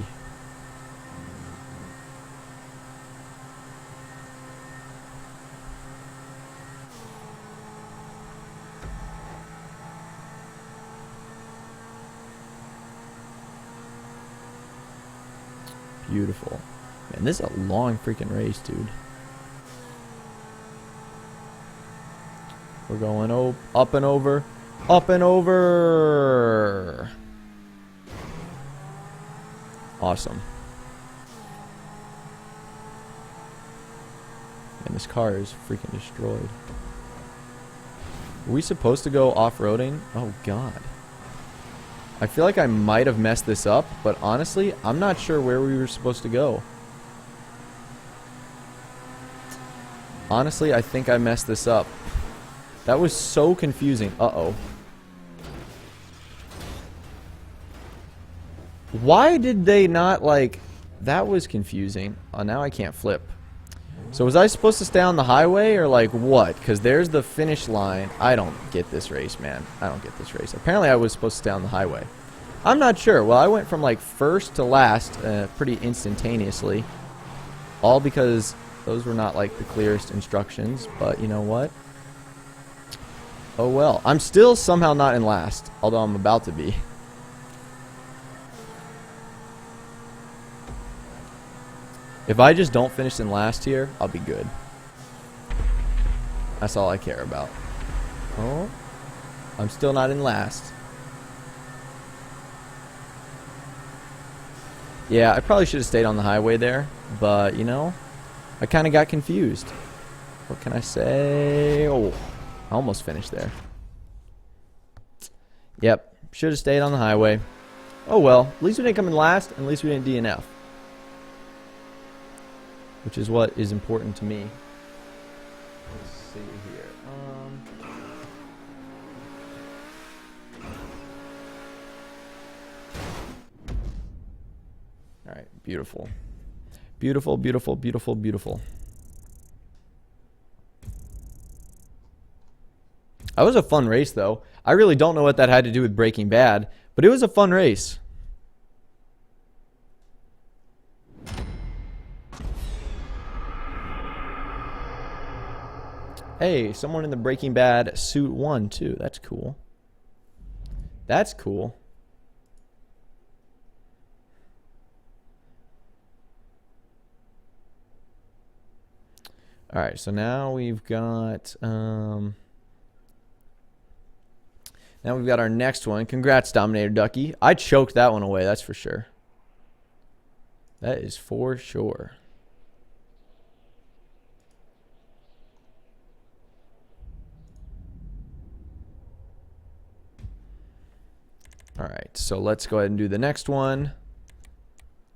Beautiful. Man, this is a long freaking race, dude. We're going up and over. Up and over. Awesome. And this car is freaking destroyed. Are we supposed to go off-roading? Oh, God. I feel like I might have messed this up, but honestly, I'm not sure where we were supposed to go. Honestly, I think I messed this up. That was so confusing. Uh-oh. Why did they not, like... That was confusing. Oh, now I can't flip. So was I supposed to stay on the highway or like what? Because there's the finish line. I don't get this race, man. I don't get this race. Apparently I was supposed to stay on the highway. I'm not sure. Well, I went from like first to last pretty instantaneously. All because those were not like the clearest instructions. But you know what? Oh well. I'm still somehow not in last. Although I'm about to be. If I just don't finish in last here, I'll be good. That's all I care about. Oh, I'm still not in last. Yeah, I probably should have stayed on the highway there, but, you know, I kind of got confused. What can I say? Oh, I almost finished there. Yep, should have stayed on the highway. Oh well, at least we didn't come in last, and at least we didn't DNF. Which is what is important to me. Let's see here. Alright, beautiful. Beautiful, beautiful, beautiful, beautiful. That was a fun race, though. I really don't know what that had to do with Breaking Bad, but it was a fun race. Hey, someone in the Breaking Bad suit won, too. That's cool. That's cool. Alright, so now we've got... now we've got our next one. Congrats, Dominator Ducky. I choked that one away, that's for sure. That is for sure. Alright, so let's go ahead and do the next one.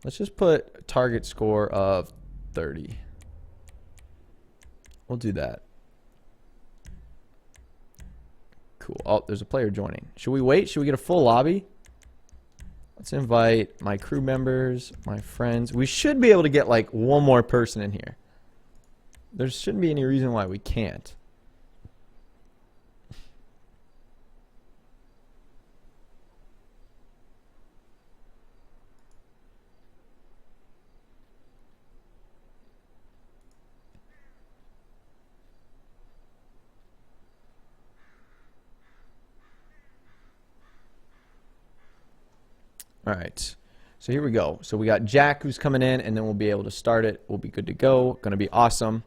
Let's just put a target score of 30. We'll do that. Cool. Oh, there's a player joining. Should we wait? Should we get a full lobby? Let's invite my crew members, my friends. We should be able to get like one more person in here. There shouldn't be any reason why we can't. Alright, so here we go. So we got Jack who's coming in, and then we'll be able to start it. We'll be good to go. Gonna be awesome.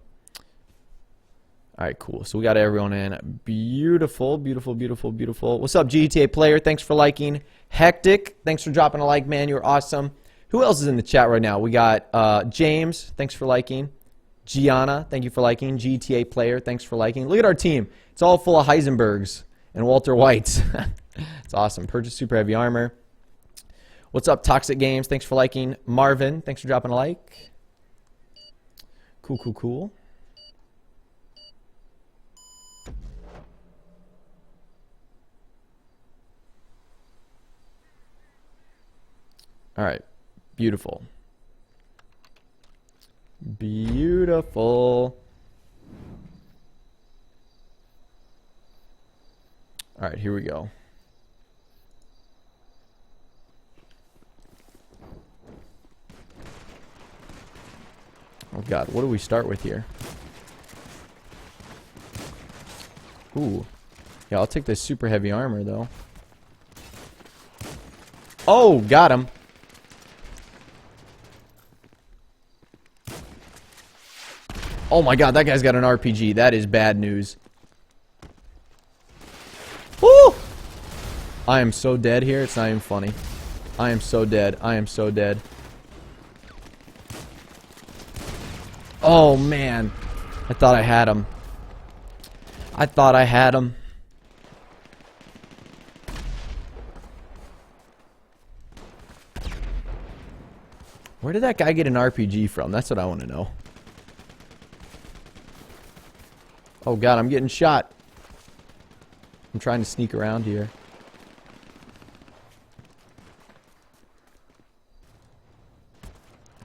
Alright, cool. So we got everyone in. Beautiful, beautiful, beautiful, beautiful. What's up, GTA player? Thanks for liking. Hectic, thanks for dropping a like, man. You're awesome. Who else is in the chat right now? We got James, thanks for liking. Gianna, thank you for liking. GTA player, thanks for liking. Look at our team. It's all full of Heisenbergs and Walter Whites. It's awesome. Purchase super heavy armor. What's up, Toxic Games? Thanks for liking. Marvin, thanks for dropping a like. Cool, cool, cool. All right. Beautiful. Beautiful. All right, here we go. Oh god, what do we start with here? Ooh. Yeah, I'll take this super heavy armor though. Oh, got him. Oh my god, that guy's got an RPG. That is bad news. Woo! I am so dead here, it's not even funny. I am so dead. I am so dead. Oh man, I thought I had him. I thought I had him. Where did that guy get an RPG from? That's what I want to know. Oh god, I'm getting shot. I'm trying to sneak around here.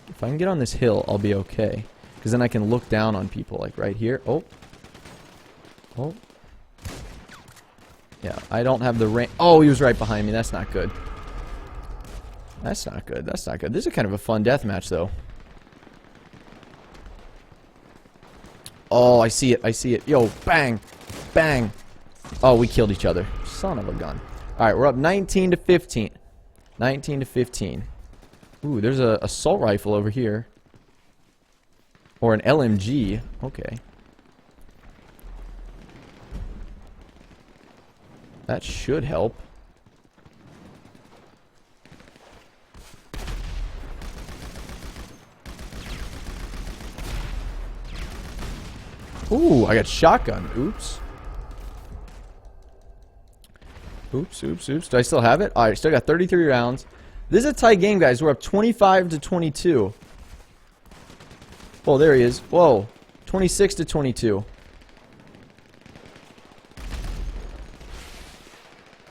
If I can get on this hill, I'll be okay. Because then I can look down on people, like right here. Oh. Oh. Yeah, I don't have the range. Oh, he was right behind me. That's not good. That's not good. That's not good. This is kind of a fun deathmatch, though. Oh, I see it. I see it. Yo, bang. Bang. Oh, we killed each other. Son of a gun. Alright, we're up 19 to 15. 19 to 15. Ooh, there's a assault rifle over here. Or an LMG. Okay. That should help. Ooh, I got shotgun. Oops. Oops, oops, oops. Do I still have it? Alright, still got 33 rounds. This is a tight game, guys. We're up 25 to 22. Oh, there he is. Whoa. 26 to 22.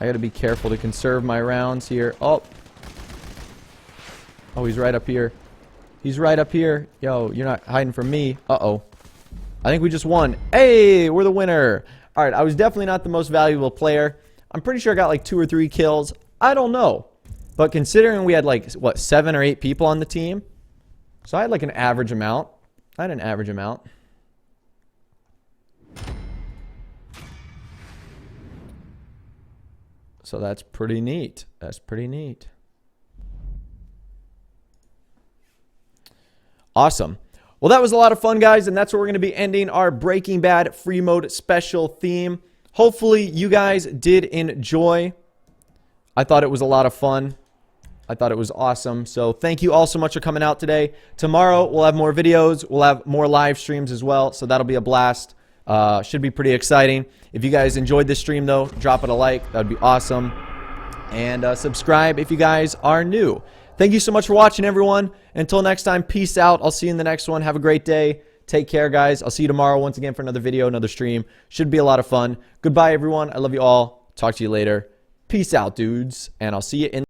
I gotta be careful to conserve my rounds here. Oh. Oh, he's right up here. He's right up here. Yo, you're not hiding from me. Uh-oh. I think we just won. Hey, we're the winner. Alright, I was definitely not the most valuable player. I'm pretty sure I got like 2 or 3 kills. I don't know. But considering we had like, what, 7 or 8 people on the team. So I had like an average amount. I had an average amount. So that's pretty neat. That's pretty neat. Awesome. Well, that was a lot of fun, guys, and that's where we're going to be ending our Breaking Bad free mode special theme. Hopefully, you guys did enjoy. I thought it was a lot of fun. I thought it was awesome. So thank you all so much for coming out today. Tomorrow, we'll have more videos. We'll have more live streams as well, so that'll be a blast. Should be pretty exciting. If you guys enjoyed this stream, though, drop it a like. That would be awesome. And subscribe if you guys are new. Thank you so much for watching, everyone. Until next time, peace out. I'll see you in the next one. Have a great day. Take care, guys. I'll see you tomorrow once again for another video, another stream. Should be a lot of fun. Goodbye, everyone. I love you all. Talk to you later. Peace out, dudes. And I'll see you in